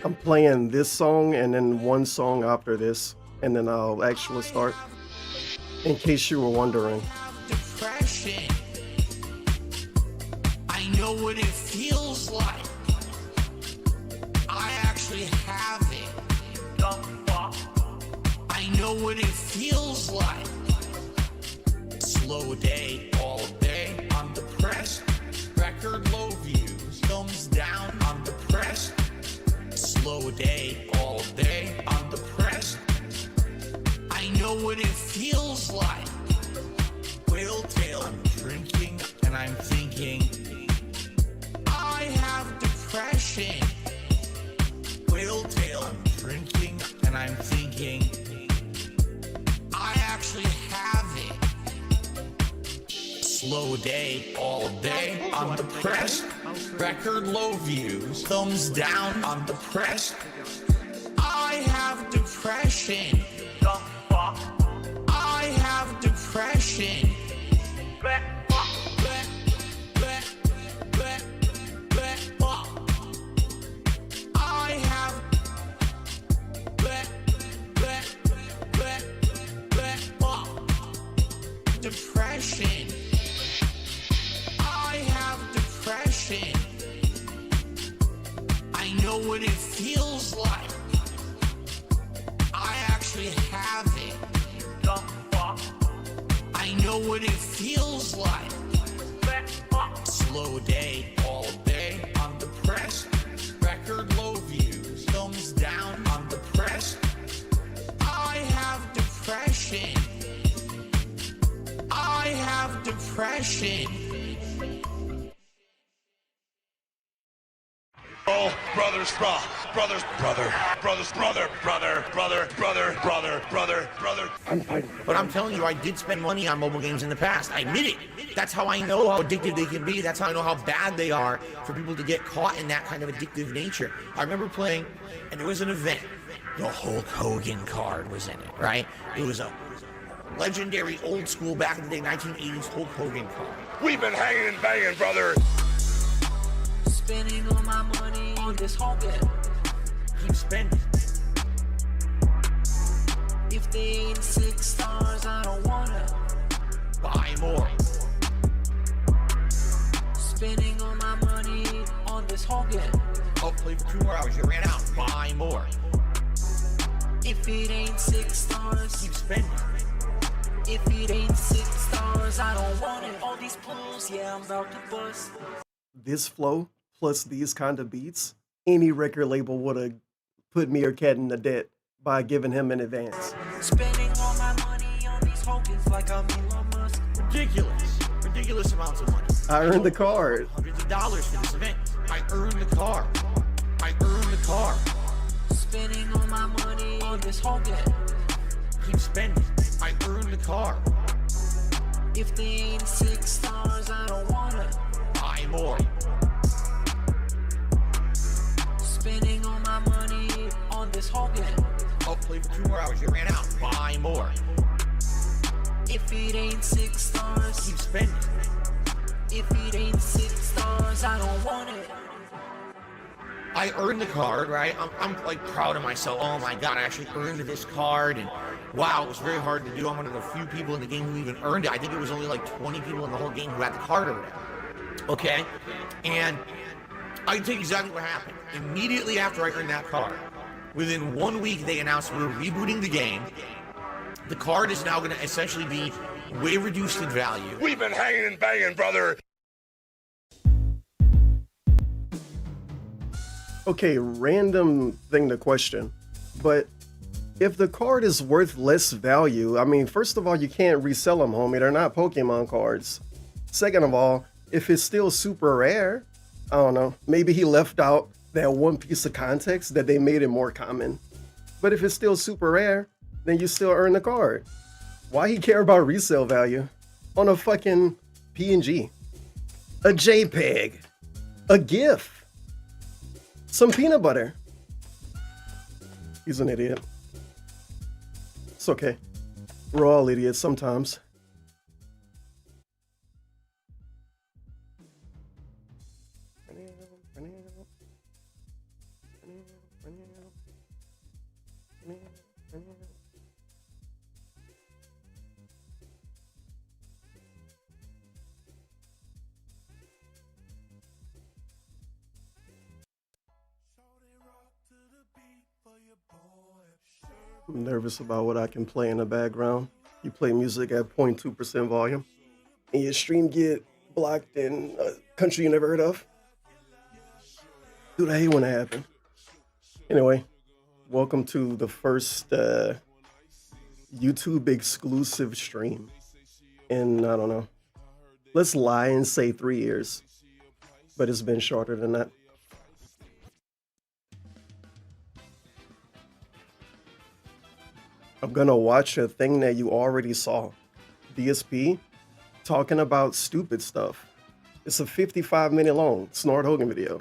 I'm playing this song and then one song after this, and then I'll actually start. In case you were wondering. Depression. I know what it feels like. I actually have it. I know what it feels like. Slow day all day. I'm depressed. Record low views. Thumbs down. I'm depressed. Slow day all day. I'm depressed. I know what it feels like. Whale tail. I'm drinking and I'm thinking. I have depression. Whale tail. I'm drinking and I'm thinking. I actually have it. Slow day all day. I'm depressed. Record low views. Thumbs down. I'm depressed. I have depression. I have depression. I have depression. I have depression. I know what it feels like. I actually have it. I know what it feels like. Slow day all day. I'm depressed. Record low views. Thumbs down. I'm depressed. I have depression. I have depression. Oh, brothers, brothers, brother. I'm fighting. But I'm telling you, I did spend money on mobile games in the past. I admit it. That's how I know how addictive they can be. That's how I know how bad they are for people to get caught in that kind of addictive nature. I remember playing, and there was an event. The Hulk Hogan card was in it, right? It was a legendary old school back in the day 1980s Hulk Hogan card. We've been hanging and banging, brother. Spending all my money on this Hogan. Keep spending. If they ain't 6 stars, I don't wanna Buy more. spending all my money on this Hogan. Oh, play for 2 more hours. You ran out. Buy more. If it ain't 6 stars, Keep spending. if it ain't 6 stars, I don't want it. All these pools, yeah, I'm about to bust. This flow plus these kind of beats, any record label would have put me or Cat in the debt by giving him an advance. Spending all my money on these Hogans like I'm Elon Musk. Ridiculous amounts of money. I earned the card. Hundreds of dollars for this event. I earned the car. Spending all my money on this Hogan. Keep spending. I earned the car. If they ain't 6 stars, I don't wanna Buy more. spending all my money on this Hogan. Oh, play for 2 more hours. You ran out. Buy more. If it ain't 6 stars, Keep spending. if it ain't 6 stars, I don't want it. I earned the card, right? I'm like proud of myself. Oh my God, I actually earned this card, and wow, it was very hard to do. I'm one of the few people in the game who even earned it. I think it was only like 20 people in the whole game who had the card or whatever. Okay, and I can tell you exactly what happened. Immediately after I earned that card, within 1 week they announced we're rebooting the game. The card is now going to essentially be way reduced in value. We've been hanging and banging, brother. Okay, random thing to question, but if the card is worth less value, I mean, first of all, you can't resell them, homie. They're not Pokemon cards. Second of all, if it's still super rare, I don't know, maybe he left out that one piece of context that they made it more common. But if it's still super rare, then you still earn the card. Why he care about resale value on a fucking PNG, a JPEG, a GIF? Some peanut butter. He's an idiot. It's okay. We're all idiots sometimes. I'm nervous about what I can play in the background. You play music at 0.2% volume, and your stream get blocked in a country you never heard of. Dude, I hate when that happens. Anyway, welcome to the first YouTube exclusive stream in, I don't know, let's lie and say 3 years, but it's been shorter than that. I'm gonna watch a thing that you already saw. DSP talking about stupid stuff. It's a 55-minute long Snort Hogan video.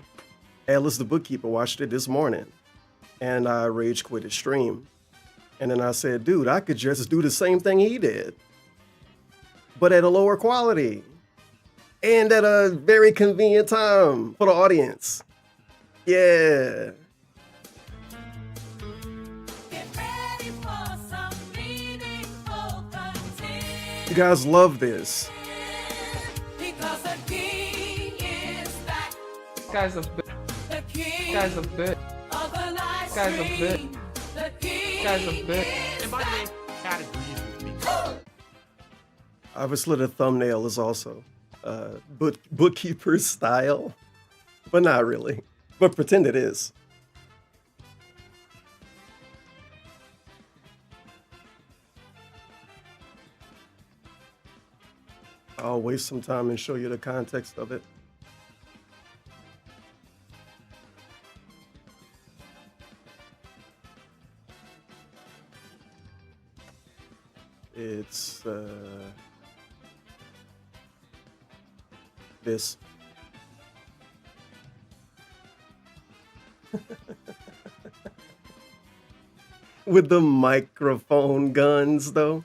Atlas the Bookkeeper watched it this morning, and I rage quit his stream. And then I said, dude, I could just do the same thing he did, but at a lower quality and at a very convenient time for the audience. Yeah. You guys love this. Because the king is back. Guy's a bit. Guy's a bit. Of the live Guy's a bit. stream. The king Guy's a bit. And by the way, Cat agrees with me. Obviously, the thumbnail is also bookkeeper style, but not really. But pretend it is. I'll waste some time and show you the context of it. It's this. With the microphone guns, though.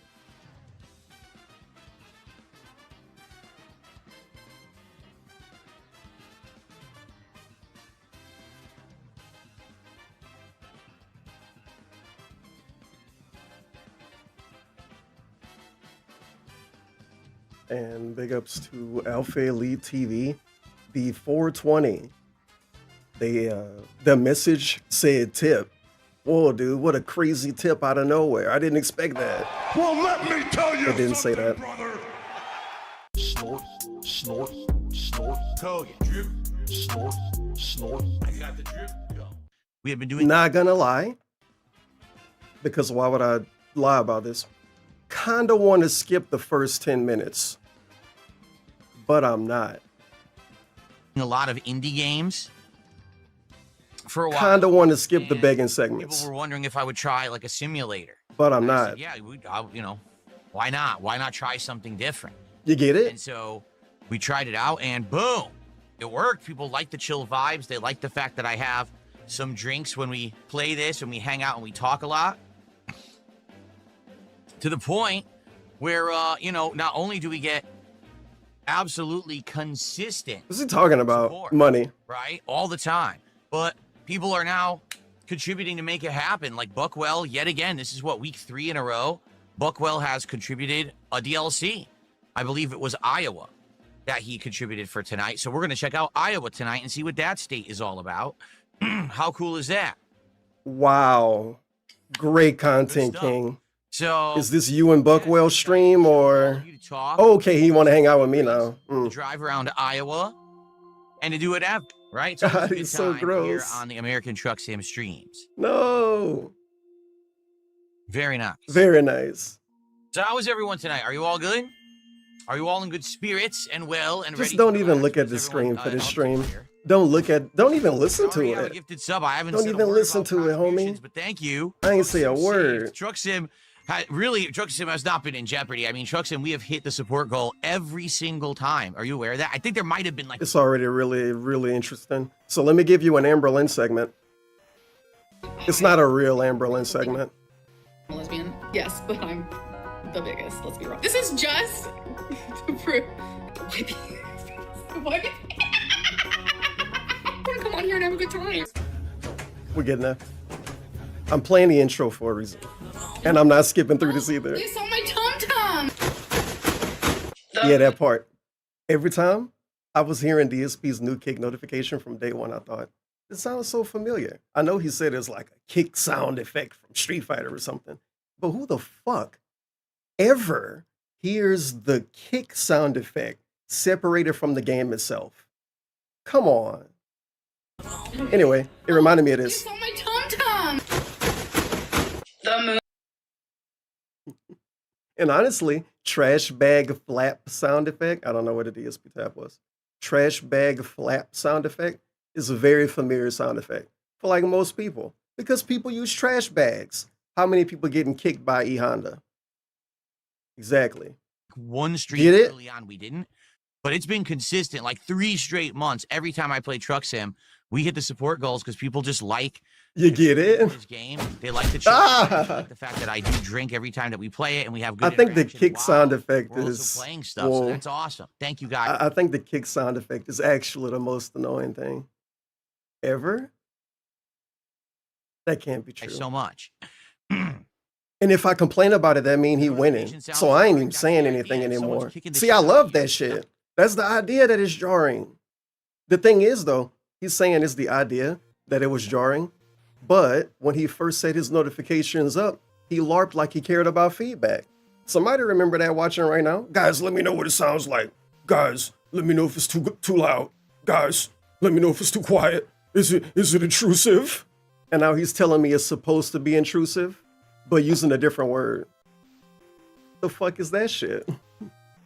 And big ups to Alpha Elite TV. The 420. The message said tip. Whoa, dude, what a crazy tip out of nowhere. I didn't expect that. Well, let me tell you It didn't say that. brother. Snort, snort, snort, Hogan, drip, snort, snort. I got the drip. Go. We have been doing Not gonna lie, because why would I lie about this? Kinda want to skip the first 10 minutes, but I'm not. a lot of indie games for a while. Kinda want to skip the and begging People segments, were wondering if I would try like a simulator. but I'm And I not. said, yeah, you know, why not? Why not try something different? You get it? And so we tried it out, and boom, it worked. People like the chill vibes. They like the fact that I have some drinks when we play this, and we hang out and we talk a lot. To the point where, you know, not only do we get absolutely consistent What's he talking about? support, Money. right, all the time, but people are now contributing to make it happen. Like Buckwell, yet again, this is what, week 3 in a row. Buckwell has contributed a DLC. I believe it was Iowa that he contributed for tonight. So we're going to check out Iowa tonight and see what that state is all about. How cool is that? Wow. Great content, stuff. King. So Is this you and Buckwell stream or? you to talk, Oh, okay, he want to hang out with me now. to drive around to Iowa and to do whatever, right? So it's a God, good he's so time here gross. on the American Truck Sim streams. No. Very nice. Very nice. So how is everyone tonight? Are you all good? Are you all in good spirits and well and Just ready? don't to even relax? look at What's the screen everyone, for this up to stream. here? Don't even listen to Already have a it. gifted sub. I haven't Don't said a even word listen about to it, homie. contributions, but thank you. I ain't say a Truck Sim word. saved. Truck Sim Truck Sim has not been in jeopardy. I mean, Truck Sim, we have hit the support goal every single time. Are you aware of that? I think there might have been like It's already really, really interesting. So let me give you an Amber Lynn segment. It's not a real Amber Lynn segment. lesbian. Yes, but I'm the biggest. Let's be real. This is just to prove. What? I want to come on here and have a good time. We're getting there. I'm playing the intro for a reason. And I'm not skipping through this either. You saw my tum-tum. Yeah, that part. Every time I was hearing DSP's new kick notification from day one, I thought, it sounds so familiar. I know he said it's like a kick sound effect from Street Fighter or something, but who the fuck ever hears the kick sound effect separated from the game itself? Come on. Anyway, it reminded me of You this. saw my tum-tum. And honestly, trash bag flap sound effect, I don't know what the DSP tab was. Trash bag flap sound effect is a very familiar sound effect for like most people because people use trash bags. How many people getting kicked by E Honda? Exactly. One stream Get it? early on we didn't, but it's been consistent like 3 straight months. Every time I play Truck Sim, we hit the support goals because people just like You get it? this game. They like the chat. They like the fact that I do drink every time that we play it, and we have good. I think the interaction. kick Wow, sound effect we're also is. playing stuff, well, so that's awesome. Thank you guys. I think the kick sound effect is actually the most annoying thing ever. That can't be true. so much. And if I complain about it, that means he Notification winning. sounds So I ain't jarring. even That's saying the anything idea. If someone's anymore. kicking the See, shit I out of love you, that shit. That's the idea that it's jarring. The thing is, though, he's saying it's the idea that it was jarring. But when he first set his notifications up, he LARPed like he cared about feedback. Somebody remember that watching right now? Guys, let me know what it sounds like. Guys, let me know if it's too loud. Guys, let me know if it's too quiet. Is it intrusive? And now he's telling me it's supposed to be intrusive, but using a different word. The fuck is that shit?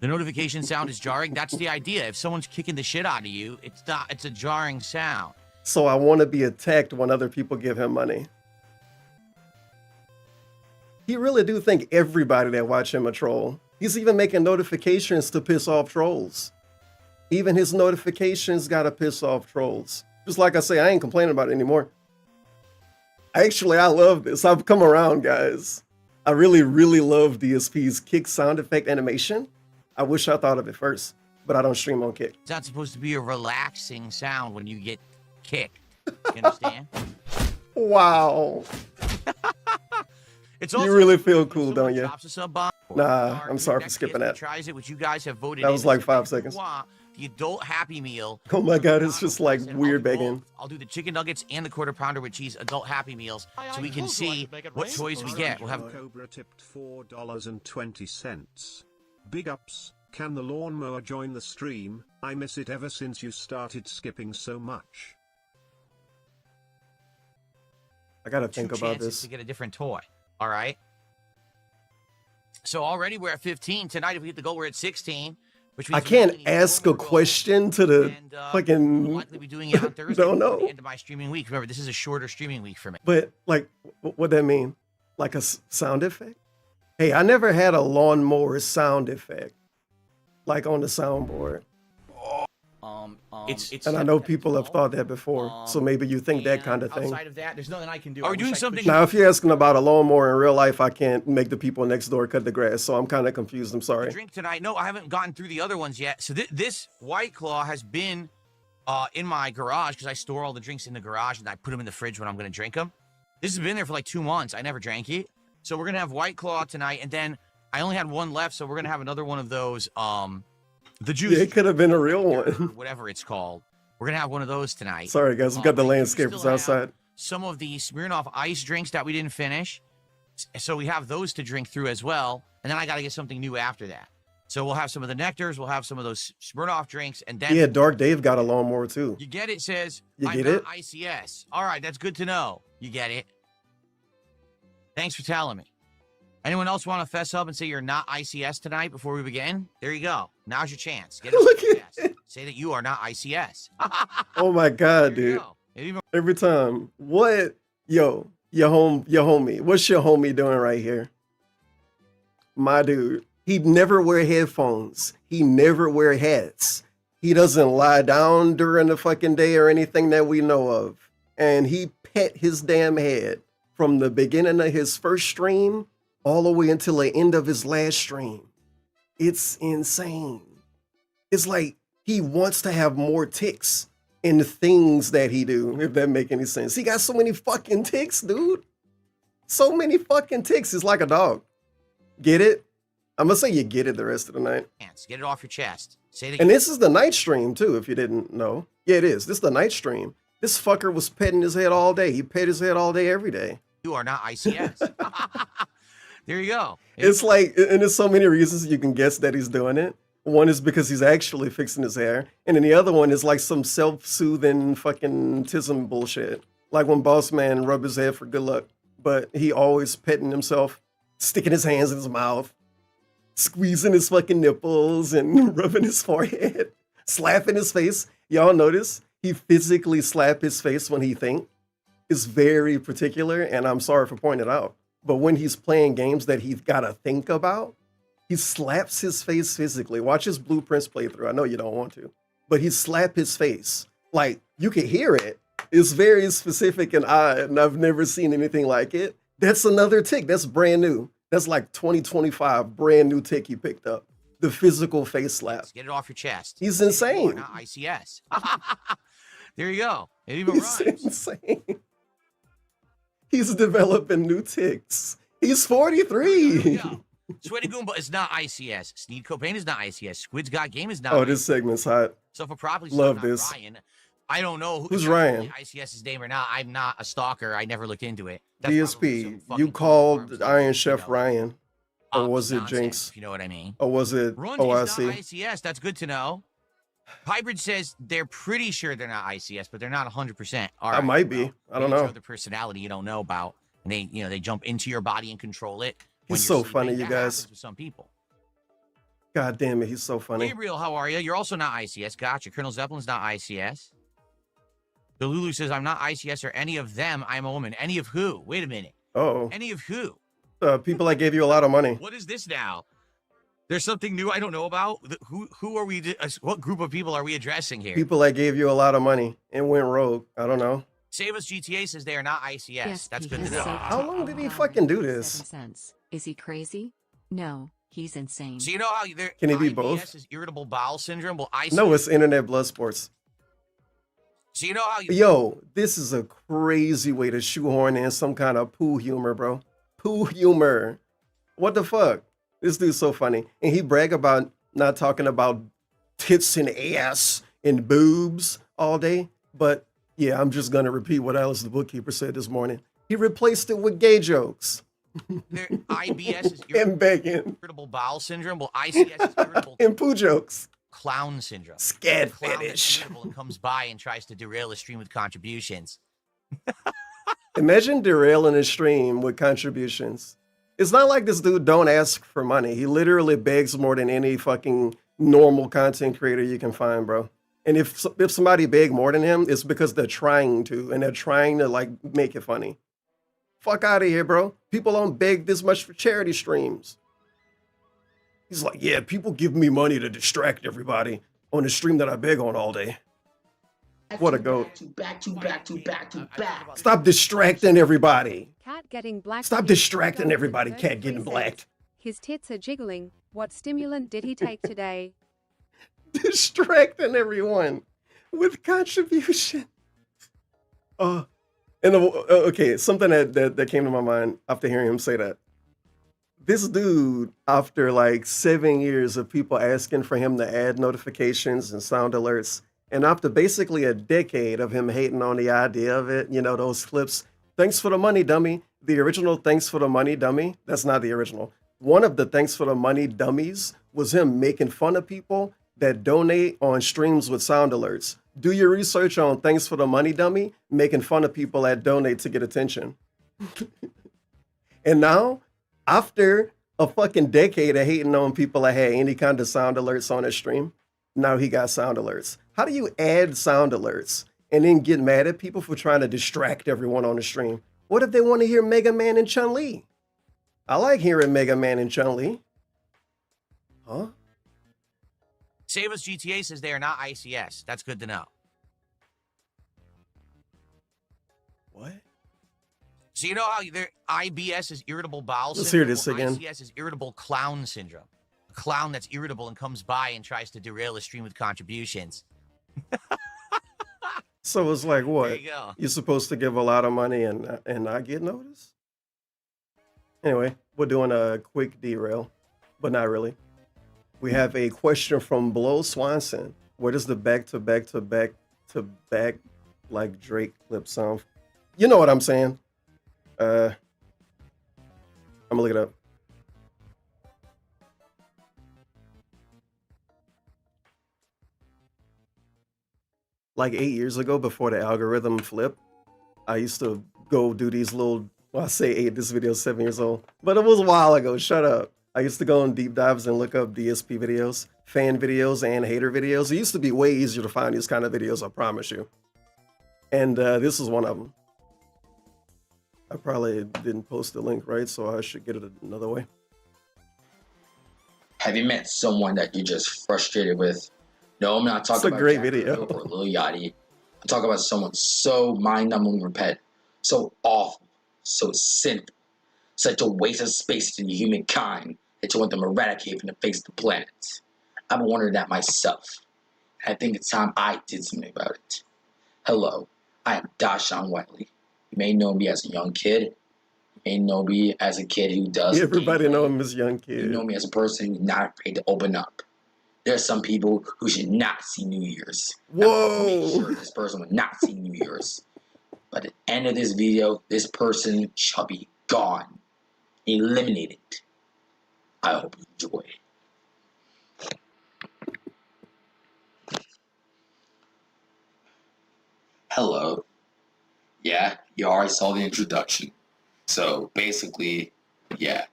The notification sound is jarring. That's the idea. If someone's kicking the shit out of you, it's a jarring sound. So I want to be attacked when other people give him money. He really do think everybody that watch him a troll. He's even making notifications to piss off trolls. Even his notifications gotta piss off trolls. Just like I say, I ain't complaining about it anymore. Actually, I love this. I've come around, guys. I really, really love DSP's kick sound effect animation. I wish I thought of it first, but I don't stream on Kick. It's not supposed to be a relaxing sound when you get kicked. You understand? Wow. It's You also really feel when cool, someone don't you? drops a sub bomb, Nah, or I'm sorry for next skipping DSP that. Tries it, which you guys have voted That in. was like This is 5 if seconds. you want the adult Happy Meal. Oh my God, it's McDonald's, just like I said, weird I'll do begging. both. I'll do the chicken nuggets and the quarter pounder with cheese adult Happy Meals, so we can see what toys we get. We'll have Cobra tipped $4.20. Big ups. Can the lawnmower join the stream? I miss it ever since you started skipping so much. I gotta 2 think about chances this. to get a different toy. All right. So already we're at 15 tonight. If we hit the goal, we're at 16. Which I means we can't only need ask one a more goal. question to the And, we'll fucking. likely be doing it on Thursday. Don't before the know. end of my streaming week. Remember, this is a shorter streaming week for me. But like, what that mean? Like a sound effect? Hey, I never had a lawnmower sound effect, like on the soundboard. It's And I know people have thought that before, so maybe you think that kind of thing. Outside of that, there's nothing I can do. Are I we wish doing I could something- show Now, if you're asking about a lawnmower in real life, I can't make the people next door cut the grass, so I'm kind of confused. I'm sorry. drink tonight. No, I haven't gotten through the other ones yet. So this White Claw has been in my garage because I store all the drinks in the garage and I put them in the fridge when I'm going to drink them. This has been there for like 2 months. I never drank it. So we're going to have White Claw tonight. And then I only had one left. So we're going to have another one of those, the juice. Yeah, it could have been a real or one. whatever it's called. We're going to have one of those tonight. Sorry, guys, we got the I do landscapers still have outside. Some of the Smirnoff ice drinks that we didn't finish. So we have those to drink through as well. And then I got to get something new after that. So we'll have some of the nectars. We'll have some of those Smirnoff drinks. And then Yeah, Dark Dave got a lawnmower too. you get it, says, You I'm get not it? ICS. All right, that's good to know. You get it. Thanks for telling me. Anyone else want to fess up and say you're not ICS tonight before we begin? There you go. Now's your chance. Get it Look off your at chest. Say that you are not ICS. Oh my God, There you dude. go. Even Every time. What? Yo, your homie. What's your homie doing right here? My dude. He'd never wear headphones. He never wear hats. He doesn't lie down during the fucking day or anything that we know of. And he pet his damn head from the beginning of his first stream all the way until the end of his last stream. It's insane. It's like he wants to have more ticks in the things that he do, if that make any sense. He got so many fucking ticks, dude. So many fucking ticks. It's like a dog. Get it? I'm gonna say you get it the rest of the night. Get it off your chest. Say it And this is the night stream too, if you didn't know. Yeah, it is. This is the night stream. This fucker was petting his head all day. He pet his head all day, every day. You are not ICS. There you go. It's like, and there's so many reasons you can guess that he's doing it. One is because he's actually fixing his hair. And then the other one is like some self-soothing fucking tism bullshit. Like when Boss Man rub his head for good luck. But he always petting himself, sticking his hands in his mouth, squeezing his fucking nipples and rubbing his forehead, slapping his face. Y'all notice he physically slap his face when he think. Is very particular, and I'm sorry for pointing it out. But when he's playing games that he's got to think about, he slaps his face physically. Watch his Blueprints playthrough. I know you don't want to, but he slap his face. Like, you can hear it. It's very specific and odd, and I've never seen anything like it. That's another tick. That's brand new. That's like 2025 brand new tick he picked up. The physical face slap. Get it off your chest. He's insane. You are not ICS. There you go. It even He's rhymes. insane. He's developing new ticks. He's 43. Sweaty Goomba is not ICS. Sneed Copain is not ICS. Squid's Got Game is not Oh, ICS. this segment's hot. So for properly Love not this. Ryan, I don't know Who's if Ryan? ICS's name or not. I'm not a stalker. I never looked into it. That's probably some DSP, fucking you called farms Iron that, Chef Ryan. Or was it nonsense, Jinx? if you know what I mean. Or was it Run is not OIC? ICS. That's good to know. Hybrid says they're pretty sure they're not ICS, but they're not 100%. All right, I might be. I don't maybe it's know. other personality you don't know about, and they jump into your body and control it. when He's you're so sleeping. funny, you That guys. happens with some people. God damn it, he's so funny. Gabriel, how are you? You're also not ICS. Gotcha. Colonel Zeppelin's not ICS. The Lulu says, I'm not ICS or any of them. I'm a woman. Any of who? Wait a minute. Uh-oh. Any of who? People that gave you a lot of money. What is this now? There's something new I don't know about. Who are we? What group of people are we addressing here? People that gave you a lot of money and went rogue. I don't know. Save Us GTA says they are not ICS. That's good to know. How long did he fucking do this? Is he crazy? No, he's insane. So you know how there Can he be IBS both? is irritable bowel syndrome? Well, ICS. No, it's internet blood sports. So you know how Yo, this is a crazy way to shoehorn in some kind of poo humor, bro. Poo humor. What the fuck? This dude's so funny. And he brag about not talking about tits and ass and boobs all day. But yeah, I'm just going to repeat what Alice the bookkeeper said this morning. He replaced it with gay jokes. IBS is And begging. irritable bowel syndrome. Well, ICS is irritable And poo jokes. clown syndrome. Scat Clown that's fetish. irritable and comes by and tries to derail a stream with contributions. Imagine derailing a stream with contributions. It's not like this dude don't ask for money. He literally begs more than any fucking normal content creator you can find, bro. And if somebody beg more than him, it's because they're trying to, and they're trying to like make it funny. Fuck out of here, bro. People don't beg this much for charity streams. He's like, yeah, people give me money to distract everybody on the stream that I beg on all day. What a goat. Back to back. Stop distracting everybody. Cat getting black. Stop distracting everybody, cat getting blacked. His tits are jiggling. What stimulant did he take today? Distracting everyone with contribution. Okay, something that came to my mind after hearing him say that. This dude, after like 7 years of people asking for him to add notifications and sound alerts, and after basically a decade of him hating on the idea of it, you know, those clips, thanks for the money, dummy. The original thanks for the money, dummy. That's not the original. One of the thanks for the money dummies was him making fun of people that donate on streams with sound alerts. Do your research on thanks for the money, dummy, making fun of people that donate to get attention. And now, after a fucking decade of hating on people that had any kind of sound alerts on his stream, now he got sound alerts. How do you add sound alerts and then get mad at people for trying to distract everyone on the stream? What if they want to hear Mega Man and Chun-Li? I like hearing Mega Man and Chun-Li. Huh? Save Us GTA says they are not ICS. That's good to know. What? So you know how their IBS is irritable bowel Let's syndrome? hear this Well, again. ICS is irritable clown syndrome. A clown that's irritable and comes by and tries to derail a stream with contributions. So it's like what? There you go. You're supposed to give a lot of money and not get noticed? Anyway, we're doing a quick derail, but not really. We have a question from Blow Swanson. Where does the back to back to back to back like Drake clip sound? You know what I'm saying? I'm gonna look it up. Like 8 years ago, before the algorithm flipped, I used to go do these little, well, I say 8, this video is 7 years old, but it was a while ago, shut up. I used to go on deep dives and look up DSP videos, fan videos, and hater videos. It used to be way easier to find these kind of videos, I promise you. And this is one of them. I probably didn't post the link right, so I should get it another way. Have you met someone that you're just frustrated with? No, I'm not talking about It's a great Jack video. or Lil Yachty. I'm talking about someone so mind-numbingly repetitive, so awful, so sinful, such a waste of space to humankind that you want them eradicated from the face of the planet. I've been wondering that myself. I think it's time I did something about it. Hello, I am Dashawn Wiley. You may know me as a young kid. You may know me as a kid who does. Everybody know him as young kid. You know me as a person who's not afraid to open up. There are some people who should not see New Year's. Whoa! Make sure this person will not see New Year's. But at the end of this video, this person shall be gone. Eliminated. I hope you enjoy it. Hello. Yeah, you already saw the introduction. So basically, yeah,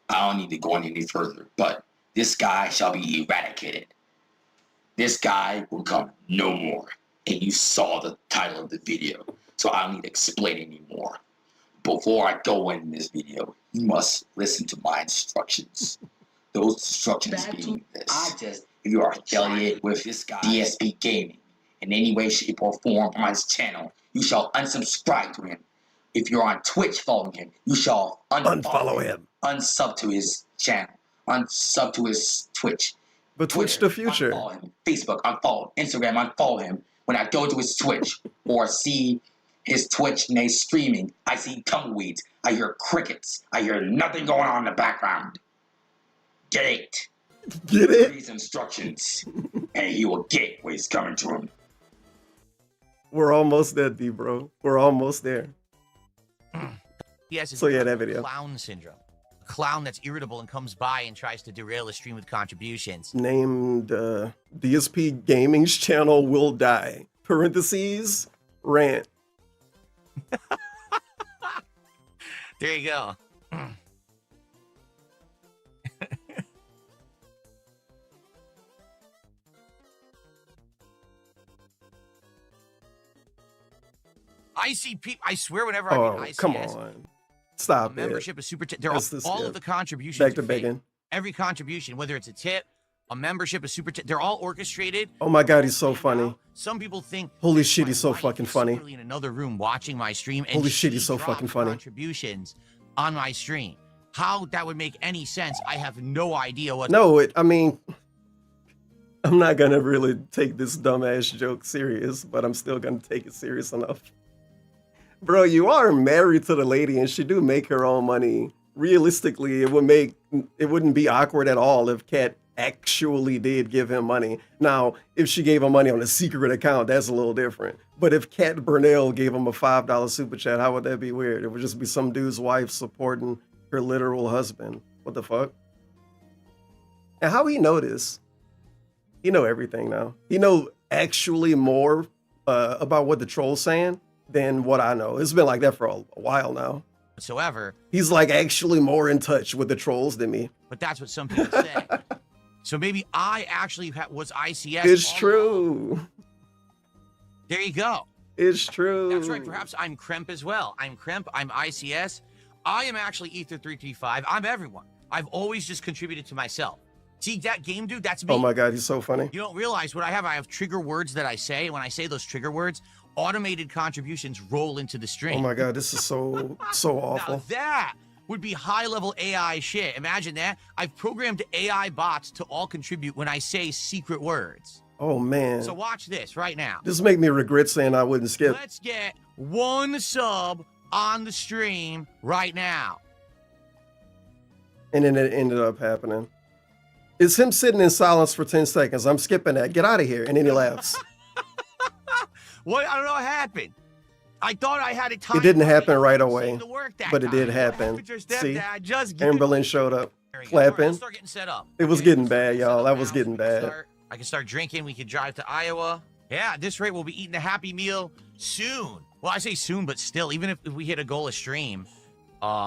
I don't need to go any further, but this guy shall be eradicated. This guy will come no more. And you saw the title of the video, so I don't need to explain anymore. Before I go in this video, you must listen to my instructions. Those instructions being this. If you are affiliated with this guy, DSP Gaming, in any way, shape, or form on his channel, you shall unsubscribe to him. If you're on Twitch following him, you shall unfollow him. Unsub to his channel. Unsub to his Twitch. But Twitch the future. Unfollow him. Facebook, unfollow. Instagram, unfollow him. When I go to his Twitch or see his Twitch and he's streaming, I see tumbleweeds. I hear crickets. I hear nothing going on in the background. Get it. Get it? These instructions, and he will get what he's coming to him. We're almost there, D, bro. We're almost there. Yes, So yeah, that video. Clown syndrome. A clown that's irritable and comes by and tries to derail a stream with contributions. Named DSP Gaming's channel will die. Parentheses, rant. There you go. I see people. I swear, whenever I Oh, get ICS, come on. Stop it. membership is super. They're That's the all skip. of the contributions. Back to are fake. begging. Every contribution, whether it's a tip, a membership, a super tip, they're all orchestrated. Oh my God, he's so funny. Some people think, Holy shit, he's so fucking funny. literally in another room watching my stream, and Holy shit, he's she so dropped fucking funny. Contributions on my stream. How that would make any sense, I have no idea what. No, I mean, I'm not gonna really take this dumbass joke serious, but I'm still gonna take it serious enough. Bro, you are married to the lady and she do make her own money. Realistically, it wouldn't be awkward at all if Kat actually did give him money. Now, if she gave him money on a secret account, that's a little different. But if Kat Burnell gave him a $5 super chat, how would that be weird? It would just be some dude's wife supporting her literal husband. What the fuck? And how he know this? He know everything now. He know actually more about what the troll's saying than what I know. It's been like that for a while now. Whatsoever. He's like actually more in touch with the trolls than me. But that's what some people say. So maybe I actually was ICS. It's all true. along. There you go. It's true. That's right. Perhaps I'm Kremp as well. I'm Kremp. I'm ICS. I am actually Ether335. I'm everyone. I've always just contributed to myself. See that game, dude? That's me. Oh my God, he's so funny. You don't realize what I have. I have trigger words that I say. When I say those trigger words, automated contributions roll into the stream. Oh my God, this is so awful. Now that would be high-level AI shit. Imagine that. I've programmed AI bots to all contribute when I say secret words. Oh man. So watch this right now. This make me regret saying I wouldn't skip. Let's get 1 sub on the stream right now. And then it ended up happening. It's him sitting in silence for 10 seconds. I'm skipping that. Get out of here. And then he laughs. What? I don't know what happened. I thought I had it timed. It didn't happen right away, that but it did time. happen. See, Just Amberlyn showed up, Right, clapping. let's start getting set up. It was Okay, getting bad, y'all. That was now. getting We can bad. start- I can start drinking. We can drive to Iowa. Yeah, at this rate, we'll be eating a Happy Meal soon. Well, I say soon, but still, even if we hit a goal of stream.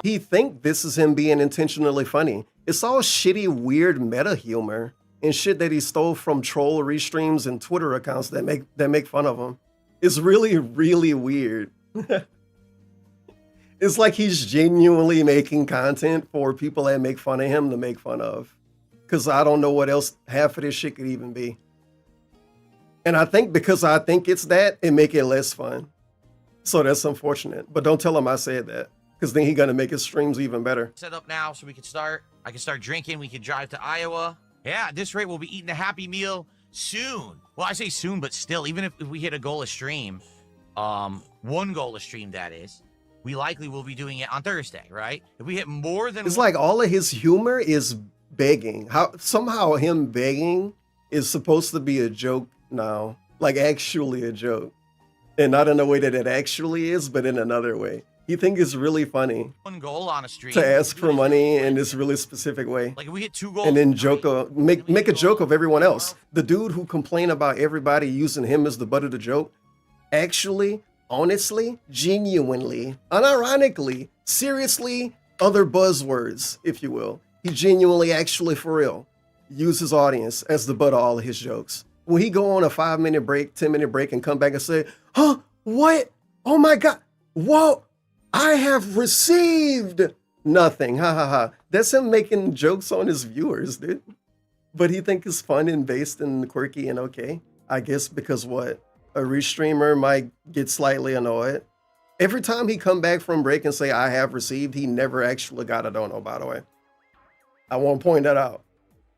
He think this is him being intentionally funny. It's all shitty, weird meta humor and shit that he stole from troll restreams and Twitter accounts that make fun of him. It's really, really weird. It's like he's genuinely making content for people that make fun of him to make fun of. Because I don't know what else half of this shit could even be. And I think because I think it's that, it make it less fun. So that's unfortunate. But don't tell him I said that. Because then he's going to make his streams even better. Set up now so we can start. I can start drinking. We can drive to Iowa. Yeah, at this rate, we'll be eating a Happy Meal soon. Well, I say soon, but still, even if we hit a goal of stream, 1 goal of stream, that is, we likely will be doing it on Thursday, right? If we hit more than It's like all of his humor is begging. Somehow him begging is supposed to be a joke now. Like actually a joke. And not in a way that it actually is, but in another way. You think it's really funny 1 goal on a stream to ask for money in this really specific way. Like if we hit 2 goals, And then make a joke of everyone else. The dude who complained about everybody using him as the butt of the joke, actually, honestly, genuinely, unironically, seriously, other buzzwords, if you will. He genuinely, actually, for real, use his audience as the butt of all of his jokes. Will he go on a 5-minute break, 10-minute break, and come back and say, huh, what? Oh my God, whoa, I have received nothing, ha ha ha. That's him making jokes on his viewers, dude. But he think it's fun and based and quirky and okay. I guess because what? A restreamer might get slightly annoyed. Every time he come back from break and say, I have received, he never actually got a dono, by the way. I want to point that out.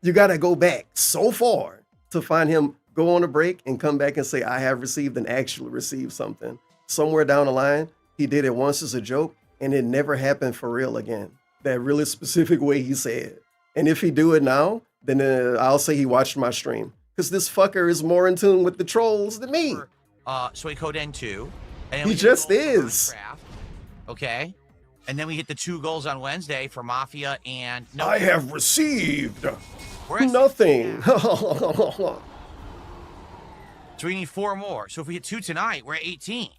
You got to go back so far to find him go on a break and come back and say, I have received and actually received something. Somewhere down the line, he did it once as a joke and it never happened for real again. That really specific way he said. And if he do it now, then I'll say he watched my stream. Because this fucker is more in tune with the trolls than me. Soy Code N2. And He just is. Okay. And then we hit the 2 goals on Wednesday for Mafia and... I have received We're at nothing. So we need 4 more. So if we hit 2 tonight, we're at 18.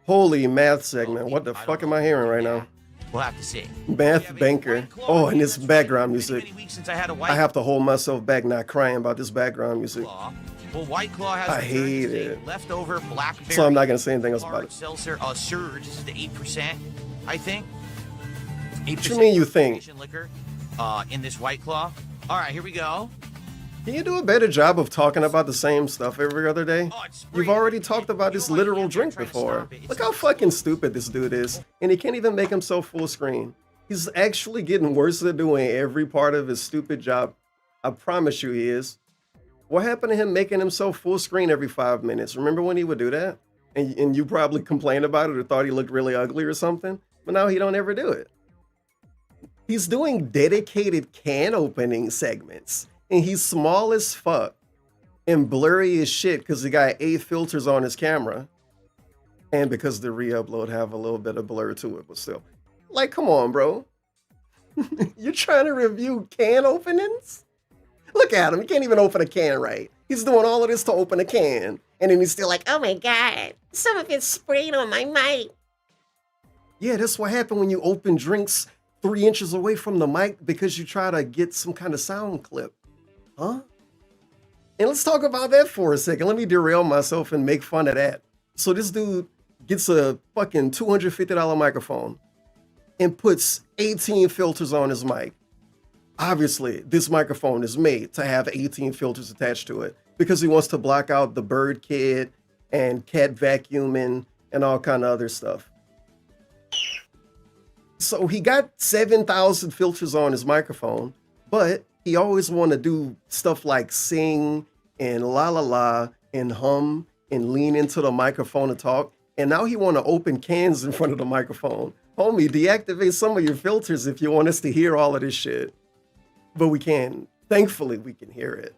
Holy math segment. What the fuck am I hearing right now? We'll have to see. Math banker. Oh, and this background music. Since I had a White I have to hold myself back not crying about this background music. Claw. Well, White Claw has I hate it. leftover blackberry. So I'm not going to say anything else about hard it. seltzer, Surge. This is the 8%, I think. 8% What you mean you think? liquor in this White Claw. All right, here we go. Can you do a better job of talking about the same stuff every other day? You've already talked about this literal drink before. Look how fucking stupid this dude is. And he can't even make himself full screen. He's actually getting worse at doing every part of his stupid job. I promise you he is. What happened to him making himself full screen every 5 minutes? Remember when he would do that? And you probably complained about it or thought he looked really ugly or something? But now he don't ever do it. He's doing dedicated can opening segments. And he's small as fuck and blurry as shit because he got 8 filters on his camera. And because the re-upload have a little bit of blur to it, but still. Like, come on, bro. You're trying to review can openings? Look at him. He can't even open a can right. He's doing all of this to open a can. And then he's still like, oh my God, some of it sprayed on my mic. Yeah, that's what happened when you open drinks 3 inches away from the mic because you try to get some kind of sound clip. Huh? And let's talk about that for a second. Let me derail myself and make fun of that. So this dude gets a fucking $250 microphone and puts 18 filters on his mic. Obviously, this microphone is made to have 18 filters attached to it because he wants to block out the bird kid and cat vacuuming and all kind of other stuff. So he got 7,000 filters on his microphone, but he always want to do stuff like sing and la la la and hum and lean into the microphone and talk. And now he want to open cans in front of the microphone. Homie, deactivate some of your filters if you want us to hear all of this shit. But we can. Thankfully, we can hear it.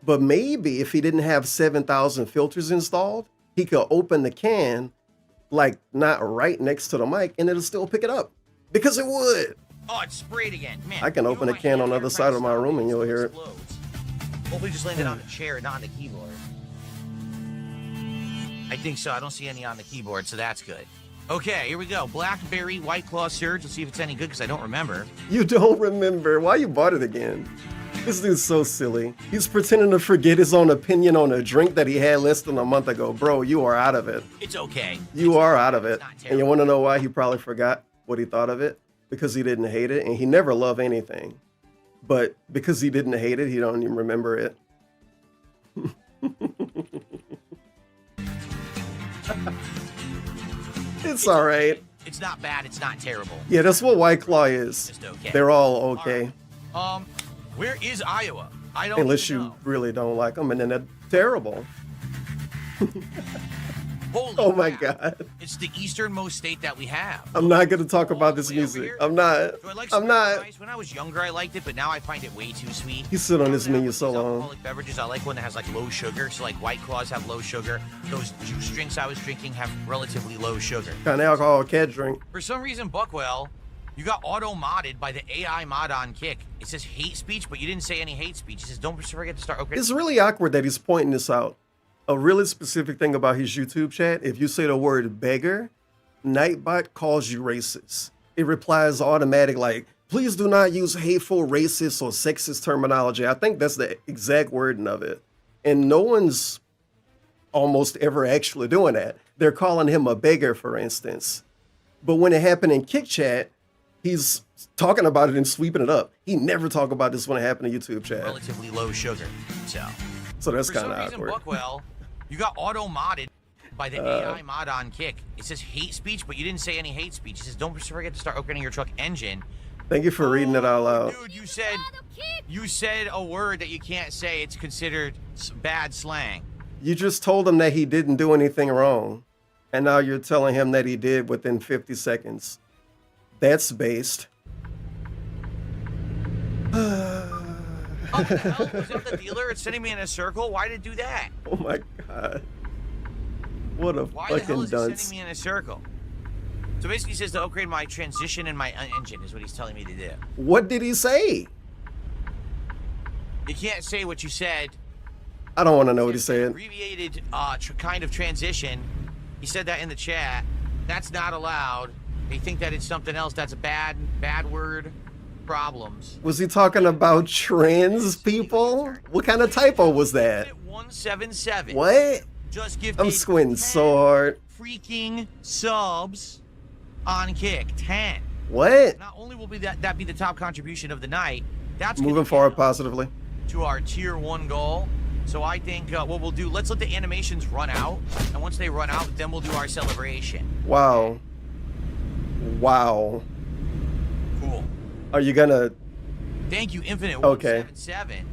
But maybe if he didn't have 7,000 filters installed, he could open the can, like not right next to the mic, and it'll still pick it up. Because it would. Oh, it's sprayed again. Man, I can open a can on the other side of my room and you'll hear it. Hopefully just landed on the chair, not on the keyboard. I think so. I don't see any on the keyboard, so that's good. Okay, here we go. Blackberry White Claw Surge. Let's see if it's any good, because I don't remember. You don't remember? Why you bought it again? This dude's so silly. He's pretending to forget his own opinion on a drink that he had less than a month ago. Bro, you are out of it. It's okay. You are out of it. And you want to know why he probably forgot what he thought of it? Because he didn't hate it, and he never loved anything. But because he didn't hate it, he don't even remember it. It's all right. It's not bad. It's not terrible. Yeah, that's what White Claw is. Just okay. They're all okay. All right. Where is Iowa? I don't Unless even you know. really don't like them, and then they're terrible. Holy Oh my crap. God. It's the easternmost state that we have. I'm not going to talk about this Way over music. here? I'm not. Do I like I'm sweet not. rice? When I was younger, I liked it, but now I find it way too sweet. He sit on this menu so long. Alcoholic beverages, I like one that has like low sugar. So like White Claws have low sugar. Those juice drinks I was drinking have relatively low sugar. Kind of alcohol a cat drink. For some reason, Buckwell, you got auto-modded by the AI mod on Kick. It says hate speech, but you didn't say any hate speech. It says don't forget to start. Okay. It's really awkward that he's pointing this out. A really specific thing about his YouTube chat, if you say the word beggar, Nightbot calls you racist. It replies automatic like, please do not use hateful, racist, or sexist terminology. I think that's the exact wording of it. And no one's almost ever actually doing that. They're calling him a beggar, for instance. But when it happened in Kick Chat, he's talking about it and sweeping it up. He never talked about this when it happened in YouTube chat. Relatively low sugar. So that's for kind some of reason, awkward. Buckwell, you got auto-modded by the AI mod on Kick. It says hate speech, but you didn't say any hate speech. It says don't forget to start opening your truck engine. Thank you for reading it out loud. Dude, you said a word that you can't say. It's considered bad slang. You just told him that he didn't do anything wrong. And now you're telling him that he did within 50 seconds. That's based. What the hell? Was that the dealer? It's sending me in a circle? Why did it do that? Oh my God. What a Why the hell fucking is it dunce. sending me in a circle? So basically he says to upgrade my transmission and my engine is what he's telling me to do. What did he say? You can't say what you said. I don't want to know what he said. Abbreviated kind of transition. He said that in the chat. That's not allowed. They think that it's something else. That's a bad word. Problems. Was he talking about trans people? What kind of typo was that? 177. What? Just give I'm me squinting so hard. freaking subs on Kick. 10. What? Not only will that be the top contribution of the night, that's Moving forward positively. to our tier 1 goal. So I think what we'll do, let's let the animations run out, and once they run out, then we'll do our celebration. Wow. Wow. Cool. Are you gonna? Thank you, Infinite Okay. 177.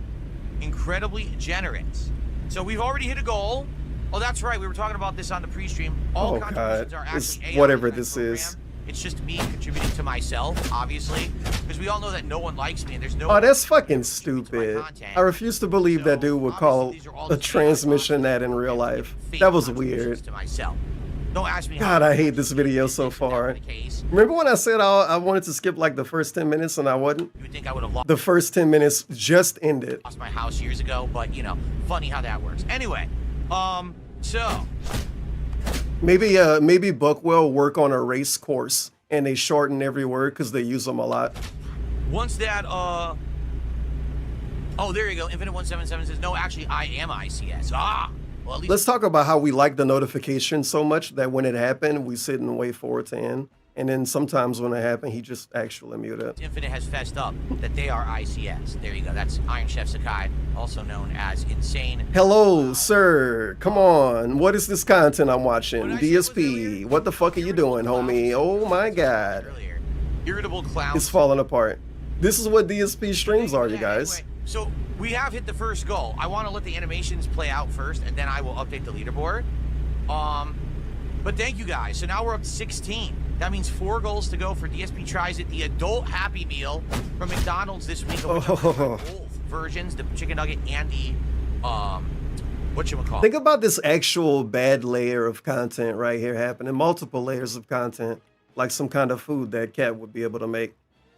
Incredibly generous. So we've already hit a goal. Oh, that's right. We were talking about this on the pre-stream. All Oh contributions God. are It's actually AI whatever in that this program. is. It's just me contributing to myself, obviously, because we all know that no one likes me, and there's no. Oh, that's fucking stupid. I refuse to believe that dude would call a transmission that in real life. That was weird. To myself. Don't ask me. God, I hate this video so far. Remember when I said I wanted to skip like the first 10 minutes and I wasn't? You would think I would have lost The first 10 minutes just ended. my house years ago, but you know, funny how that works. Anyway, so Maybe Buckwell work on a race course and they shorten every word because they use them a lot. once that oh, there you go. Infinite 177 says no. Actually, I am ICS. Well, at least Let's talk about how we like the notification so much that when it happened, we sit and wait for it to end. And then sometimes when it happens, he just actually mute it. Infinite has fessed up that they are ICS. There you go. That's Iron Chef Sakai, also known as Insane. Hello, sir. Come on. What is this content I'm watching? DSP. What the fuck are you doing, homie? Oh my god. Irritable clown. It's falling apart. This is what DSP streams are, you guys. Anyway, so we have hit the first goal. I want to let the animations play out first, and then I will update the leaderboard. But thank you guys. So now we're up to 16. That means 4 goals to go for DSP Tries It, the adult Happy Meal from McDonald's this week. Both versions, the chicken nugget and the whatchamacallit. Think about this actual bad layer of content right here happening. Multiple layers of content, like some kind of food that Cat would be able to make.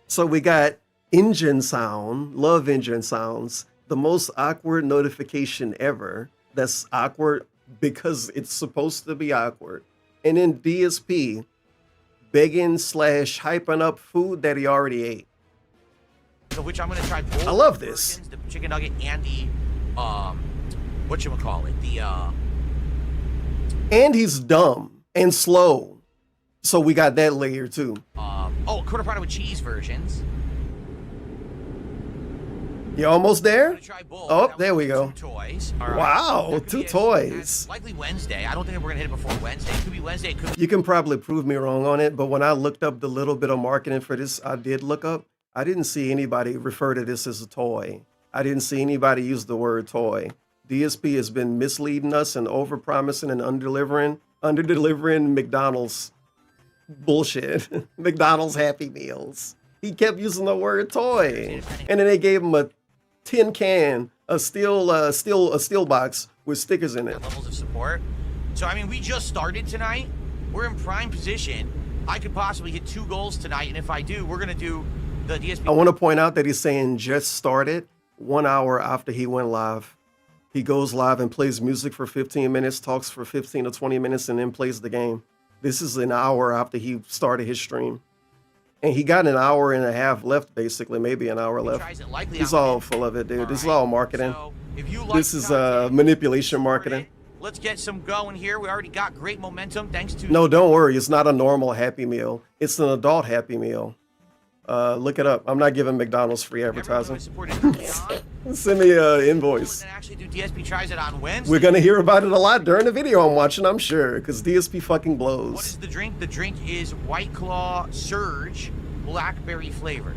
So we got engine sound, love engine sounds, the most awkward notification ever. That's awkward because it's supposed to be awkward. And then DSP begging / hyping up food that he already ate. So which I'm gonna try both. I love this. Versions, the chicken nugget and the whatchamacallit, the And he's dumb and slow. So we got that layer too. quarter pounder with cheese versions. You almost there? Try both. Oh, there we go. 2 toys. All right. Wow, 2 toys. Likely Wednesday. I don't think we're gonna hit it before Wednesday. It could be Wednesday. It could be You can probably prove me wrong on it, but when I looked up the little bit of marketing for this, I did look up. I didn't see anybody refer to this as a toy. I didn't see anybody use the word toy. DSP has been misleading us and overpromising and underdelivering McDonald's bullshit. McDonald's Happy Meals. He kept using the word toy, and then they gave him a tin can, a steel box with stickers in it. levels of support. So I mean, we just started tonight. We're in prime position. I could possibly hit 2 goals tonight, and if I do, we're gonna do the DSP. I want to point out that he's saying just started 1 hour after he went live. He goes live and plays music for 15 minutes, talks for 15 to 20 minutes, and then plays the game. This is an hour after he started his stream. And he got an hour and a half left, basically, maybe an hour left. He's all full of it, dude. This is all marketing. So if you like This is manipulation marketing. let's get some going here. We already got great momentum thanks to No, don't worry. It's not a normal Happy Meal. It's an adult Happy Meal. Look it up. I'm not giving McDonald's free advertising. Send me an invoice. Actually do DSP Tries It on Wednesday. We're going to hear about it a lot during the video I'm watching, I'm sure, because DSP fucking blows. What is the drink? The drink is White Claw Surge Blackberry flavor.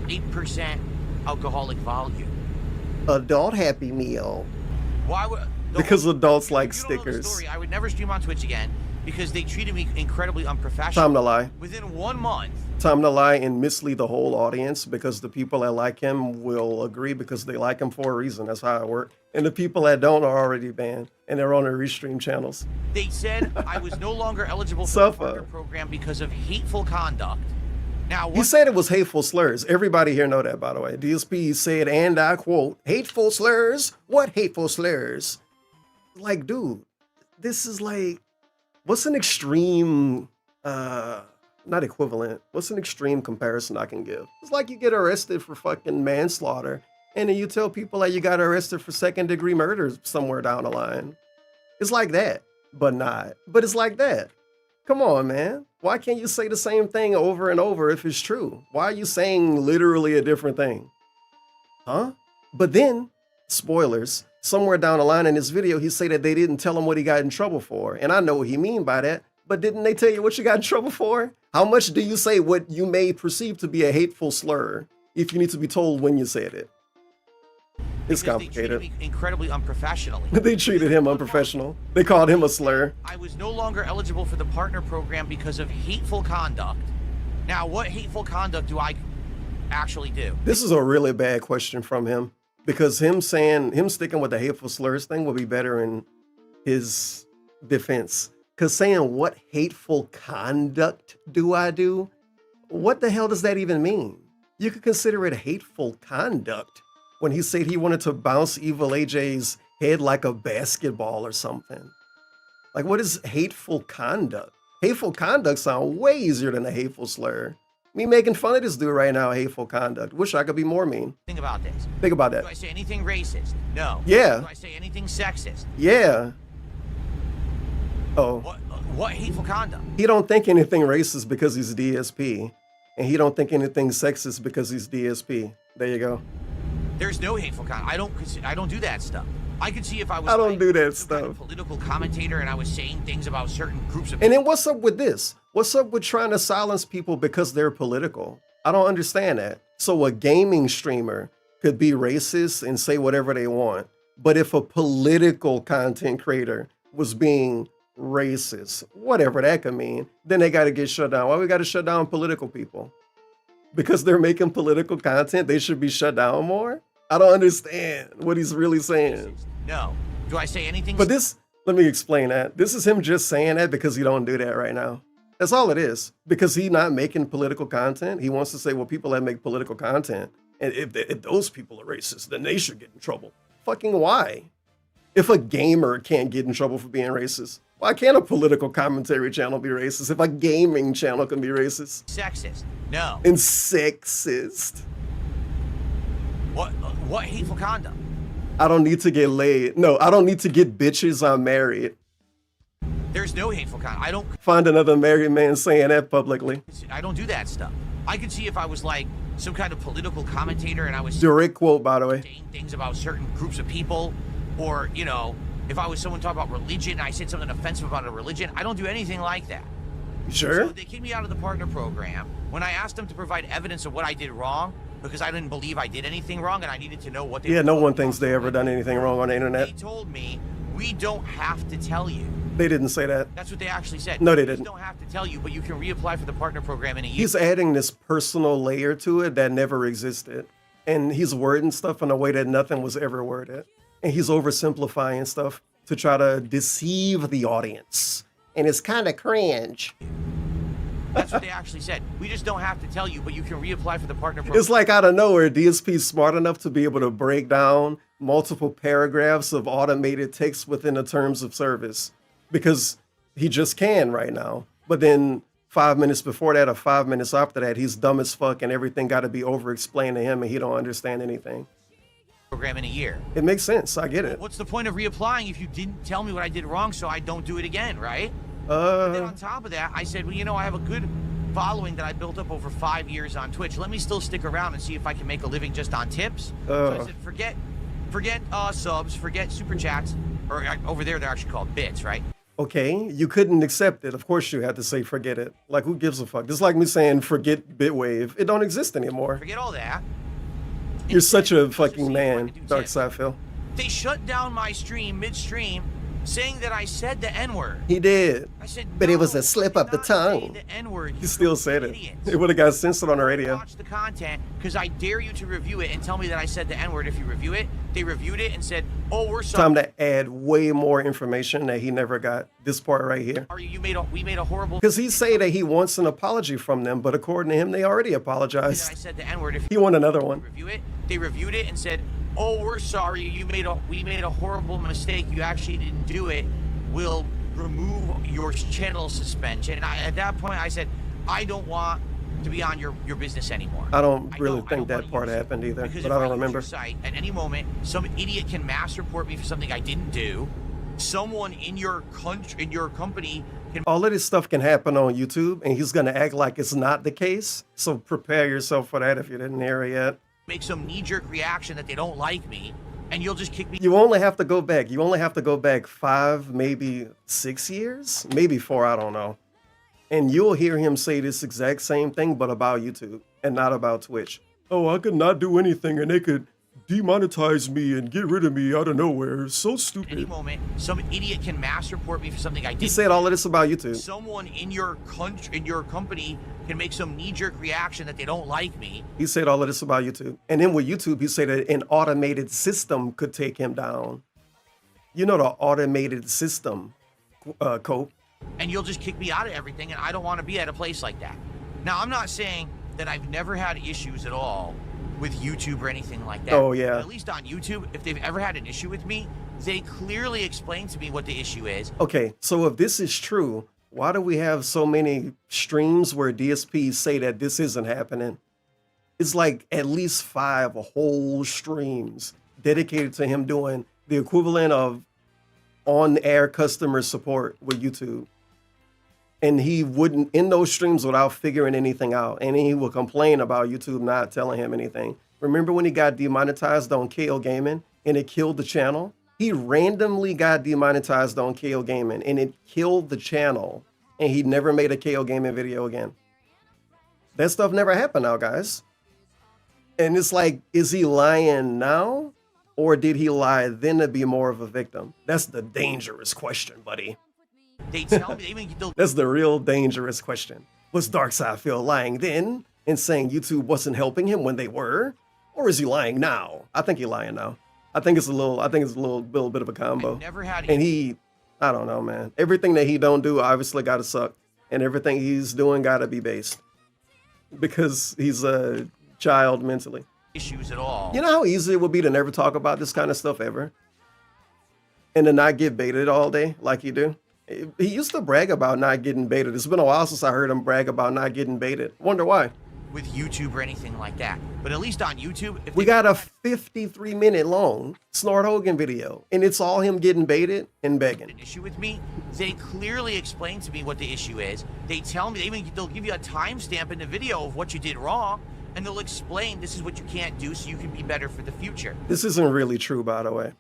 8% alcoholic volume. Adult Happy Meal. Why would... Because adults like You don't know the stickers. story. I would never stream on Twitch again because they treated me incredibly unprofessional. Time to lie. Within 1 month. Time to lie and mislead the whole audience, because the people that like him will agree because they like him for a reason. That's how it works. And the people that don't are already banned, and they're on their restream channels. They said I was no longer eligible for the partner program because of hateful conduct. Now, He said it was hateful slurs. Everybody here know that, by the way. DSP said, and I quote, hateful slurs? What hateful slurs? Like, dude, this is like, what's an extreme, not equivalent, what's an extreme comparison I can give? It's like you get arrested for fucking manslaughter, and then you tell people that you got arrested for 2nd-degree murder somewhere down the line. It's like that, but not. But it's like that. Come on, man. Why can't you say the same thing over and over if it's true? Why are you saying literally a different thing? Huh? But then, spoilers, somewhere down the line in this video, he said that they didn't tell him what he got in trouble for. And I know what he mean by that, but didn't they tell you what you got in trouble for? How much do you say what you may perceive to be a hateful slur if you need to be told when you said it? It's complicated. They treated me incredibly unprofessionally. They treated him unprofessional. They called him a slur. I was no longer eligible for the partner program because of hateful conduct. Now, what hateful conduct do I actually do? This is a really bad question from him, because him sticking with the hateful slurs thing would be better in his defense. Because saying what hateful conduct do I do? What the hell does that even mean? You could consider it hateful conduct when he said he wanted to bounce Evil AJ's head like a basketball or something. Like, what is hateful conduct? Hateful conduct sound way easier than a hateful slur. Me making fun of this dude right now, hateful conduct. Wish I could be more mean. Think about this. Think about that. Do I say anything racist? No. Yeah. Do I say anything sexist? Yeah. Oh. What? What hateful conduct? He don't think anything racist because he's DSP, and he don't think anything sexist because he's DSP. There you go. There's no hateful conduct. I don't do that stuff. I could see if I was I don't like do that some kind stuff. of political commentator and I was saying things about certain groups of And people. then what's up with this? What's up with trying to silence people because they're political? I don't understand that. So a gaming streamer could be racist and say whatever they want. But if a political content creator was being racist, whatever that could mean, then they got to get shut down. Why we got to shut down political people? Because they're making political content, they should be shut down more? I don't understand what he's really saying. No. Do I say anything? But this, let me explain that. This is him just saying that because he don't do that right now. That's all it is. Because he not making political content. He wants to say, well, people that make political content, and if those people are racist, then they should get in trouble. Fucking why? If a gamer can't get in trouble for being racist, why can't a political commentary channel be racist? If a gaming channel can be racist? Sexist. No. And sexist. What hateful conduct? I don't need to get laid. No, I don't need to get bitches. I'm married. There's no hateful conduct. I don't Find another married man saying that publicly. do that stuff. I could see if I was like some kind of political commentator and I was Direct quote, by the way. saying things about certain groups of people, or, you know, if I was someone talking about religion and I said something offensive about a religion. I don't do anything like that. Sure. So they kicked me out of the partner program when I asked them to provide evidence of what I did wrong, because I didn't believe I did anything wrong and I needed to know what they Yeah, did no wrong. one thinks they ever done anything wrong on the internet. They told me, we don't have to tell you. They didn't say that. That's what they actually said. No, they We didn't. don't have to tell you, but you can reapply for the partner program in a year. He's adding this personal layer to it that never existed. And he's wording stuff in a way that nothing was ever worded. And he's oversimplifying stuff to try to deceive the audience. And it's kind of cringe. That's what they actually said. We just don't have to tell you, but you can reapply for the partner program. It's like out of nowhere, DSP's smart enough to be able to break down multiple paragraphs of automated text within the terms of service because he just can right now. But then 5 minutes before that or 5 minutes after that, he's dumb as fuck and everything got to be over-explained to him and he don't understand anything. Program in a year. It makes sense. I get it. What's the point of reapplying if you didn't tell me what I did wrong so I don't do it again, right? And then on top of that, I said, well, you know, I have a good following that I built up over 5 years on Twitch. Let me still stick around and see if I can make a living just on tips. So I said, forget subs, forget super chats, or over there they're actually called bits, right? Okay, you couldn't accept it. Of course you had to say forget it. Like, who gives a fuck? Just like me saying forget Bitwave. It don't exist anymore. Forget all that. You're such a fucking man, Dark Side Phil. They shut down my stream midstream, saying that I said the N-word. He did. I said, But it no, was a slip I of did the not say tongue. The N-word. He still said it. It would have got censored on the radio. Watch the content, because I dare you to review it and tell me that I said the N-word. If you review it, they reviewed it and said, oh, we're sorry. Time to add way more information that he never got. This part right here. We made a horrible. Because he say that he wants an apology from them, but according to him, they already apologized. I said the N-word. If He want another one. review it, they reviewed it and said, oh, we're sorry. We made a horrible mistake. You actually didn't do it. We'll remove your channel suspension. And at that point, I said, I don't want to be on your business anymore. I don't really think that part happened either, Because but if I don't use remember. your site, at any moment, some idiot can mass report me for something I didn't do. Someone in your company can. All of this stuff can happen on YouTube, and he's going to act like it's not the case. So prepare yourself for that if you didn't hear it yet. Make some knee-jerk reaction that they don't like me, and you'll just kick me. You only have to go back. You only have to go back 5, maybe 6 years, maybe 4, I don't know. And you'll hear him say this exact same thing, but about YouTube and not about Twitch. Oh, I could not do anything, and they could demonetize me and get rid of me out of nowhere. It's so stupid. At any moment, some idiot can mass report me for something I did. He said all of this about YouTube. Someone in your company can make some knee-jerk reaction that they don't like me. He said all of this about YouTube. And then with YouTube, he said that an automated system could take him down. You know the automated system, Cope. And you'll just kick me out of everything, and I don't want to be at a place like that. Now, I'm not saying that I've never had issues at all with YouTube or anything like that. Oh, yeah. But at least on YouTube, if they've ever had an issue with me, they clearly explain to me what the issue is. Okay, so if this is true, why do we have so many streams where DSPs say that this isn't happening? It's like at least 5 whole streams dedicated to him doing the equivalent of on-air customer support with YouTube. And he wouldn't in those streams without figuring anything out. And he would complain about YouTube not telling him anything. Remember when he got demonetized on KO Gaming and it killed the channel? He randomly got demonetized on KO Gaming and it killed the channel. And he never made a KO Gaming video again. That stuff never happened now, guys. And it's like, is he lying now? Or did he lie then to be more of a victim? That's the dangerous question, buddy. They tell me That's the real dangerous question. Was Darkseid lying then and saying YouTube wasn't helping him when they were? Or is he lying now? I think he's lying now. I think it's a little bit of a combo. And he, I don't know, man. Everything that he don't do obviously gotta suck. And everything he's doing gotta be based. Because he's a child mentally. Issues at all. You know how easy it would be to never talk about this kind of stuff ever? And to not get baited all day like you do? He used to brag about not getting baited. It's been a while since I heard him brag about not getting baited. Wonder why? With YouTube or anything like that. But at least on YouTube, if we got a 53-minute long Snort Hogan video, and it's all him getting baited and begging. An issue with me, they clearly explain to me what the issue is. They tell me, they'll give you a timestamp in the video of what you did wrong, and they'll explain this is what you can't do so you can be better for the future. This isn't really true, by the way.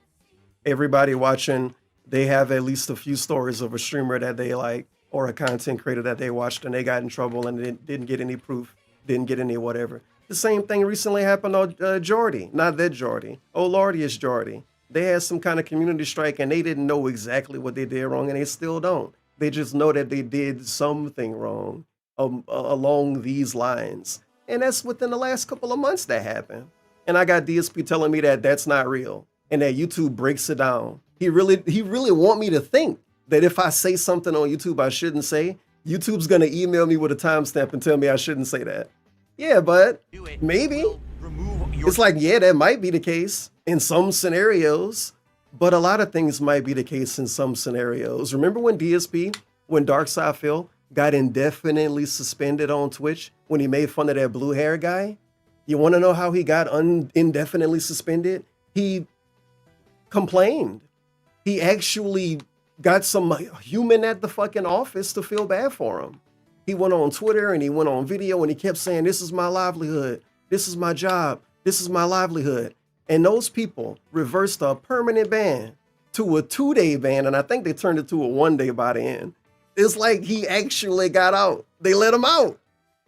Everybody watching, they have at least a few stories of a streamer that they like, or a content creator that they watched and they got in trouble and didn't get any proof, didn't get any whatever. The same thing recently happened on Jordy, not that Jordy. Oh Lordy, it's Jordy. They had some kind of community strike and they didn't know exactly what they did wrong and they still don't. They just know that they did something wrong along these lines. And that's within the last couple of months that happened. And I got DSP telling me that that's not real and that YouTube breaks it down. He really want me to think that if I say something on YouTube I shouldn't say, YouTube's gonna email me with a timestamp and tell me I shouldn't say that. Yeah, but maybe. It's like, yeah, that might be the case in some scenarios, but a lot of things might be the case in some scenarios. Remember when DSP, when Darkseid got indefinitely suspended on Twitch when he made fun of that blue hair guy? You wanna know how he got indefinitely suspended? He complained. He actually got some human at the fucking office to feel bad for him. He went on Twitter and he went on video and he kept saying, this is my livelihood. This is my job. This is my livelihood. And those people reversed a permanent ban to a 2-day ban. And I think they turned it to a 1-day by the end. It's like he actually got out. They let him out.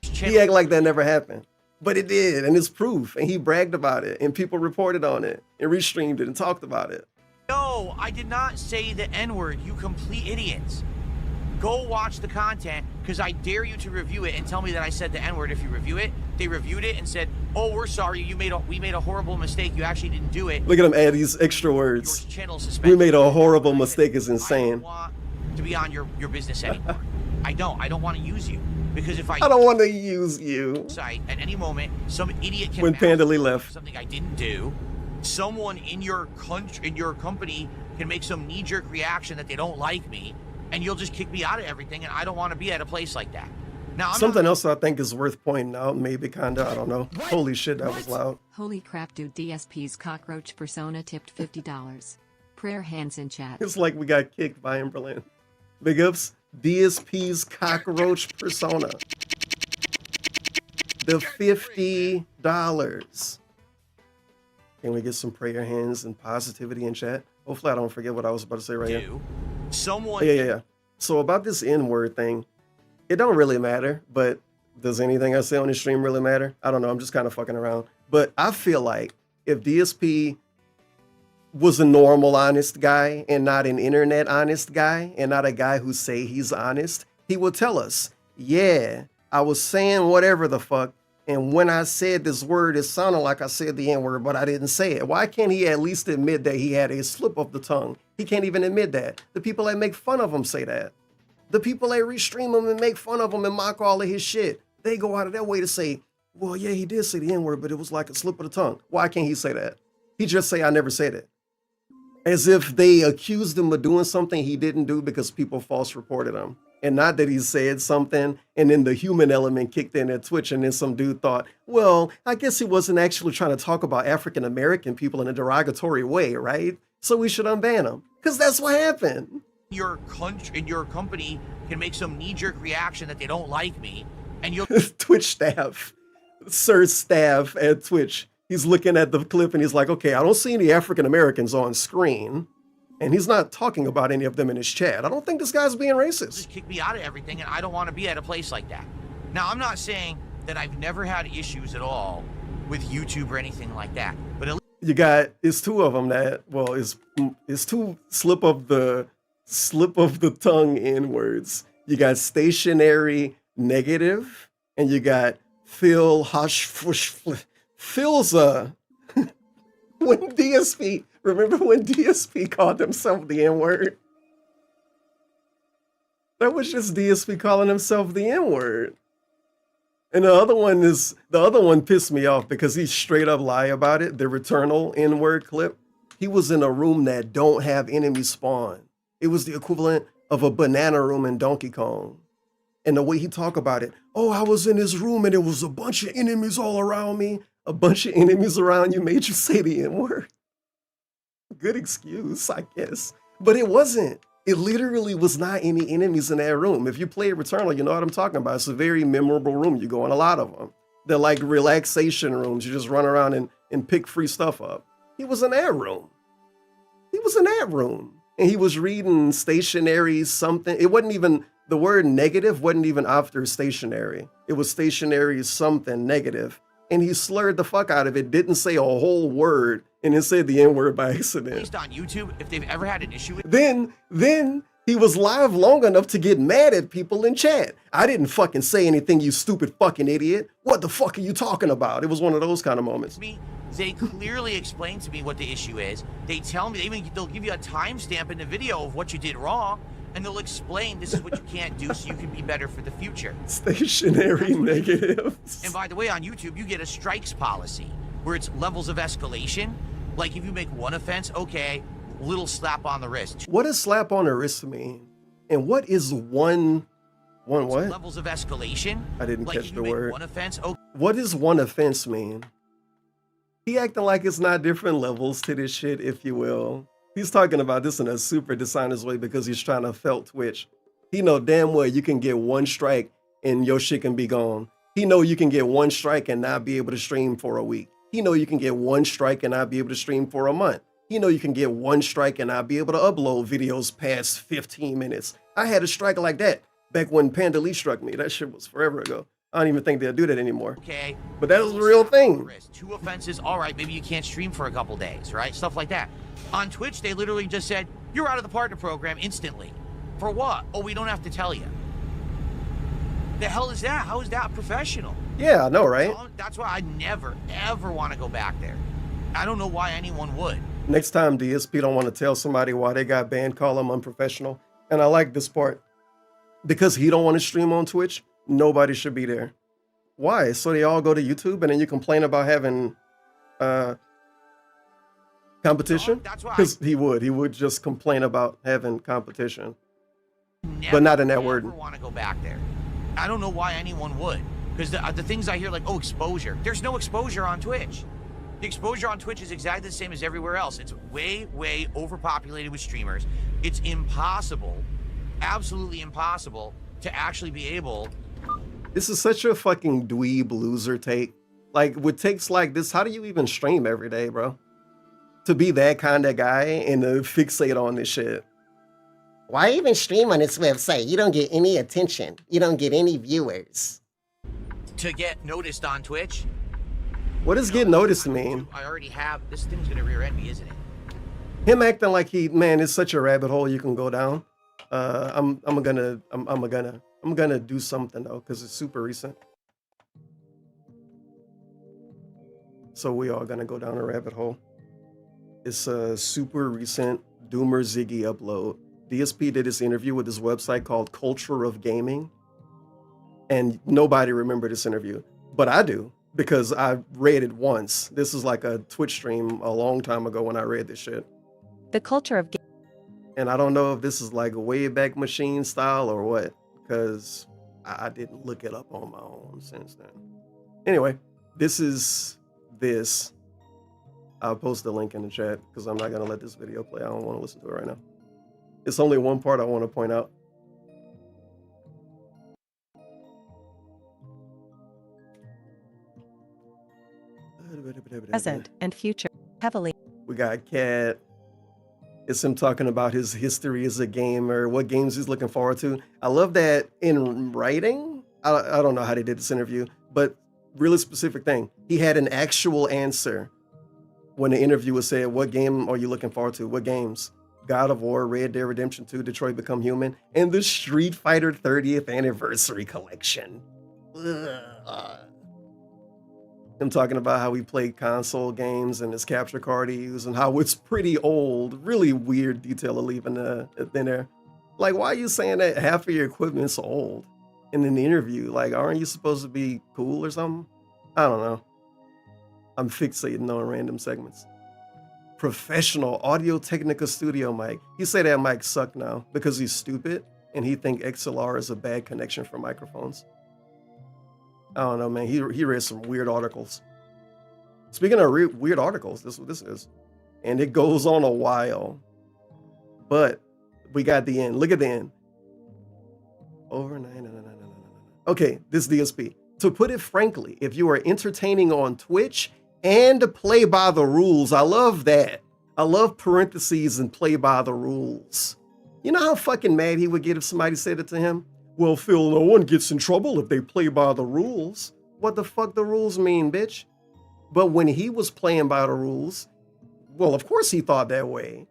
He act like that never happened. But it did. And it's proof. And he bragged about it. And people reported on it and restreamed it and talked about it. No, I did not say the N-word, you complete idiots. Go watch the content, because I dare you to review it and tell me that I said the N-word if you review it. They reviewed it and said, oh, we're sorry, we made a horrible mistake, you actually didn't do it. Look at him add these extra words. Your channel we made a horrible mistake is insane. I don't want to be on your business anymore. I don't want to use you. Because if I don't want to use you. Site at any moment, some idiot can when Pandally left something I didn't do. Someone in your country, in your company, can make some knee-jerk reaction that they don't like me, and you'll just kick me out of everything, and I don't want to be at a place like that. Now, something else I think is worth pointing out, maybe kinda, I don't know. What? Holy shit, that was loud. Holy crap, dude, DSP's cockroach persona tipped $50. Prayer hands in chat. It's like we got kicked by Berlin. Big ups, DSP's cockroach persona. The $50. Can we get some prayer hands and positivity in chat? Hopefully I don't forget what I was about to say right here. Someone. Yeah. So about this N-word thing, it don't really matter, but does anything I say on this stream really matter? I don't know. I'm just kind of fucking around. But I feel like if DSP was a normal, honest guy and not an internet honest guy and not a guy who say he's honest, he would tell us, yeah, I was saying whatever the fuck. And when I said this word, it sounded like I said the N-word, but I didn't say it. Why can't he at least admit that he had a slip of the tongue? He can't even admit that. The people that make fun of him say that. The people that restream him and make fun of him and mock all of his shit, they go out of their way to say, well, yeah, he did say the N-word, but it was like a slip of the tongue. Why can't he say that? He just say, I never said it. As if they accused him of doing something he didn't do because people false reported him. And not that he said something and then the human element kicked in at Twitch and then some dude thought, well, I guess he wasn't actually trying to talk about African-American people in a derogatory way, right? So we should unban him. Because that's what happened. your country and your company can make some knee-jerk reaction that they don't like me, and you'll Twitch staff, Sir's staff at Twitch. He's looking at the clip and he's like, okay, I don't see any African Americans on screen. And he's not talking about any of them in his chat. I don't think this guy's being racist. just kick me out of everything, and I don't want to be at a place like that. Now, I'm not saying that I've never had issues at all with YouTube or anything like that, but at least You got, it's two of them that, well, it's two slip of the tongue N words. You got stationary negative, and you got Phil Hush Phil's when DSP, remember when DSP called himself the N-word? That was just DSP calling himself the N-word. And the other one pissed me off because he straight up lie about it. The Returnal N-word clip. He was in a room that don't have enemy spawn. It was the equivalent of a banana room in Donkey Kong. And the way he talk about it, oh, I was in his room and there was a bunch of enemies all around me. A bunch of enemies around you made you say the N-word. Good excuse, I guess. But it wasn't. It literally was not any enemies in that room. If you play Returnal, you know what I'm talking about. It's a very memorable room. You go in a lot of them. They're like relaxation rooms. You just run around and pick free stuff up. He was in that room. He was in that room. And he was reading stationary something. It wasn't even, the word negative wasn't even after stationary. It was stationary something negative. And he slurred the fuck out of it, didn't say a whole word, and then said the N-word by accident. based on YouTube, if they've ever had an issue with Then he was live long enough to get mad at people in chat. I didn't fucking say anything, you stupid fucking idiot. What the fuck are you talking about? It was one of those kind of moments. me, they clearly explain to me what the issue is. They tell me, they'll give you a timestamp in the video of what you did wrong, and they'll explain this is what you can't do so you can be better for the future. Stationary negatives. And by the way, on YouTube, you get a strikes policy where it's levels of escalation. Like if you make one offense, okay, little slap on the wrist. What does slap on the wrist mean? And what is one what? Levels of escalation. I didn't like catch if the you make word. one offense, okay. What does one offense mean? He acting like it's not different levels to this shit, if you will. He's talking about this in a super dishonest way because he's trying to felt Twitch. He know damn well you can get one strike and your shit can be gone. He know you can get one strike and not be able to stream for a week. He know you can get one strike and not be able to stream for a month. He know you can get one strike and not be able to upload videos past 15 minutes. I had a strike like that back when Panda Lee struck me. That shit was forever ago. I don't even think they'll do that anymore. Okay. But that was the real thing. 2 offenses, all right, maybe you can't stream for a couple days, right? Stuff like that. On Twitch, they literally just said, you're out of the partner program instantly. For what? Oh, we don't have to tell you. The hell is that? How is that professional? Yeah, I know, right? That's why I never, ever want to go back there. I don't know why anyone would. Next time DSP don't want to tell somebody why they got banned, call them unprofessional. And I like this part. Because he don't want to stream on Twitch, nobody should be there. Why? So they all go to YouTube and then you complain about having competition? That's why Because he would just complain about having competition. But not in that word. I never want to go back there. I don't know why anyone would. Because the things I hear like, oh, exposure. There's no exposure on Twitch. The exposure on Twitch is exactly the same as everywhere else. It's way, way overpopulated with streamers. It's impossible, absolutely impossible, to actually be able... This is such a fucking dweeb loser take. Like, with takes like this, how do you even stream every day, bro? To be that kind of guy and to fixate on this shit. Why even stream on this website? You don't get any attention. You don't get any viewers. To get noticed on Twitch? What does get noticed mean? I already have... This thing's gonna rear end me, isn't it? Him acting like man, it's such a rabbit hole you can go down. I'm gonna do something though, because it's super recent. So we are gonna go down a rabbit hole. It's a super recent Doomer Ziggy upload. DSP did this interview with this website called Culture of Gaming. And nobody remembered this interview, but I do. Because I read it once. This is like a Twitch stream a long time ago when I read this shit. The culture of and I don't know if this is like a Wayback Machine style or what, because I didn't look it up on my own since then. Anyway, this is this. I'll post the link in the chat because I'm not gonna let this video play. I don't want to listen to it right now. It's only one part I want to point out. Present and future heavily. We got Cat. It's him talking about his history as a gamer, what games he's looking forward to. I love that in writing. I don't know how they did this interview, but really specific thing. He had an actual answer when the interviewer said, what game are you looking forward to? What games? God of War, Red Dead Redemption 2, Detroit Become Human, and the Street Fighter 30th Anniversary Collection. Ugh. Him talking about how he played console games and his capture card he used and how it's pretty old. Really weird detail to leave in there. Like, why are you saying that half of your equipment's old in an interview? Like, aren't you supposed to be cool or something? I don't know. I'm fixating on random segments. Professional Audio Technica Studio mic. He say that mic suck now because he's stupid and he think XLR is a bad connection for microphones. I don't know, man. He read some weird articles. Speaking of weird articles, this is what this is. And it goes on a while. But we got the end. Look at the end. Overnight. Okay, this DSP. To put it frankly, if you are entertaining on Twitch and play by the rules, I love that. I love parentheses and play by the rules. You know how fucking mad he would get if somebody said it to him? Well, Phil, no one gets in trouble if they play by the rules. What the fuck the rules mean, bitch? But when he was playing by the rules, well, of course he thought that way.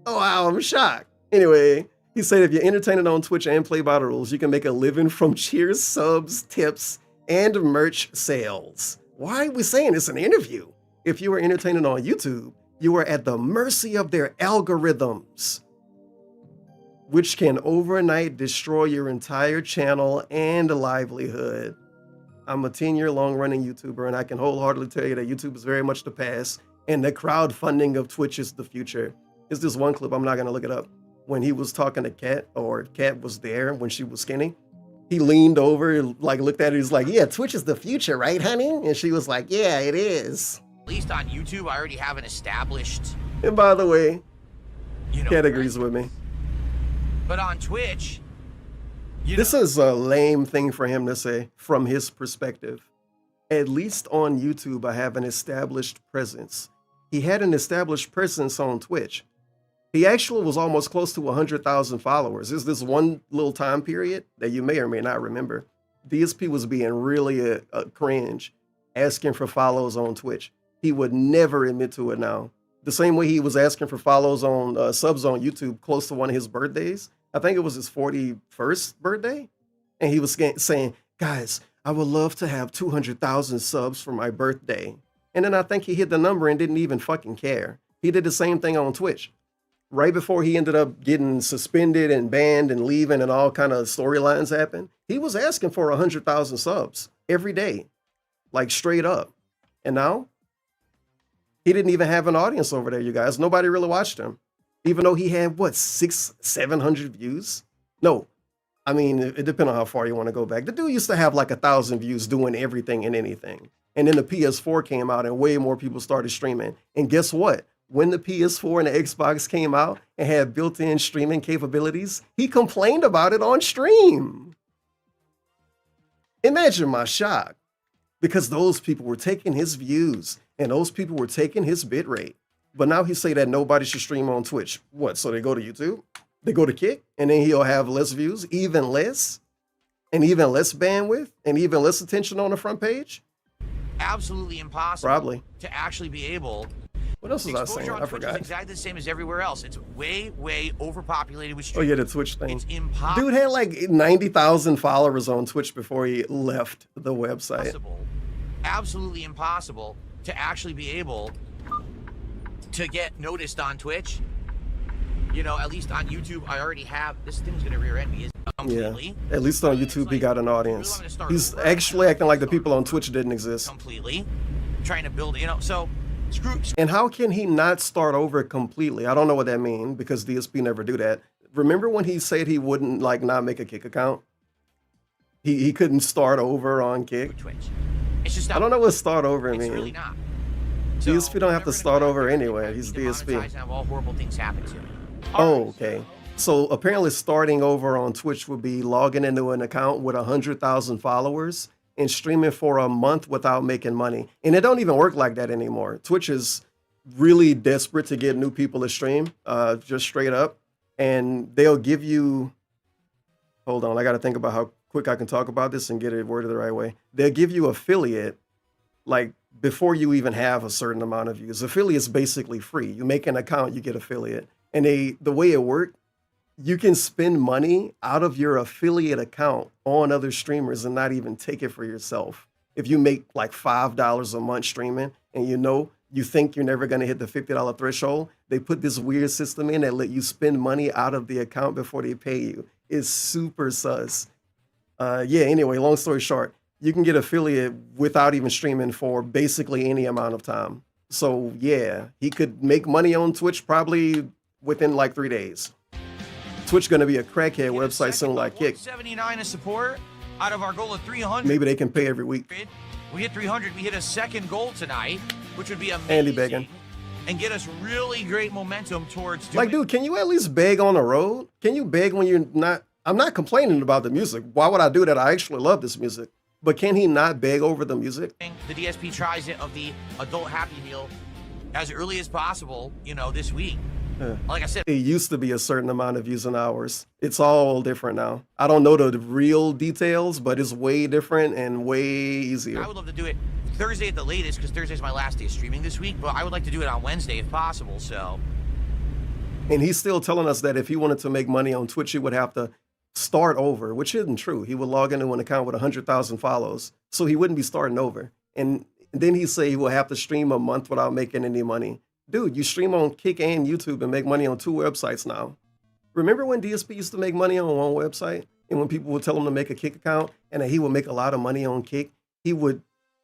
Oh, wow, I'm shocked. Anyway, he said if you're entertaining on Twitch and play by the rules, you can make a living from cheers, subs, tips, and merch sales. Why are we saying it's an interview? If you are entertaining on YouTube, you are at the mercy of their algorithms, which can overnight destroy your entire channel and livelihood. I'm a 10-year long-running YouTuber, and I can wholeheartedly tell you that YouTube is very much the past, and the crowdfunding of Twitch is the future. It's this one clip, I'm not gonna look it up, when he was talking to Kat, or Kat was there when she was skinny. He leaned over, like looked at her, he's like, yeah, Twitch is the future, right, honey? And she was like, yeah, it is. At least on YouTube, I already have an established... And by the way, Kat agrees right? with me. But on Twitch, this is a lame thing for him to say from his perspective. At least on YouTube, I have an established presence. He had an established presence on Twitch. He actually was almost close to 100,000 followers. Is this one little time period that you may or may not remember? DSP was being really a cringe, asking for follows on Twitch. He would never admit to it now. The same way he was asking for follows on subs on YouTube close to one of his birthdays. I think it was his 41st birthday. And he was saying, guys, I would love to have 200,000 subs for my birthday. And then I think he hit the number and didn't even fucking care. He did the same thing on Twitch. Right before he ended up getting suspended and banned and leaving and all kind of storylines happened, he was asking for 100,000 subs every day, like straight up. And now he didn't even have an audience over there, you guys. Nobody really watched him. Even though he had, what, 700 views? No, I mean, it depends on how far you want to go back. The dude used to have like 1,000 views doing everything and anything. And then the PS4 came out and way more people started streaming. And guess what? When the PS4 and the Xbox came out and had built-in streaming capabilities, he complained about it on stream. Imagine my shock, because those people were taking his views and those people were taking his bitrate. But now he say that nobody should stream on Twitch. What, so they go to YouTube? They go to Kick? And then he'll have less views, even less? And even less bandwidth? And even less attention on the front page? absolutely impossible Probably. to actually be able. What else was I Exposure saying? on I Twitch forgot. is exactly the same as everywhere else. It's way, way overpopulated with Oh streamers. yeah, the Twitch thing. It's impossible. Dude had like 90,000 followers on Twitch before he left the website. Absolutely impossible to actually be able to get noticed on Twitch. You know, at least on YouTube, I already have. This thing's gonna rear end me. Completely. Yeah, at least on YouTube he got an audience. He's actually acting like the people on Twitch didn't exist. Completely. Trying to build, you know, so screw. And how can he not start over completely? I don't know what that means because DSP never do that. Remember when he said he wouldn't like not make a Kick account? He couldn't start over on Kick. Twitch. It's just not, I don't know what start over means. It's really not. DSP don't have to start over anyway. He's DSP. And have all horrible things happen to me. Oh, okay. So apparently starting over on Twitch would be logging into an account with 100,000 followers and streaming for a month without making money. And it don't even work like that anymore. Twitch is really desperate to get new people to stream, just straight up. And they'll give you, hold on, I got to think about how quick I can talk about this and get it worded the right way. They'll give you affiliate, like before you even have a certain amount of views. Affiliate's basically free. You make an account, you get affiliate. And the way it worked, you can spend money out of your affiliate account on other streamers and not even take it for yourself. If you make like $5 a month streaming and you think you're never going to hit the $50 threshold, they put this weird system in that let you spend money out of the account before they pay you. It's super sus. Anyway, long story short, you can get affiliate without even streaming for basically any amount of time. So yeah, he could make money on Twitch probably within like 3 days. Twitch going to be a crackhead website soon like Kick. 79 is support out of our goal of 300. Maybe they can pay every week. We hit 300. We hit a second goal tonight, which would be amazing. Andy begging. And get us really great momentum towards doing like, dude, can you at least beg on the road? Can you beg when you're not? I'm not complaining about the music. Why would I do that? I actually love this music. But can he not beg over the music? The DSP tries it of the adult Happy Meal as early as possible, this week. Like I said, it used to be a certain amount of views and hours. It's all different now. I don't know the real details, but it's way different and way easier. I would love to do it Thursday at the latest because Thursday's my last day of streaming this week, but I would like to do it on Wednesday if possible, so. And he's still telling us that if he wanted to make money on Twitch, he would have to start over, which isn't true. He would log into an account with 100,000 follows, so he wouldn't be starting over. And then he say he will have to stream a month without making any money. Dude, you stream on Kick and YouTube and make money on 2 websites now. Remember when DSP used to make money on one website? And when people would tell him to make a Kick account and that he would make a lot of money on Kick, he would,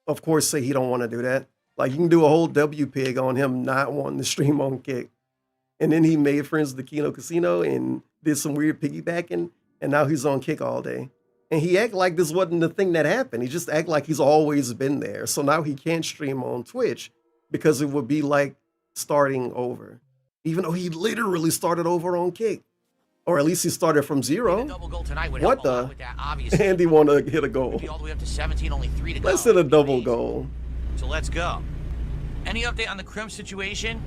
of course, say he don't want to do that. Like, you can do a whole WPIG on him not wanting to stream on Kick. And then he made friends with the Kino Casino and did some weird piggybacking, and now he's on Kick all day. And he act like this wasn't the thing that happened. He just act like he's always been there. So now he can't stream on Twitch because it would be like starting over, even though he literally started over on Kick, or at least he started from zero. Double goal tonight would What help a lot the? with that, obviously. Andy want to hit a goal. Be all the way up to 17, only 3 to go. Let's hit a double goal. So let's go. Any update on the Crimp situation?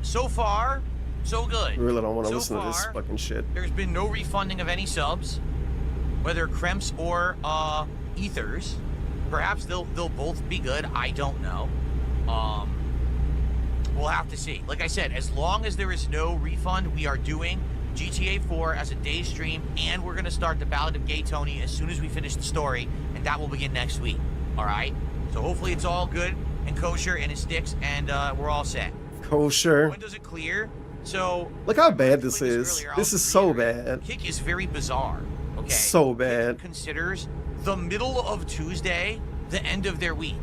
So far, so good. I really don't want to So listen to this far, fucking shit. There's been no refunding of any subs, whether Crimps or Ethers. Perhaps they'll both be good. I don't know. We'll have to see. Like I said, as long as there is no refund, we are doing GTA 4 as a day stream, and we're going to start the Ballad of Gay Tony as soon as we finish the story, and that will begin next week. All right? So hopefully it's all good and kosher and it sticks, and we're all set. Kosher. When does it clear? So look how bad this is. This is so bad. Kick is very bizarre. Okay. So bad. Kick considers the middle of Tuesday the end of their week.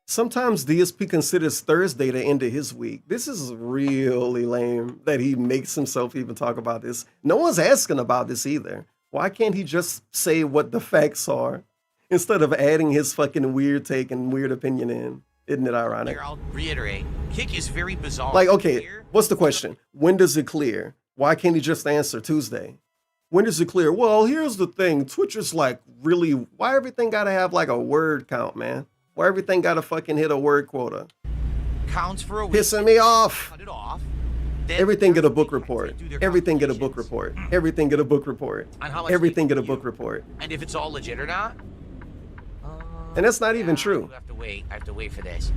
Sometimes DSP considers Thursday the end of his week. This is really lame that he makes himself even talk about this. No one's asking about this either. Why can't he just say what the facts are instead of adding his fucking weird take and weird opinion in? Isn't it ironic? Here, I'll reiterate. Kick is very bizarre. Like, okay, what's the question? When does it clear? Why can't he just answer Tuesday? When does it clear? Well, here's the thing. Twitch is like really, why everything gotta have like a word count, man? Why everything gotta fucking hit a word quota? Counts for a week. Pissing me off. Cut it off. Everything get a book report. Everything get a book report. Everything get a book report. Everything get a book report. And if it's all legit or not? And that's not even true. I have to wait for this.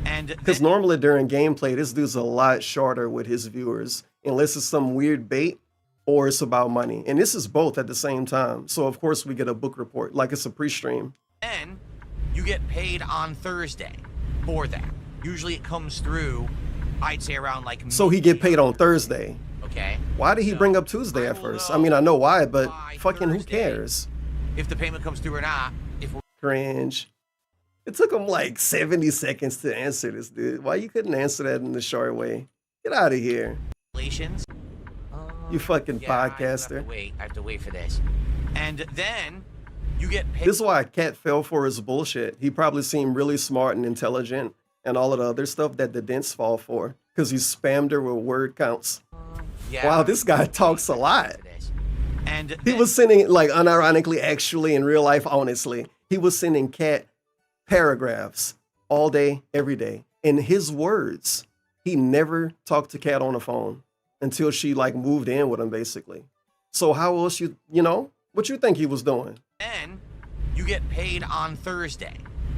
And because normally during gameplay, this dude's a lot shorter with his viewers, unless it's some weird bait or it's about money. And this is both at the same time. So of course we get a book report, like it's a pre-stream. then you get paid on Thursday for that. Usually it comes through, I'd say around like. So he get paid on Thursday. Okay. Why did he bring up Tuesday at first? I mean, I know why, but fucking who cares? If the payment comes through or not. If we're cringe. It took him like 70 seconds to answer this, dude. Why you couldn't answer that in the short way? Get out of here. Relations. You fucking podcaster. I have to wait for this. And then you get paid. This is why Cat fell for his bullshit. He probably seemed really smart and intelligent and all of the other stuff that the dents fall for, because he spammed her with word counts. Yeah. Wow, this guy talks a lot. And He was sending, like, unironically, actually, in real life, honestly, he was sending Kat paragraphs all day, every day. In his words, he never talked to Kat on the phone until she, like, moved in with him, basically. So how else you know, what you think he was doing? then you get paid on Thursday.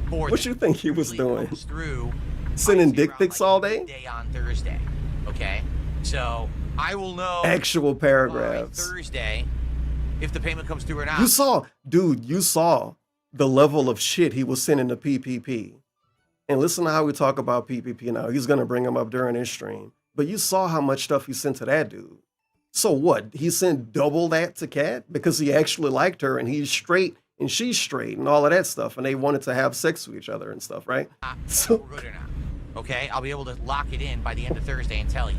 For What that. you think he was Usually doing? comes through Sending dick pics all day? midday on Thursday. Okay, so I will know Actual by paragraphs. Thursday if the payment comes through or not. You saw the level of shit he was sending to PPP. And listen to how we talk about PPP now. He's going to bring him up during his stream. But you saw how much stuff he sent to that dude. So what? He sent double that to Kat because he actually liked her and he's straight and she's straight and all of that stuff. And they wanted to have sex with each other and stuff, right? So We're good or not. Okay, I'll be able to lock it in by the end of Thursday and tell you.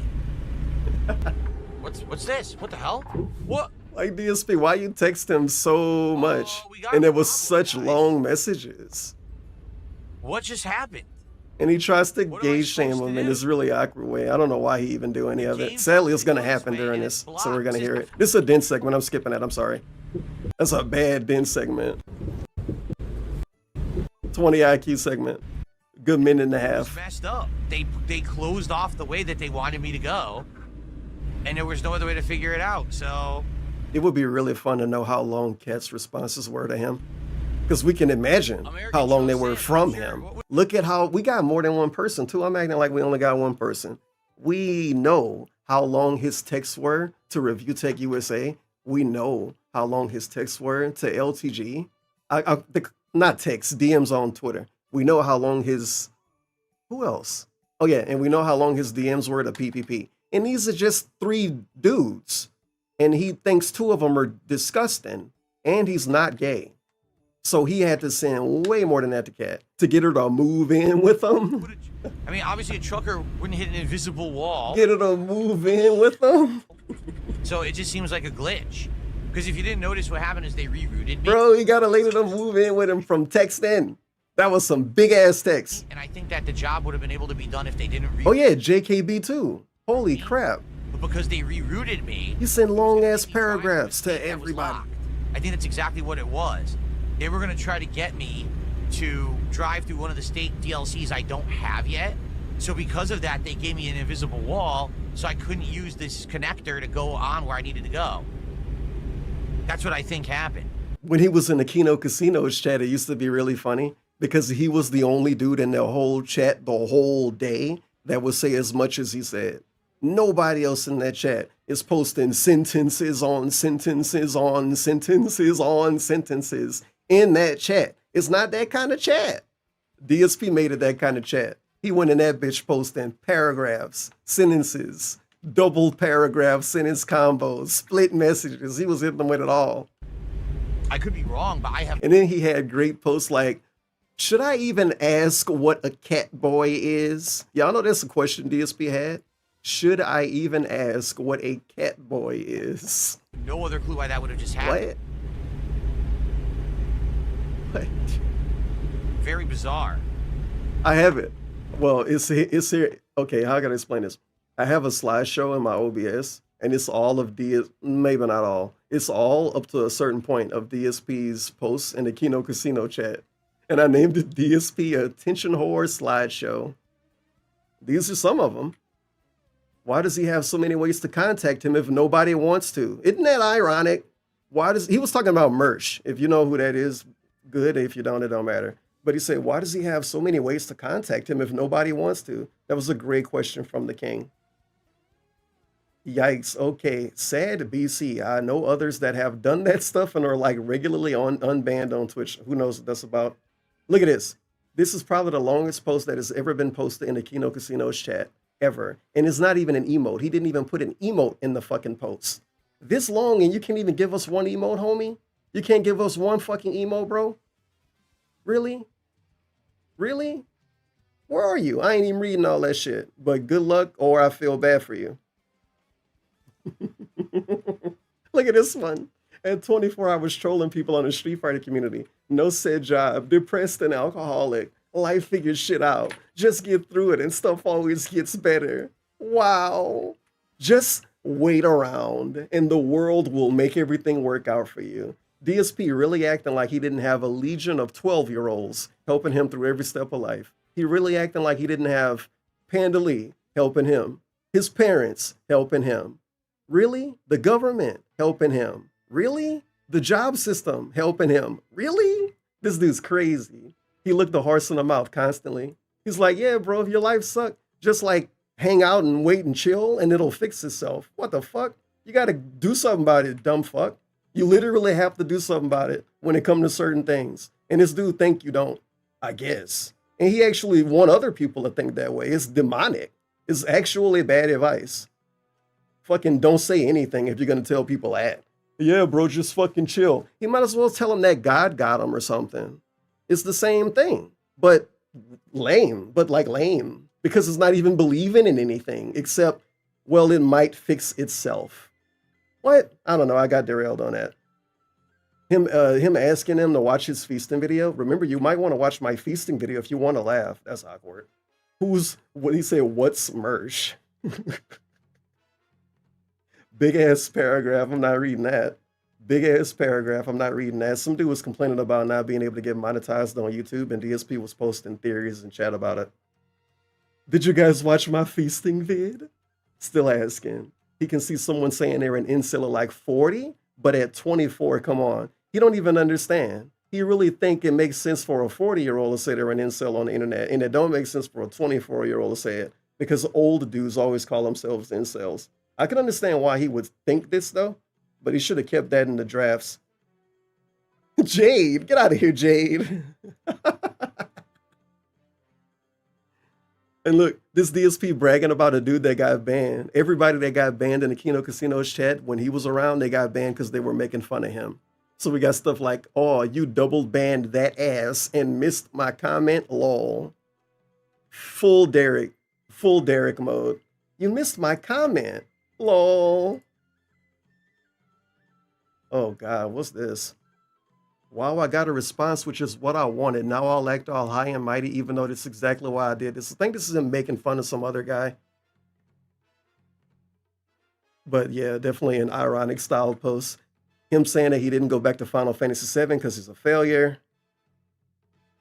What's this? What the hell? What? like DSP, why you text him so much? And it was such long messages. What just happened? And he tries to gay shame him in this really awkward way. I don't know why he even do any of it. Sadly, it's going to happen during this, so we're going to hear it. This is a dense segment. I'm skipping that. I'm sorry. That's a bad dense segment. 20 IQ segment. Good minute and a half. Messed up. They closed off the way that they wanted me to go, and there was no other way to figure it out. So it would be really fun to know how long Kat's responses were to him, because we can imagine how long they were from him. Look at how we got more than one person too. I'm acting like we only got one person. We know how long his texts were to Review Tech USA. We know how long his texts were to LTG. Not texts, DMs on Twitter. We know how long his, who else? Oh yeah, and we know how long his DMs were to PPP. And these are just 3 dudes. And he thinks 2 of them are disgusting. And he's not gay. So he had to send way more than that to Kat to get her to move in with him. I mean, obviously a trucker wouldn't hit an invisible wall. Get her to move in with him. So it just seems like a glitch. Because if you didn't notice, what happened is they rerouted me. Bro, he got a lady to move in with him from texting. That was some big ass text. And I think that the job would have been able to be done if they didn't reroute. Oh yeah, JKB too. Holy crap. But because they rerouted me, he sent long ass paragraphs to everybody. I think that's exactly what it was. They were going to try to get me to drive through one of the state DLCs I don't have yet. So because of that, they gave me an invisible wall, so I couldn't use this connector to go on where I needed to go. That's what I think happened. When he was in the Kino Casinos chat, it used to be really funny because he was the only dude in the whole chat the whole day that would say as much as he said. Nobody else in that chat is posting sentences on sentences on sentences on sentences in that chat. It's not that kind of chat. DSP made it that kind of chat. He went in that bitch posting paragraphs, sentences, double paragraph sentence combos, split messages. He was hitting them with it all. I could be wrong, but I have... And then he had great posts like, should I even ask what a cat boy is? Y'all know that's a question DSP had. Should I even ask what a cat boy is? No other clue why that would have just happened. What? Very bizarre. I have it. Well, it's here. Okay, how can I explain this? I have a slideshow in my OBS, and it's all of maybe not all. It's all up to a certain point of DSP's posts in the Kino Casino chat. And I named it DSP Attention Whore Slideshow. These are some of them. Why does he have so many ways to contact him if nobody wants to? Isn't that ironic? He was talking about Mersh. If you know who that is, good. If you don't, it don't matter. But he said, why does he have so many ways to contact him if nobody wants to? That was a great question from the king. Yikes. Okay. Sad BC. I know others that have done that stuff and are like regularly unbanned on Twitch. Who knows what that's about? Look at this. This is probably the longest post that has ever been posted in the Kino Casinos chat ever. And it's not even an emote. He didn't even put an emote in the fucking post. This long and you can't even give us one emote, homie? You can't give us one fucking emote, bro? Really? Really? Where are you? I ain't even reading all that shit. But good luck or I feel bad for you. Look at this one. At 24, I was trolling people on the Street Fighter community. No said job, depressed and alcoholic. Life figures shit out. Just get through it and stuff always gets better. Wow. Just Wait around, and the world will make everything work out for you. DSP really acting like he didn't have a legion of 12-year-olds helping him through every step of life. He really acting like he didn't have Panda Lee helping him, his parents helping him. Really? The government helping him. Really? The job system helping him. Really? This dude's crazy. He looked the horse in the mouth constantly. He's like, yeah, bro, if your life sucked, just like hang out and wait and chill and it'll fix itself. What the fuck? You gotta do something about it, dumb fuck. You literally have to do something about it when it comes to certain things. And this dude think you don't, I guess. And he actually want other people to think that way. It's demonic. It's actually bad advice. Fucking don't say anything if you're gonna tell people that. Yeah, bro, just fucking chill. He might as well tell him that God got him or something. It's the same thing, but lame, because it's not even believing in anything except, well, it might fix itself. What? I don't know. I got derailed on that. Him asking him to watch his feasting video. Remember, you might want to watch my feasting video if you want to laugh. That's awkward. What he say? What's Mersh? Big ass paragraph. I'm not reading that. Big ass paragraph. I'm not reading that. Some dude was complaining about not being able to get monetized on YouTube, and DSP was posting theories and chat about it. Did you guys watch my feasting vid? Still asking. He can see someone saying they're an incel at like 40, but at 24, come on. He don't even understand. He really think it makes sense for a 40-year-old to say they're an incel on the internet, and it don't make sense for a 24-year-old to say it, because old dudes always call themselves incels. I can understand why he would think this, though, but he should have kept that in the drafts. Jade, get out of here, Jade. And look, this DSP bragging about a dude that got banned. Everybody that got banned in the Kino Casinos chat, when he was around, they got banned because they were making fun of him. So we got stuff like, oh, you double banned that ass and missed my comment, lol. Full Derek mode. You missed my comment, lol. Oh God, what's this? Wow, I got a response, which is what I wanted. Now I'll act all high and mighty, even though that's exactly why I did this. I think this is him making fun of some other guy. But yeah, definitely an ironic style post. Him saying that he didn't go back to Final Fantasy VII because he's a failure.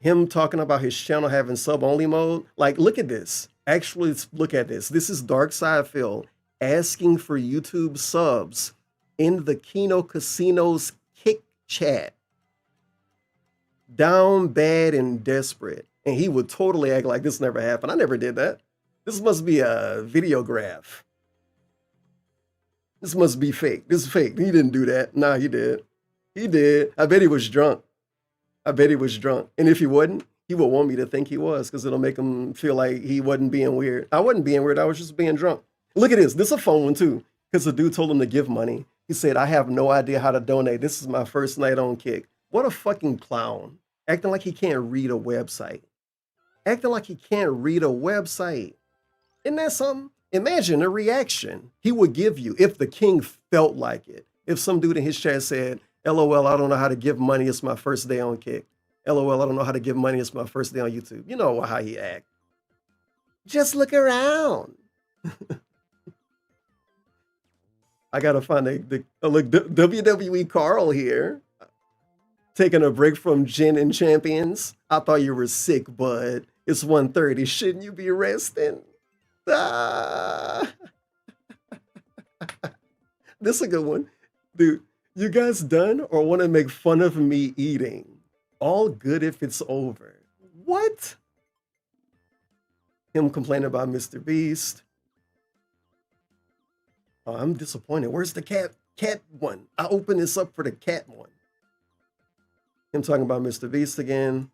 Him talking about his channel having sub-only mode. Like, look at this. Actually, look at this. This is Dark Side Phil asking for YouTube subs in the Kino Casinos kick chat. Down bad and desperate. And he would totally act like this never happened. I never did that. This must be a videograph. This must be fake. This is fake. He didn't do that. Nah, he did. He did. I bet he was drunk. I bet he was drunk. And if he wasn't, he would want me to think he was, because it'll make him feel like he wasn't being weird. I wasn't being weird. I was just being drunk. Look at this. This is a phone one too, because the dude told him to give money. He said, I have no idea how to donate. This is my first night on Kick. What a fucking clown. Acting like he can't read a website. Acting like he can't read a website. Isn't that something? Imagine a reaction he would give you if the king felt like it. If some dude in his chat said, LOL, I don't know how to give money. It's my first day on Kick. LOL, I don't know how to give money. It's my first day on YouTube. You know how he act. Just look around. I gotta find look, WWE Carl here. Taking a break from Gin and Champions. I thought you were sick, bud. It's 1:30. Shouldn't you be resting? Ah. This is a good one. Dude, you guys done or want to make fun of me eating? All good if it's over. What? Him complaining about Mr. Beast. Oh, I'm disappointed. Where's the cat one? I opened this up for the cat one. Him talking about Mr. Beast again.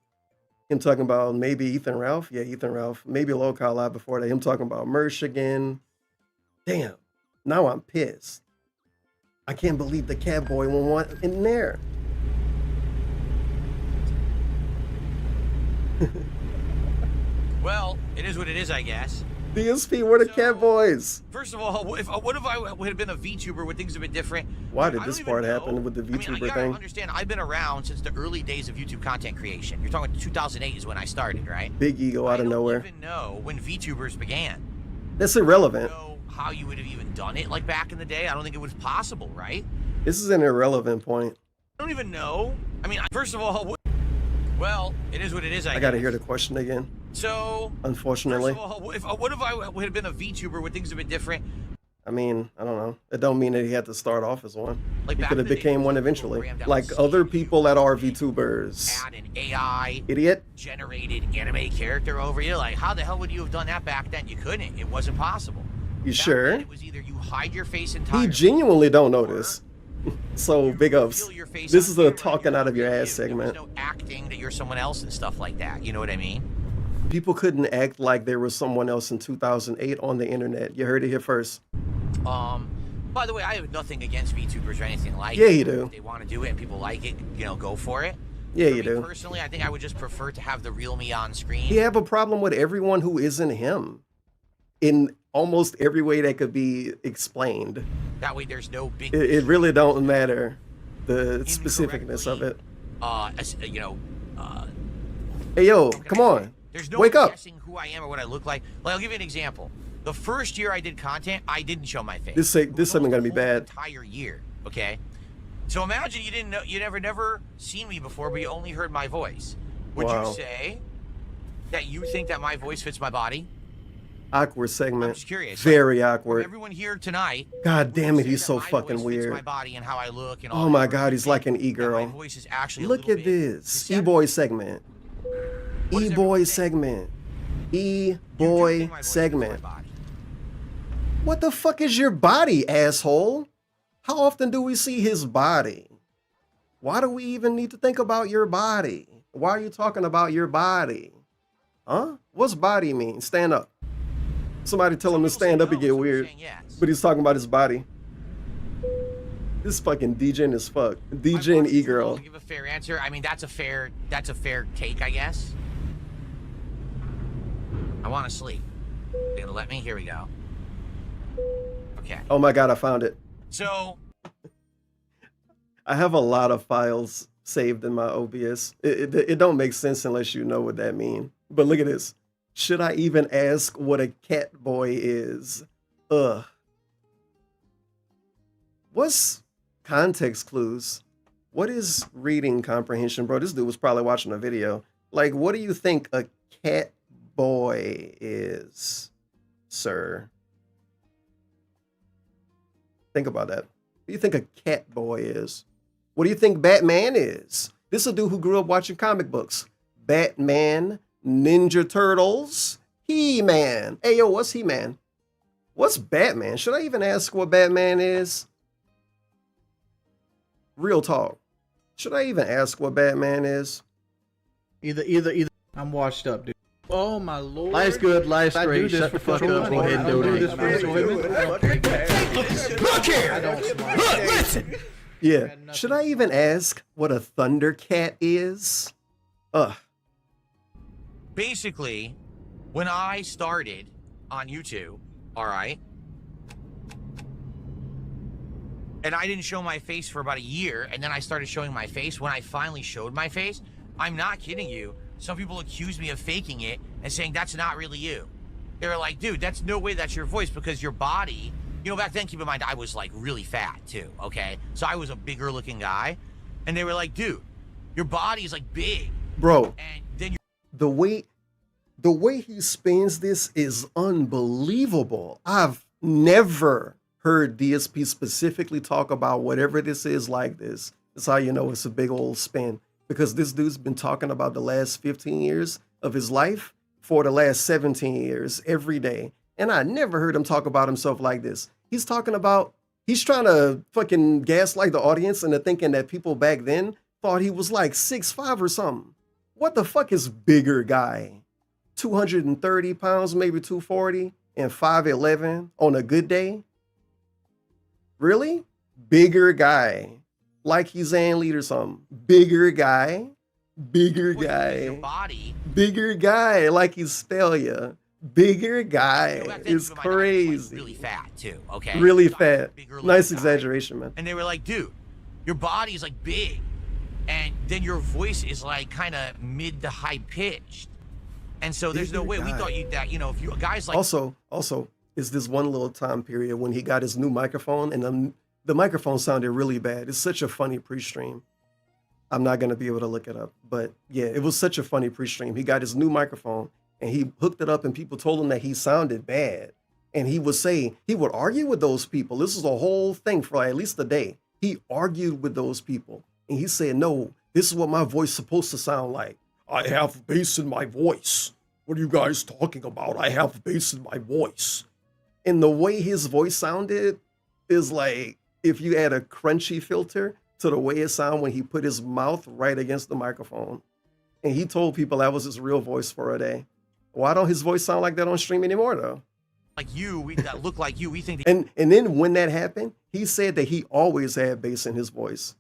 Him talking about maybe Ethan Ralph. Yeah, Ethan Ralph. Maybe a low call live before that. Him talking about Mersh again. Damn. Now I'm pissed. I can't believe the cat boy won't want in there. Well, it is what it is, I guess. DSP, where the cat boys? First of all, what if I would have been a VTuber? Would things have been different? Why did this part happen with the VTuber you gotta thing? Understand, I've been around since the early days of YouTube content creation. You're talking 2008 is when I started, right? Big ego out of nowhere. I don't even know when VTubers began. That's irrelevant. how you would have even done it like back in the day. I don't think it was possible, right? This is an irrelevant point. I don't even know. I mean, first of all, well, it is what it is. I gotta hear the question again. So, unfortunately, first of all, what if I had been a VTuber? Would things have been different? I mean, I don't know. It don't mean that he had to start off as one. Like he back could have in the became day, one people eventually, programmed out like the other people that are VTubers. Add an AI Idiot. generated anime character over you. Like, how the hell would you have done that back then? You couldn't. It wasn't possible. You Back sure? then, it was either you hide your face entirely. He genuinely don't know this. So big ups. This is a talking out of your ass segment. No acting that you're someone else and stuff like that. You know what I mean? People couldn't act like there was someone else in 2008 on the internet. You heard it here first. By the way, I have nothing against VTubers or anything like Yeah, it. you do. If they want to do it and people like it, you know, go for it. Yeah, For you me do. Personally, I think I would just prefer to have the real me on screen. You have a problem with everyone who isn't him in almost every way that could be explained. That way, there's no big. It really don't matter the specificness of it. You know. Hey, yo, come on. There's no Wake up. guessing who I am or what I look like. Like, I'll give you an example. The first year I did content, I didn't show my face. This segment gonna be bad. Entire year, okay? So imagine you didn't know, you never seen me before, but you only heard my voice. Would Wow. you say that you think that my voice fits my body? Awkward segment. I'm just curious. Very From awkward. everyone here tonight. God damn it, say he's that so my fucking voice fits my weird. body and how I look and all Oh that. my God, he's like an e-girl. voice is actually a Look little at bit this. E-boy segment. E-boy segment. E-boy segment. What the fuck is your body, asshole? How often do we see his body? Why do we even need to think about your body? Why are you talking about your body? Huh? What's body mean? Stand up. Somebody tell him to stand up and get weird. But he's talking about his body. This fucking DJing as fuck. DJ and E-girl. Give a fair answer. I mean, that's a fair take, I guess. I want to sleep. They're gonna let me? Here we go. Okay. Oh my God, I found it. So I have a lot of files saved in my OBS. It don't make sense unless you know what that means. But look at this. Should I even ask what a cat boy is? Ugh. What's context clues? What is reading comprehension? Bro, this dude was probably watching a video. Like, what do you think a cat boy is, sir? Think about that. What do you think a cat boy is? What do you think Batman is? This is a dude who grew up watching comic books. Batman, Ninja Turtles, He-Man. Hey, yo, what's He-Man? What's Batman? Should I even ask what Batman is? Real talk. Should I even ask what Batman is? Either. I'm washed up, dude. Oh my lord. Life's good, life's If I great. do this Shut for the fuck fucking up. Go money, ahead and I'll donate. do this for enjoyment. Look here! I don't smoke. Look, listen! Yeah. Should I even ask what a Thundercat is? basically, when I started on YouTube, all right, and I didn't show my face for about a year, and then I started showing my face. When I finally showed my face, I'm not kidding you, some people accused me of faking it and saying that's not really you. They were like, dude, that's no way that's your voice, because your body, you know, back then, keep in mind, I was like really fat too, okay? So I was a bigger looking guy, and they were like, dude, your body is like big. Bro, and then the way he spins this is unbelievable. I've never heard DSP specifically talk about whatever this is like this. That's how you know it's a big old spin, because this dude's been talking about the last 15 years of his life for the last 17 years every day. And I never heard him talk about himself like this. He's talking about, he's trying to fucking gaslight the audience into thinking that people back then thought he was like 6'5" or something. What the fuck is bigger guy? 230 pounds, maybe 240, and 5'11" on a good day? Really? Bigger guy. Like he's Zan Lead or something. Bigger guy. Bigger guy. body. Bigger guy. Like he's Stalia. Bigger guy. It's crazy. Really fat too, okay? Really fat. Bigger Nice guy. exaggeration, man. And they were like, dude, your body is like big, and then your voice is like kind of mid to high pitched. And so there's no way we thought you that, you know, if you guys like Also, is this one little time period when he got his new microphone, and the microphone sounded really bad. It's such a funny pre-stream. I'm not going to be able to look it up, but yeah, it was such a funny pre-stream. He got his new microphone and he hooked it up, and people told him that he sounded bad. And he would say, he would argue with those people. This was a whole thing for like at least a day. He argued with those people and he said, no, this is what my voice is supposed to sound like. I have bass in my voice. What are you guys talking about? I have bass in my voice. And the way his voice sounded is like if you add a crunchy filter to the way it sounded when he put his mouth right against the microphone. And he told people that was his real voice for a day. Why don't his voice sound like that on stream anymore though? Like you, that look like you. We think. And then when that happened, he said that he always had bass in his voice.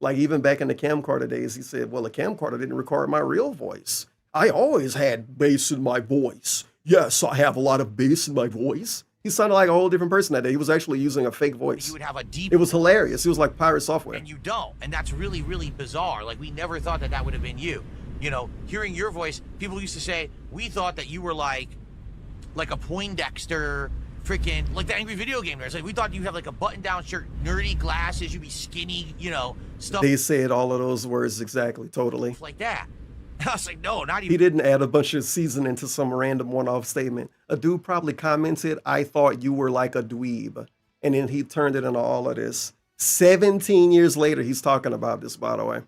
Like even back in the camcorder days, he said, well, the camcorder didn't record my real voice. I always had bass in my voice. Yes, I have a lot of bass in my voice. He sounded like a whole different person that day. He was actually using a fake voice. You would have a deep. It was hilarious. It was like pirate software. And you don't. And that's really, really bizarre. Like we never thought that would have been you. You know, hearing your voice, people used to say, we thought that you were like a Poindexter, freaking, like the angry video game nerd. Like we thought you had like a button-down shirt, nerdy glasses, you'd be skinny, you know, stuff. They said all of those words exactly, totally. Like that. I was like, no, not even. He didn't add a bunch of seasoning to some random one-off statement. A dude probably commented, I thought you were like a dweeb. And then he turned it into all of this. 17 years later, he's talking about this, by the way.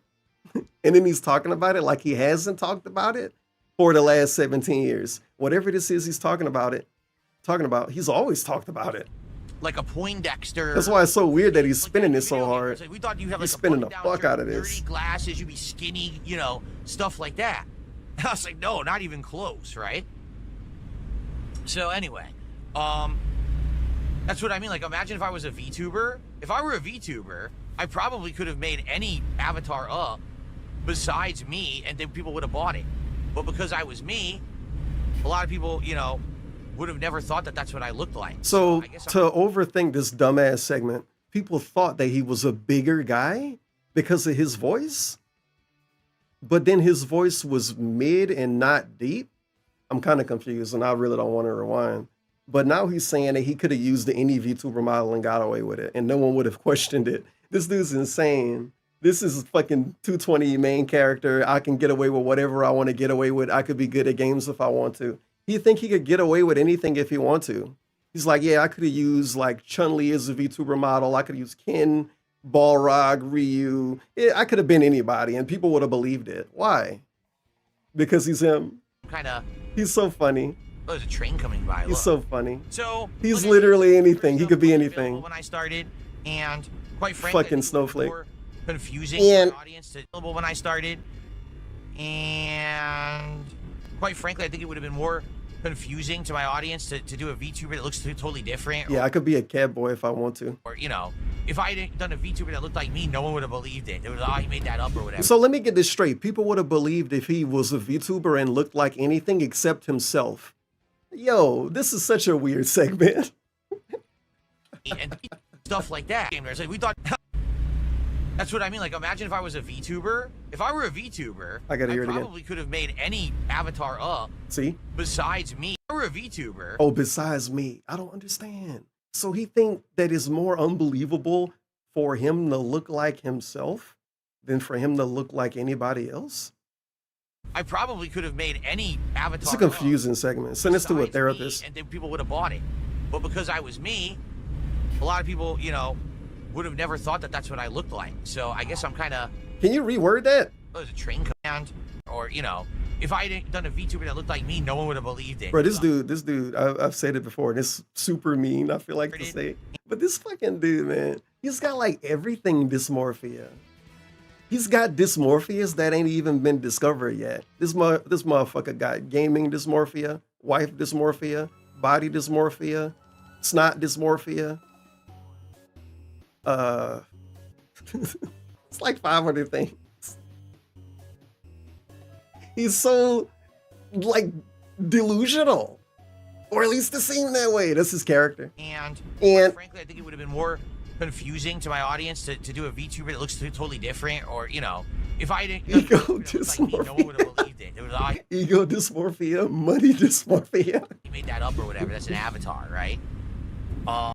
And then he's talking about it like he hasn't talked about it for the last 17 years. Whatever this is he's talking about, he's always talked about it. Like a Poindexter. That's why it's so weird that he's spinning this so hard. Like we thought you had he's like spinning the fuck out of this. Nerdy glasses, you'd be skinny, you know, stuff like that. I was like, no, not even close, right? So anyway, that's what I mean. Like imagine if I was a VTuber. If I were a VTuber, I probably could have made any avatar up besides me, and then people would have bought it. But because I was me, a lot of people, you know, would have never thought that that's what I looked like. So to overthink this dumbass segment, people thought that he was a bigger guy because of his voice, but then his voice was mid and not deep. I'm kind of confused, and I really don't want to rewind. But now he's saying that he could have used any VTuber model and got away with it, and no one would have questioned it. This dude's insane. This is fucking 220 main character. I can get away with whatever I want to get away with. I could be good at games if I want to. You think he could get away with anything if he want to? He's like, yeah, I could have used like Chun-Li as a VTuber model. I could have used Ken, Balrog, Ryu. Yeah, I could have been anybody, and people would have believed it. Why? Because he's him. He's so funny. Oh, there's a train coming by. He's so funny. So he's literally anything. He could be anything. When I started, and quite frankly, fucking snowflake. Confusing to my audience to when I started, and quite frankly, I think it would have been more confusing to my audience to do a VTuber that looks totally different. Yeah, I could be a cat boy if I want to. Or you know, if I had done a VTuber that looked like me, no one would have believed it. It was he made that up or whatever. So let me get this straight. People would have believed if he was a VTuber and looked like anything except himself. Yo, this is such a weird segment. And stuff like that. Like we thought. That's what I mean. Like, imagine if I was a VTuber. If I were a VTuber, I probably could have made any avatar up. See? Besides me. If I were a VTuber. Oh, besides me. I don't understand. So he think that it's more unbelievable for him to look like himself than for him to look like anybody else? I probably could have made any avatar. It's a confusing segment. Send this to a therapist. And then people would have bought it. But because I was me, a lot of people, you know, would have never thought that that's what I looked like. So I guess I'm kind of. Can you reword that? There's a train command, or you know, if I had done a VTuber that looked like me, no one would have believed it. Bro, this dude, I've said it before, and it's super mean. I feel like to say, but this fucking dude, man, he's got like everything dysmorphia. He's got dysmorphias that ain't even been discovered yet. This motherfucker got gaming dysmorphia, wife dysmorphia, body dysmorphia, snot dysmorphia. It's like 500 things. He's so like delusional, or at least it seemed that way. That's his character. And frankly, I think it would have been more confusing to my audience to do a VTuber that looks totally different, or you know, if I didn't, no one would have believed it. it. It was like Ego dysmorphia, money dysmorphia. he made that up or whatever. That's an avatar, right?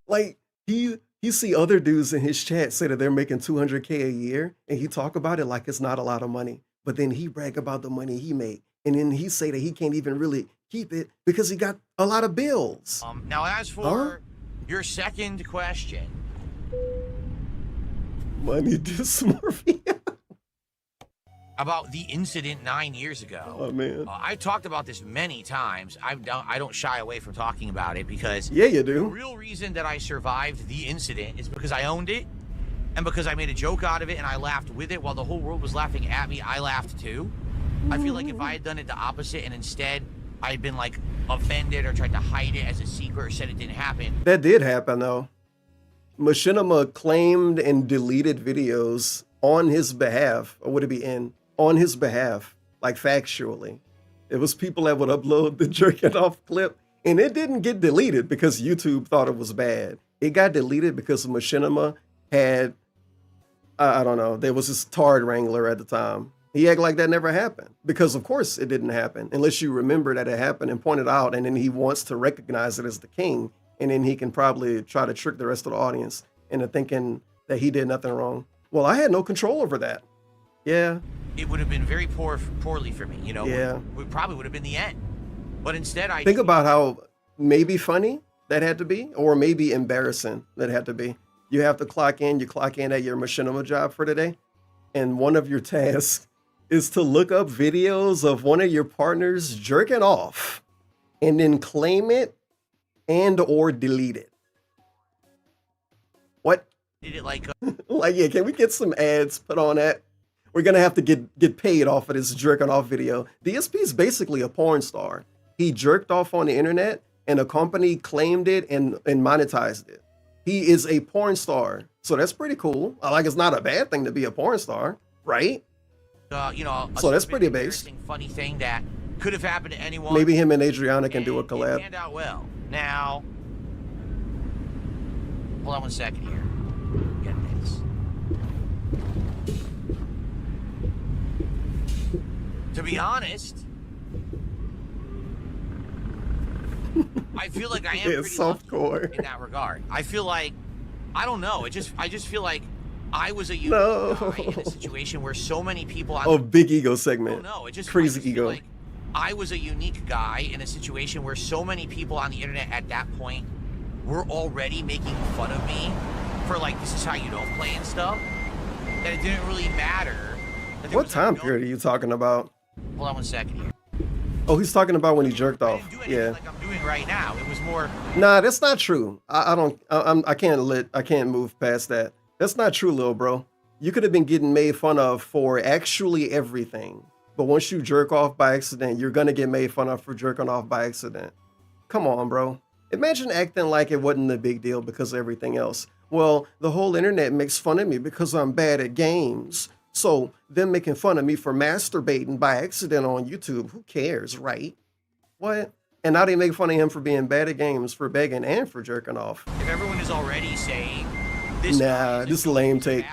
Like he see other dudes in his chat say that they're making 200K a year, and he talk about it like it's not a lot of money. But then he brag about the money he make, and then he say that he can't even really keep it because he got a lot of bills. Now, as for your second question, money dysmorphia. About the incident 9 years ago. Oh man, I've talked about this many times. I don't shy away from talking about it because yeah, you do. The real reason that I survived the incident is because I owned it, and because I made a joke out of it and I laughed with it while the whole world was laughing at me. I laughed too. I feel like if I had done it the opposite and instead I had been like offended or tried to hide it as a secret or said it didn't happen. That did happen though. Machinima claimed and deleted videos on his behalf, or would it be in? On his behalf, like factually. It was people that would upload the jerking off clip, and it didn't get deleted because YouTube thought it was bad. It got deleted because Machinima had, I don't know, there was this Tard Wrangler at the time. He acted like that never happened because, of course, it didn't happen unless you remember that it happened and point it out, and then he wants to recognize it as the king, and then he can probably try to trick the rest of the audience into thinking that he did nothing wrong. Well, I had no control over that. Yeah. It would have been very poorly for me, you know. Yeah. It probably would have been the end. But instead, I think about how maybe funny that had to be, or maybe embarrassing that had to be. You have to clock in. You clock in at your machinima job for today, and one of your tasks is to look up videos of one of your partners jerking off, and then claim it and or delete it. What? Did it like? Like, yeah. Can we get some ads put on that? We're gonna have to get paid off of this jerking off video. DSP is basically a porn star. He jerked off on the internet, and a company claimed it and monetized it. He is a porn star, so that's pretty cool. Like, it's not a bad thing to be a porn star, right? You know, so that's pretty based. Funny thing that could have happened to anyone. Maybe him and Adriana can do a collab. It panned out well. Now, hold on one second here. Get this. To be honest, I feel like I am pretty softcore in that regard. I feel like, I don't know. I just feel like I was a unique guy in a situation where so many people. Big ego segment. No, it just crazy ego. Like I was a unique guy in a situation where so many people on the internet at that point were already making fun of me for like, this is how you don't play and stuff. That it didn't really matter. What time period are you talking about? Hold on one second here. Oh, he's talking about when he jerked off. Yeah. Like I'm doing right now. It was more. Nah, that's not true. I can't move past that. That's not true, little bro. You could have been getting made fun of for actually everything. But once you jerk off by accident, you're gonna get made fun of for jerking off by accident. Come on, bro. Imagine acting like it wasn't a big deal because of everything else. Well, the whole internet makes fun of me because I'm bad at games. So them making fun of me for masturbating by accident on YouTube, who cares, right? What? And now they make fun of him for being bad at games, for begging, and for jerking off. If everyone is already saying this, nah, this lame take.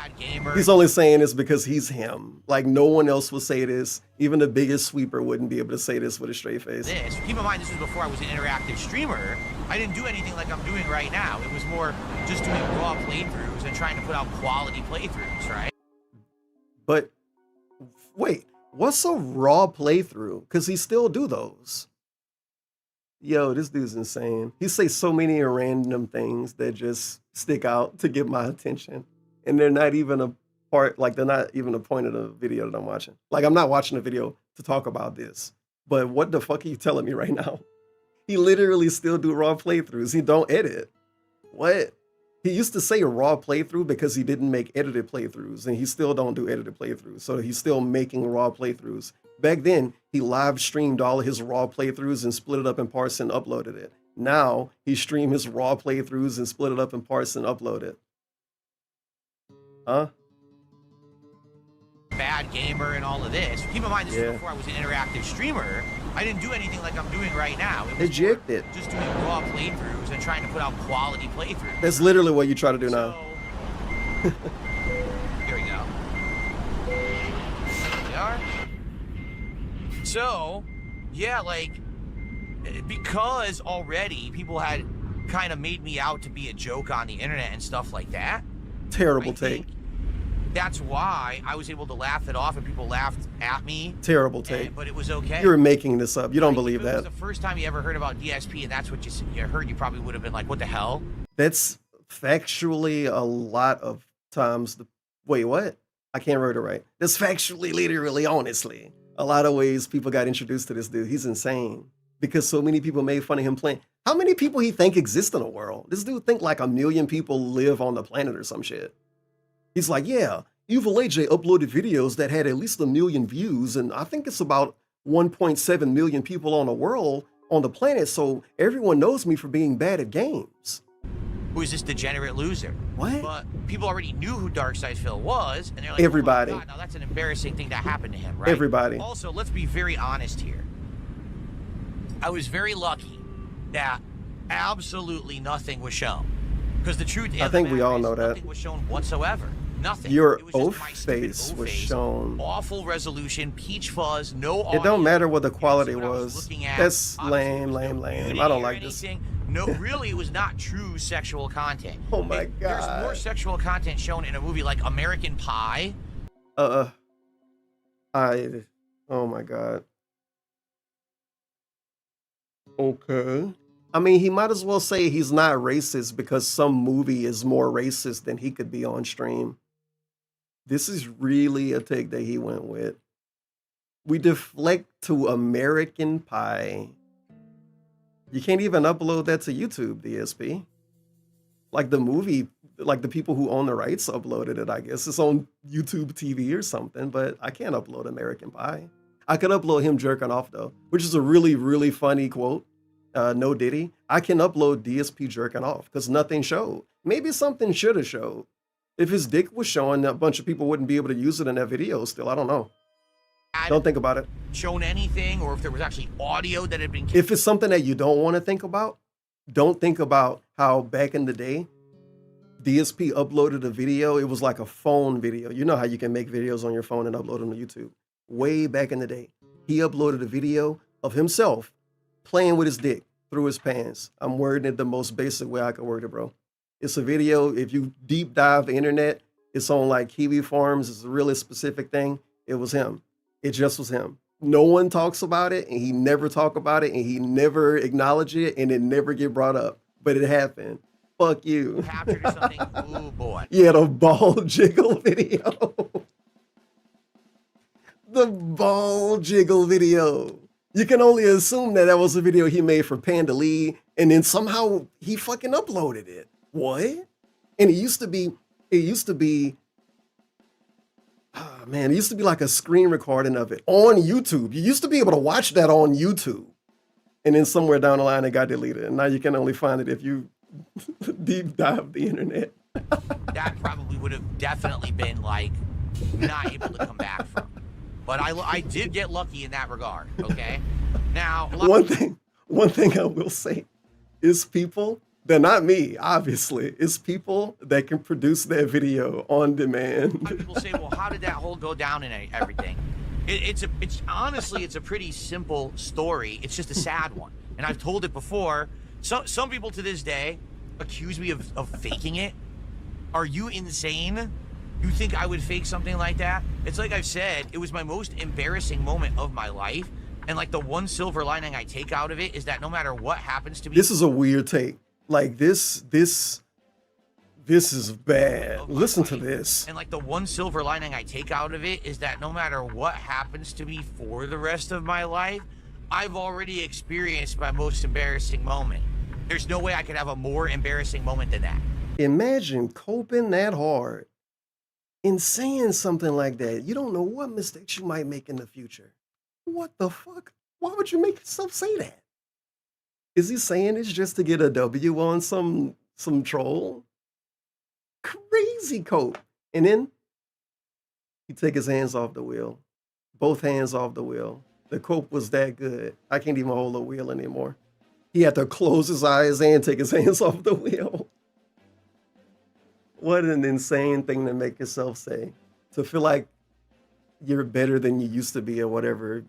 He's only saying this because he's him. Like, no one else will say this. Even the biggest sweeper wouldn't be able to say this with a straight face. Keep in mind, this was before I was an interactive streamer. I didn't do anything like I'm doing right now. It was more just doing raw playthroughs and trying to put out quality playthroughs, right? But wait, what's a raw playthrough? Because he still do those. Yo, this dude's insane. He says so many random things that just stick out to get my attention. And they're not even a part, like they're not even a point of the video that I'm watching. Like, I'm not watching a video to talk about this. But what the fuck are you telling me right now? He literally still do raw playthroughs. He don't edit. What? He used to say raw playthrough because he didn't make edited playthroughs, and he still don't do edited playthroughs. So he's still making raw playthroughs. Back then, he live streamed all of his raw playthroughs and split it up in parts and uploaded it. Now he stream his raw playthroughs and split it up in parts and upload it. Huh? Bad gamer and all of this. Keep in mind, this was before I was an interactive streamer. I didn't do anything like I'm doing right now. It was Ejected. just doing raw playthroughs and trying to put out quality playthroughs. That's literally what you try to do now. Here we go. There we are. So, yeah, like, because already people had kind of made me out to be a joke on the internet and stuff like that. Terrible take. That's why I was able to laugh it off and people laughed at me. Terrible take. But it was okay. You're making this up. You don't believe If it was that. the first time you ever heard about DSP and that's what you heard, you probably would have been like, what the hell? That's factually a lot of times. Wait, what? I can't word it right. That's factually, literally, honestly. A lot of ways people got introduced to this dude. He's insane. Because so many people made fun of him playing. How many people he think exist in the world? This dude think like 1 million people live on the planet or some shit. He's like, yeah, Evil AJ uploaded videos that had at least 1 million views, and I think it's about 1.7 million people on the world, on the planet, so everyone knows me for being bad at games. Who is this degenerate loser? What? But people already knew who Darkside Phil was, and they're like, Everybody. oh my God, now that's an embarrassing thing that happened to him, right? Everybody. Also, let's be very honest here. I was very lucky that absolutely nothing was shown. Because the truth is, I think we all know that. nothing was shown whatsoever. Nothing. Your It was just oath my stupid face oath was face. shown. Awful resolution, peach fuzz, no audio. It don't matter what the quality what I was was. looking at. That's Obviously, lame, there was no lame. nudity I don't or like this. anything. No, really, it was not true sexual content. Oh my There's God. more sexual content shown in a movie like American Pie. Oh my God. Okay. I mean, he might as well say he's not racist because some movie is more racist than he could be on stream. This is really a take that he went with. We deflect to American Pie. You can't even upload that to YouTube, DSP. Like the movie, like the people who own the rights uploaded it, I guess. It's on YouTube TV or something, but I can't upload American Pie. I could upload him jerking off though, which is a really, really funny quote. No Diddy. I can upload DSP jerking off because nothing showed. Maybe something should have showed. If his dick was showing, a bunch of people wouldn't be able to use it in that video still. I don't know. Don't think about it. Shown anything, or if there was actually audio that had been. If it's something that you don't want to think about, don't think about how back in the day, DSP uploaded a video. It was like a phone video. You know how you can make videos on your phone and upload them to YouTube. Way back in the day, he uploaded a video of himself playing with his dick through his pants. I'm wording it the most basic way I could word it, bro. It's a video. If you deep dive the internet, it's on like Kiwi Farms. It's a really specific thing. It was him. It just was him. No one talks about it, and he never talk about it, and he never acknowledge it, and it never get brought up. But it happened. Fuck you. Captured or something. Ooh, boy. Yeah, the ball jiggle video. The ball jiggle video. You can only assume that that was a video he made for Panda Lee, and then somehow he fucking uploaded it. What? And it used to be, oh man, it used to be like a screen recording of it on YouTube. You used to be able to watch that on YouTube. And then somewhere down the line, it got deleted. And now you can only find it if you deep dive the internet. That probably would have definitely been like not able to come back from. But I did get lucky in that regard, okay? Now, one thing I will say is people, they're not me, obviously. It's people that can produce that video on demand. People say, well, how did that whole go down and everything? It's honestly, it's a pretty simple story. It's just a sad one. And I've told it before. Some people to this day accuse me of faking it. Are you insane? You think I would fake something like that? It's like I've said, it was my most embarrassing moment of my life. And like the one silver lining I take out of it is that no matter what happens to me. This is a weird take. Like this is bad. Listen to this. And like the one silver lining I take out of it is that no matter what happens to me for the rest of my life, I've already experienced my most embarrassing moment. There's no way I could have a more embarrassing moment than that. Imagine coping that hard and saying something like that. You don't know what mistakes you might make in the future. What the fuck? Why would you make yourself say that? Is he saying it's just to get a W on some troll? Crazy cope. And then he take his hands off the wheel. Both hands off the wheel. The cope was that good. I can't even hold the wheel anymore. He had to close his eyes and take his hands off the wheel. What an insane thing to make yourself say. To feel like you're better than you used to be or whatever.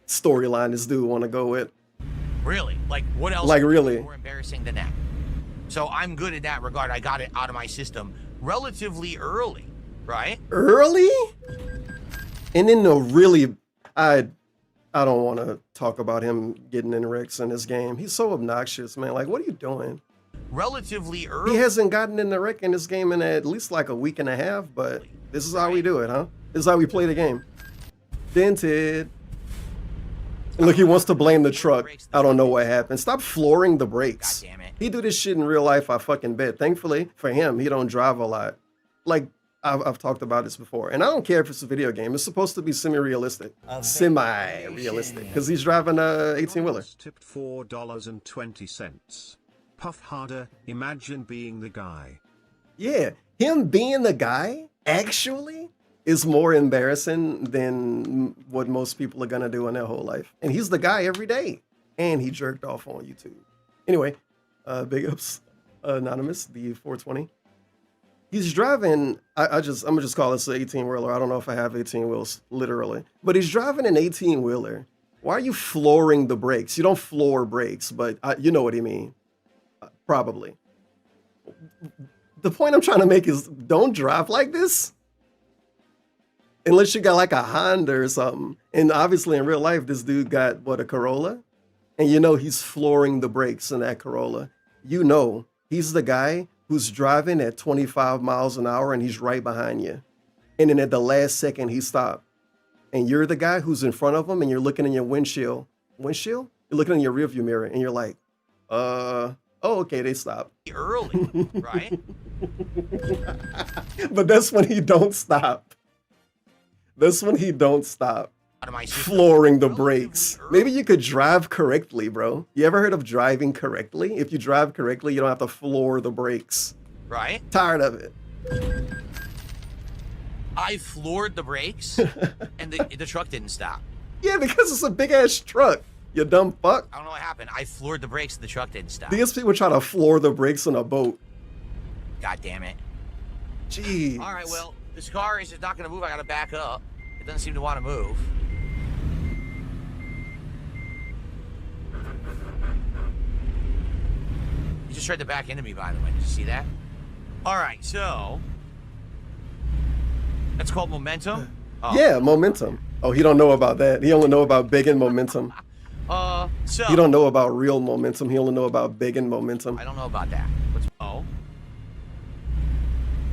storyline this dude want to go with. Really? Like, what else? Like, would be really? more embarrassing than that? So I'm good in that regard. I got it out of my system relatively early, right? Early? And then the really, I don't want to talk about him getting in wrecks in this game. He's so obnoxious, man. Like, what are you doing? Relatively early. He hasn't gotten in the wreck in this game in at least like a week and a half, but this is how we do it, huh? This is how we play the game. Dented. And look, he wants to blame the truck. I don't know what happened. Stop flooring the brakes. God damn it. He do this shit in real life, I fucking bet. Thankfully for him, he don't drive a lot. Like, I've talked about this before. And I don't care if it's a video game. It's supposed to be semi-realistic. Semi-realistic. Because he's driving a 18-wheeler. Tipped $4.20. Puff harder, imagine being the guy. Yeah, him being the guy, actually, is more embarrassing than what most people are gonna do in their whole life. And he's the guy every day. And he jerked off on YouTube. Anyway, big ups, Anonymous, the 420. He's driving, I'm gonna just call this an 18-wheeler. I don't know if I have 18 wheels, literally. But he's driving an 18-wheeler. Why are you flooring the brakes? You don't floor brakes, but you know what I mean. Probably. The point I'm trying to make is don't drive like this. Unless you got like a Honda or something. And obviously in real life, this dude got, what, a Corolla? And you know he's flooring the brakes in that Corolla. You know he's the guy who's driving at 25 miles an hour and he's right behind you. And then at the last second, he stopped. And you're the guy who's in front of him and you're looking in your windshield. Windshield? You're looking in your rearview mirror and you're like, oh, okay, they stopped. Early, right? But that's when he don't stop. That's when he don't stop. Flooring the brakes. Maybe you could drive correctly, bro. You ever heard of driving correctly? If you drive correctly, you don't have to floor the brakes. Right? Tired of it. I floored the brakes and the truck didn't stop. Yeah, because it's a big ass truck. You dumb fuck. I don't know what happened. I floored the brakes and the truck didn't stop. DSP would try to floor the brakes on a boat. God damn it. Jeez. All right, well, this car is just not going to move. I got to back up. It doesn't seem to want to move. He just tried to back into me, by the way. Did you see that? All right, so that's called momentum. Oh. Yeah, momentum. Oh, he don't know about that. He only know about big and momentum. So he don't know about real momentum. He only know about big and momentum. I don't know about that. What's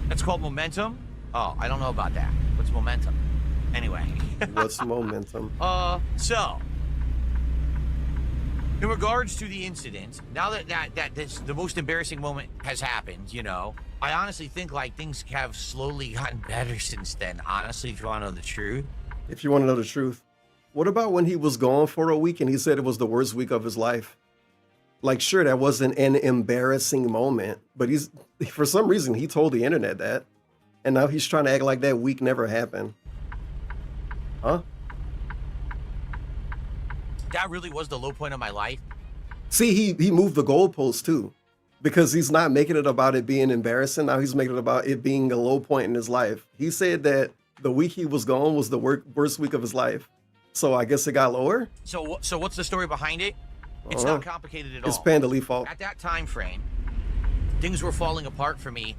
that's called momentum. Oh, I don't know about that. What's momentum? Anyway. What's momentum? So in regards to the incident, now that the most embarrassing moment has happened, you know, I honestly think like things have slowly gotten better since then. Honestly, if you want to know the truth. If you want to know the truth, what about when he was gone for a week and he said it was the worst week of his life? Like, sure, that wasn't an embarrassing moment, but for some reason he told the internet that, and now he's trying to act like that week never happened. Huh? That really was the low point of my life. See, he moved the goalpost too, because he's not making it about it being embarrassing. Now he's making it about it being a low point in his life. He said that the week he was gone was the worst week of his life. So I guess it got lower. So what's the story behind it? It's not complicated at all. It's TevinsFault. At that time frame, things were falling apart for me.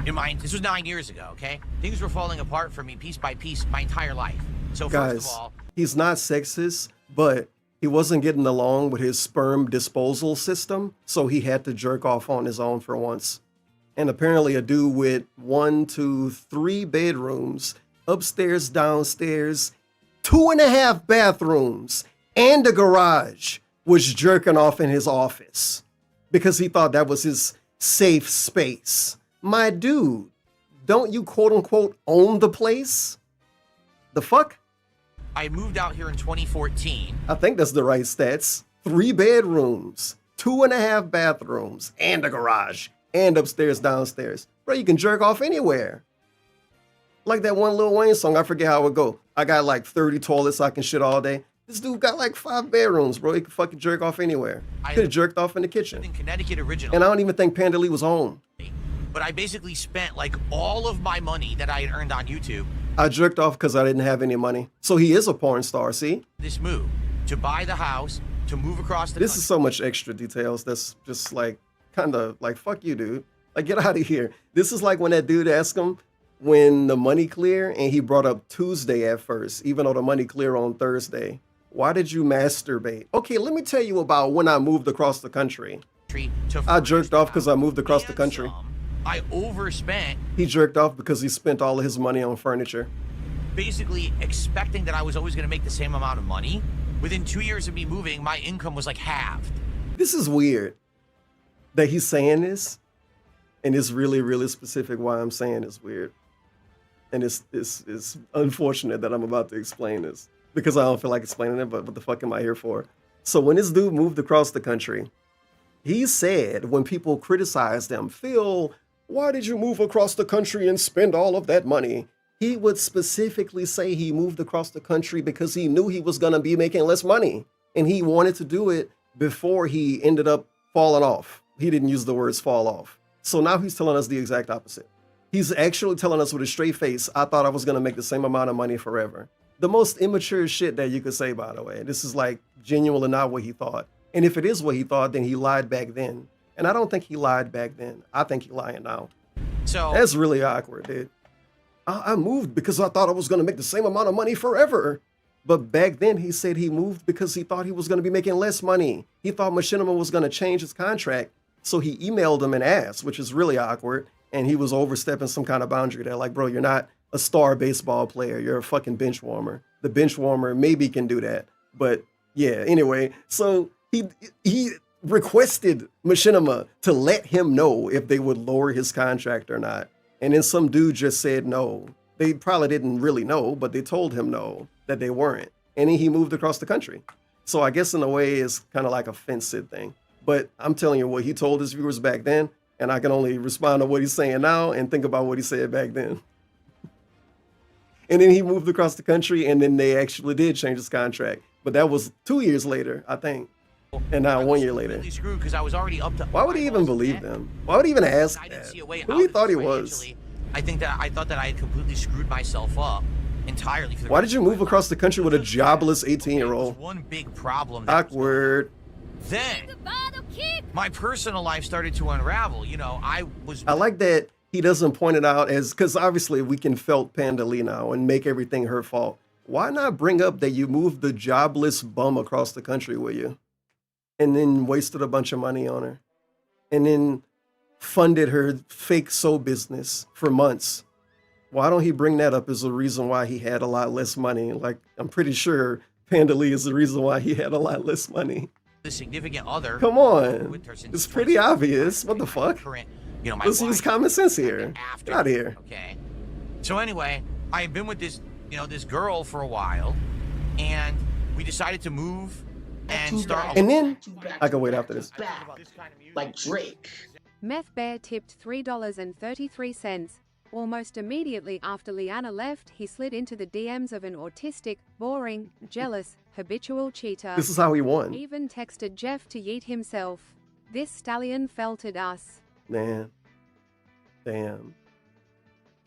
This was 9 years ago, okay? Things were falling apart for me piece by piece my entire life. So guys, first of all, he's not sexist, but he wasn't getting along with his sperm disposal system, so he had to jerk off on his own for once. And apparently a dude with 1, 2, 3 bedrooms, upstairs, downstairs, 2.5 bathrooms, and a garage was jerking off in his office because he thought that was his safe space. My dude, don't you quote unquote own the place? The fuck? I moved out here in 2014. I think that's the right stats. 3 bedrooms, 2.5 bathrooms, and a garage, and upstairs, downstairs. Bro, you can jerk off anywhere. Like that one Lil Wayne song, I forget how it go. I got like 30 toilets, so I can shit all day. This dude got like 5 bedrooms, bro. He can fucking jerk off anywhere. Could have jerked off in the kitchen. In Connecticut originally. And I don't even think Pandali was home. But I basically spent like all of my money that I had earned on YouTube I jerked off because I didn't have any money. So he is a porn star, see? This move to buy the house, to move across the This country. is so much extra details. That's just like, kind of like, fuck you, dude. Like, get out of here. This is like when that dude asked him when the money clear, and he brought up Tuesday at first, even though the money clear on Thursday. Why did you masturbate? Okay, let me tell you about when I moved across the country. I jerked off because I moved across the country. I overspent. He jerked off because he spent all of his money on furniture. Basically expecting that I was always going to make the same amount of money. Within 2 years of me moving, my income was like halved. This is weird that he's saying this, and it's really, really specific why I'm saying it's weird. And it's unfortunate that I'm about to explain this because I don't feel like explaining it, but what the fuck am I here for? So when this dude moved across the country, he said when people criticized him, Phil, why did you move across the country and spend all of that money? He would specifically say he moved across the country because he knew he was going to be making less money. And he wanted to do it before he ended up falling off. He didn't use the words fall off. So now he's telling us the exact opposite. He's actually telling us with a straight face, I thought I was going to make the same amount of money forever. The most immature shit that you could say, by the way. This is like genuinely not what he thought. And if it is what he thought, then he lied back then. And I don't think he lied back then. I think he's lying now. So that's really awkward, dude. I moved because I thought I was going to make the same amount of money forever. But back then he said he moved because he thought he was going to be making less money. He thought Machinima was going to change his contract. So he emailed him and asked, which is really awkward. And he was overstepping some kind of boundary there. Like, bro, you're not a star baseball player. You're a fucking bench warmer. The bench warmer maybe can do that. But yeah, anyway, so he requested Machinima to let him know if they would lower his contract or not. And then some dude just said no. They probably didn't really know, but they told him no, that they weren't. And then he moved across the country. So I guess in a way it's kind of like a fence-sit thing. But I'm telling you what he told his viewers back then, and I can only respond to what he's saying now and think about what he said back then. And then he moved across the country, and then they actually did change his contract. But that was 2 years later, I think. And now 1 year later. Screwed because I was already up to. Why would he even believe them? Why would he even ask that? Who he thought he was? I thought that I had completely screwed myself up entirely. Why did you move across the country with a jobless 18-year-old? One big problem. Awkward. Then my personal life started to unravel. You know, I like that he doesn't point it out as, because obviously we can felt Panda Lee now and make everything her fault. Why not bring up that you moved the jobless bum across the country with you? And then wasted a bunch of money on her. And then funded her fake soul business for months. Why don't he bring that up as a reason why he had a lot less money? Like, I'm pretty sure Panda Lee is the reason why he had a lot less money. The significant other. Come on. It's pretty obvious. What the fuck? You know, Let's use common sense here. Get out of here. Okay. So anyway, I've been with this, this girl for a while, and we decided to move and start. And then I can wait after this. Like Drake. Meth Bear tipped $3.33. Almost immediately after Liana left, he slid into the DMs of an autistic, boring, jealous, habitual cheater. This is how he won. Even texted Jeff to yeet himself. This stallion felted us. Man. Damn.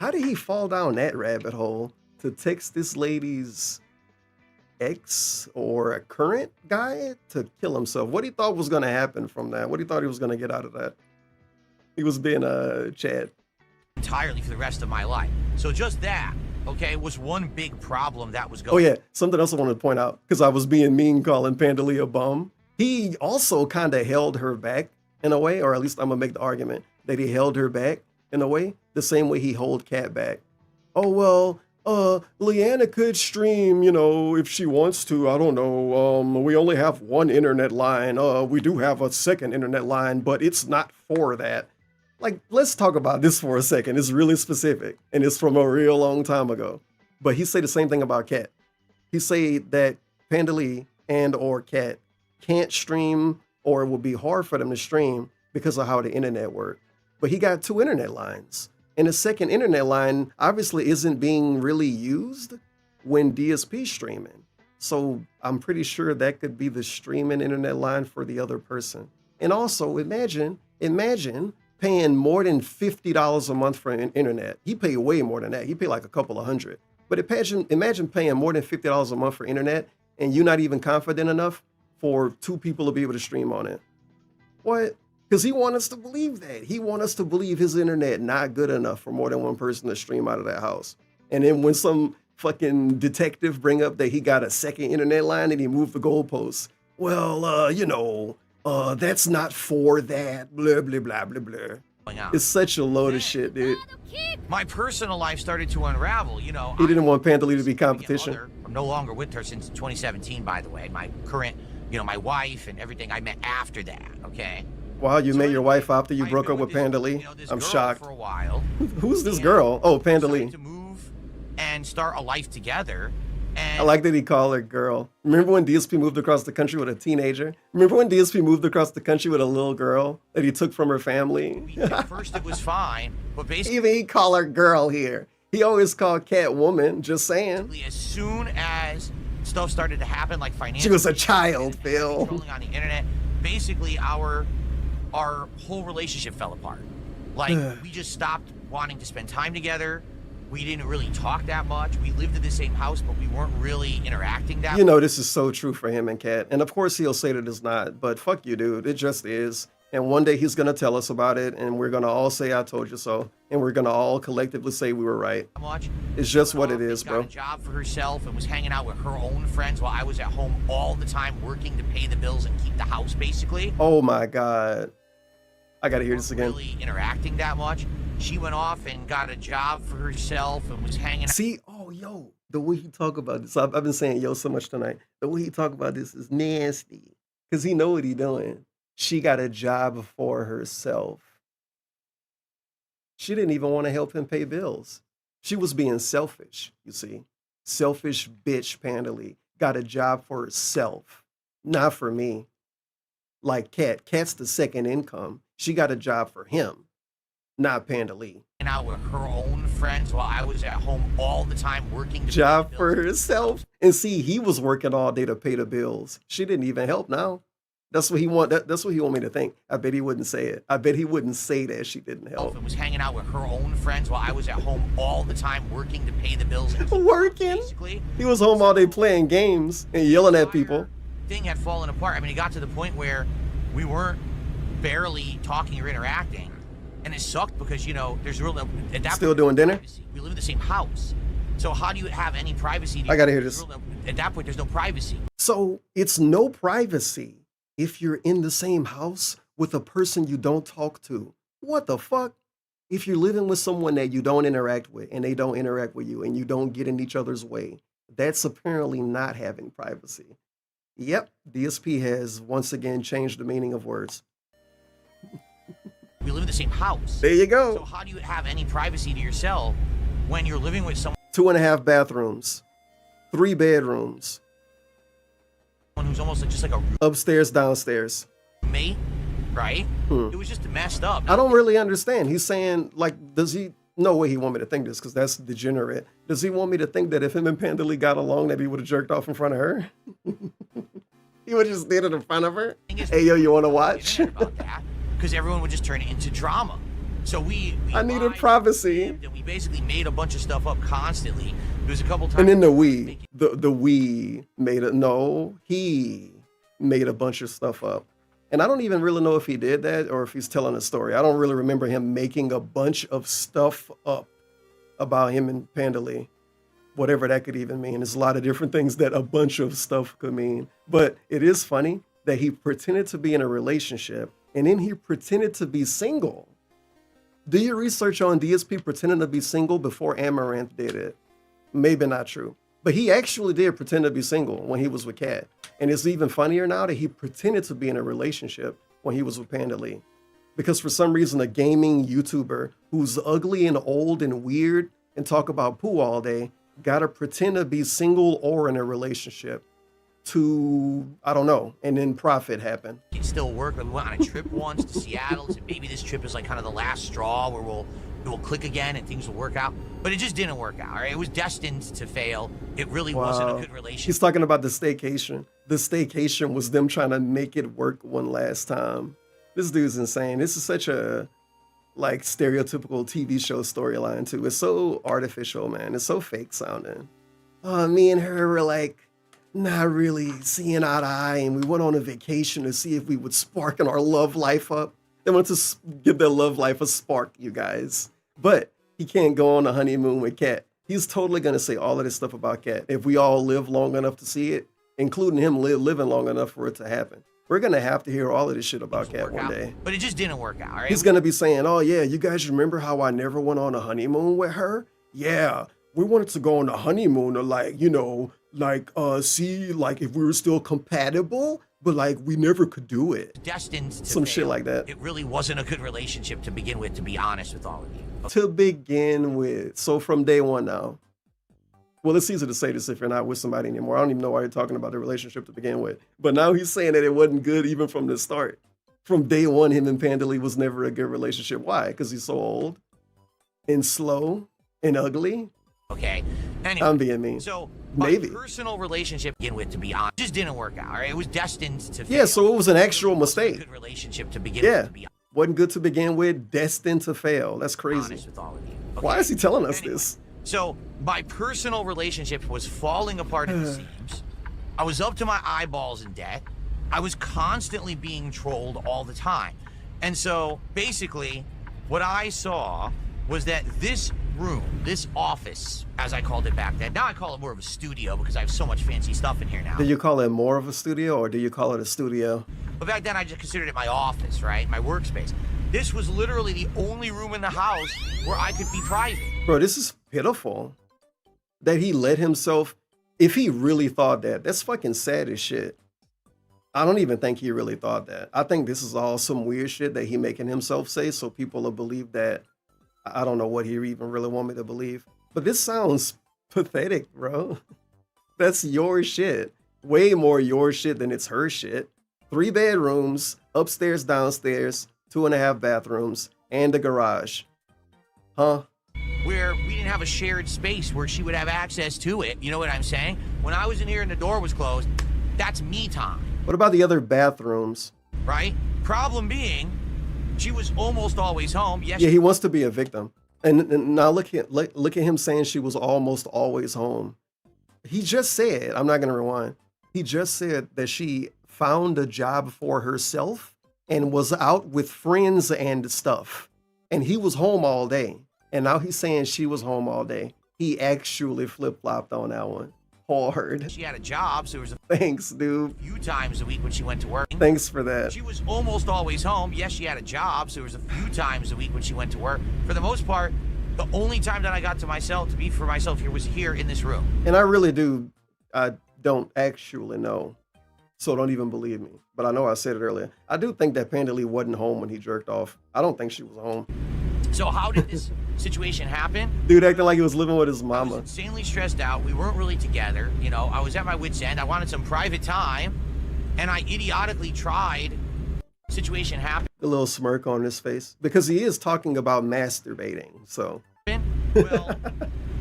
How did he fall down that rabbit hole to text this lady's ex or a current guy to kill himself? What he thought was going to happen from that? What he thought he was going to get out of that? He was being a Chad. Entirely for the rest of my life. So just that, okay, was one big problem that was going. Oh yeah, something else I wanted to point out, because I was being mean calling Panda Lee a bum. He also kind of held her back in a way, or at least I'm gonna make the argument that he held her back in a way, the same way he held Cat back. Oh well, Leanna could stream, if she wants to. I don't know. We only have one internet line. We do have a second internet line, but it's not for that. Like, let's talk about this for a second. It's really specific, and it's from a real long time ago. But he said the same thing about Cat. He said that Panda Lee and or Cat can't stream, or it will be hard for them to stream because of how the internet works. But he got two internet lines. And the second internet line obviously isn't being really used when DSP's streaming. So I'm pretty sure that could be the streaming internet line for the other person. And also imagine paying more than $50 a month for an internet. He paid way more than that. He paid like a couple of $100. But imagine paying more than $50 a month for internet and you're not even confident enough for 2 people to be able to stream on it. What? Because he wants us to believe that. He wants us to believe his internet not good enough for more than one person to stream out of that house. And then when some fucking detective bring up that he got a second internet line and he moved the goalposts, well, you know, that's not for that, blah, blah, blah, blah, blah. It's such a load of shit, dude. My personal life started to unravel, you know. He didn't want Panda Lee to be competition. I'm no longer with her since 2017, by the way. My current, you know, my wife and everything I met after that, okay? Wow, you met your wife after you broke up with Panda Lee? I'm shocked. For a while. Who's this girl? Oh, Panda Lee. To move and start a life together. And I like that he called her girl. Remember when DSP moved across the country with a teenager? Remember when DSP moved across the country with a little girl that he took from her family? At first it was fine, but basically... Even he called her girl here. He always called Cat woman, just saying. As soon as stuff started to happen, like financially... She was a child, Phil. Controlling on the internet, basically our whole relationship fell apart. Like, we just stopped wanting to spend time together. We didn't really talk that much. We lived in the same house, but we weren't really interacting that much. You know, this is so true for him and Kat. And of course he'll say that it's not, but fuck you, dude. It just is. And one day he's going to tell us about it, and we're going to all say, I told you so. And we're going to all collectively say we were right. It's just what it is, bro. Got a job for herself and was hanging out with her own friends while I was at home all the time working to pay the bills and keep the house, basically. Oh, my God. I got to hear this again. Really interacting that much. She went off and got a job for herself and was hanging out. See, oh, yo, the way he talk about this, I've been saying yo so much tonight. The way he talk about this is nasty because he know what he doing. She got a job for herself. She didn't even want to help him pay bills. She was being selfish, you see. Selfish bitch Panda Lee got a job for herself, not for me. Like Kat. Kat's the second income. She got a job for him, not Panda Lee. And out with her own friends while I was at home all the time working to job for herself. And see, he was working all day to pay the bills. She didn't even help now. That's what he want. That's what he want me to think. I bet he wouldn't say it. I bet he wouldn't say that she didn't help. And was hanging out with her own friends while I was at home all the time working to pay the bills. And working? Basically. He was home all day playing games and yelling at people. Thing had fallen apart. I mean, it got to the point where we weren't barely talking or interacting. And it sucked because, you know, there's real... At that Still doing dinner? Privacy. We live in the same house. So how do you have any privacy? I gotta hear this. At that point, there's no privacy. So it's no privacy if you're in the same house with a person you don't talk to. What the fuck? If you're living with someone that you don't interact with and they don't interact with you and you don't get in each other's way, that's apparently not having privacy. Yep, DSP has once again changed the meaning of words. We live in the same house. There you go. So how do you have any privacy to yourself when you're living with someone? 2.5 bathrooms, 3 bedrooms. Who's almost like, just like a upstairs, downstairs. Roommate, right? It was just messed up. I don't really understand. He's saying, like, does he... No way he want me to think this because that's degenerate. Does he want me to think that if him and Panda Lee got along that he would have jerked off in front of her? He would have just did it in front of her? Hey, yo, you want to watch? Because everyone would just turn it into drama. So we I needed privacy. And we basically made a bunch of stuff up constantly. There was a couple times. And then he made a bunch of stuff up. And I don't even really know if he did that or if he's telling a story. I don't really remember him making a bunch of stuff up about him and Panda Lee. Whatever that could even mean. There's a lot of different things that a bunch of stuff could mean. But it is funny that he pretended to be in a relationship and then he pretended to be single. Do your research on DSP pretending to be single before Amaranth did it. Maybe not true. But he actually did pretend to be single when he was with Kat. And it's even funnier now that he pretended to be in a relationship when he was with Panda Lee. Because for some reason, a gaming YouTuber who's ugly and old and weird and talk about poo all day, gotta pretend to be single or in a relationship to, I don't know, and then profit happen. It still work. We went on a trip once to Seattle, so maybe this trip is like kind of the last straw where it will click again and things will work out. But it just didn't work out. Right? It was destined to fail. It really wasn't a good relationship. He's talking about the staycation. The staycation was them trying to make it work one last time. This dude's insane. This is such a like stereotypical TV show storyline too. It's so artificial, man. It's so fake sounding. Me and her were like not really seeing eye to eye, and we went on a vacation to see if we would spark our love life up. They want to give their love life a spark, you guys. But he can't go on a honeymoon with Kat. He's totally gonna say all of this stuff about Kat if we all live long enough to see it, including him living long enough for it to happen. We're gonna have to hear all of this shit about Kat one day. But it just didn't work out, right? He's gonna be saying, "Oh yeah, you guys remember how I never went on a honeymoon with her? Yeah, we wanted to go on a honeymoon to like, you know, like see like if we were still compatible, but like we never could do it." Destined to Some shit fail. like that. It really wasn't a good relationship to begin with, to be honest with all of you. To begin with, so from day one now. Well, it's easy to say this if you're not with somebody anymore. I don't even know why you're talking about the relationship to begin with. But now he's saying that it wasn't good even from the start. From day one, him and Pandali was never a good relationship. Why? Because he's so old and slow and ugly. Okay. Anyway, I'm being mean. So maybe. my personal relationship to begin with, to be honest, just didn't work out. Right? It was destined to fail. Yeah, so it was an actual It wasn't a mistake. good relationship to begin Yeah, with, to be wasn't good to begin with, destined to fail. That's crazy. honest with all of you. Why is he telling us this? So my personal relationship was falling apart at the seams. I was up to my eyeballs in debt. I was constantly being trolled all the time. And so basically what I saw was that this room, this office, as I called it back then, now I call it more of a studio because I have so much fancy stuff in here now. Do you call it more of a studio or do you call it a studio? But back then I just considered it my office, right? My workspace. This was literally the only room in the house where I could be private. Bro, this is pitiful that he let himself, if he really thought that, that's fucking sad as shit. I don't even think he really thought that. I think this is all some weird shit that he making himself say so people will believe that. I don't know what he even really want me to believe. But this sounds pathetic, bro. That's your shit. Way more your shit than it's her shit. 3 bedrooms, upstairs, downstairs, 2.5 bathrooms, and a garage. Huh? Where we didn't have a shared space where she would have access to it. You know what I'm saying? When I was in here and the door was closed, that's me time. What about the other bathrooms? Right? Problem being, she was almost always home. Yes. Yeah, he wants to be a victim. And now look at him saying she was almost always home. He just said, I'm not gonna rewind. He just said that she found a job for herself and was out with friends and stuff. And he was home all day. And now he's saying she was home all day. He actually flip-flopped on that one. Hard. She had a job, so there was Thanks, dude. a few times a week when she went to work. Thanks for that. She was almost always home. Yes, she had a job, so there was a few times a week when she went to work. For the most part, the only time that I got to myself, to be for myself here, was here in this room. And I really do, I don't actually know. So don't even believe me. But I know I said it earlier. I do think that Pandali wasn't home when he jerked off. I don't think she was home. So how did this situation happen? Dude acting like he was living with his I mama. was insanely stressed out. We weren't really together. You know, I was at my wit's end. I wanted some private time, and I idiotically tried. Situation happened. A little smirk on his face because he is talking about masturbating. So Well,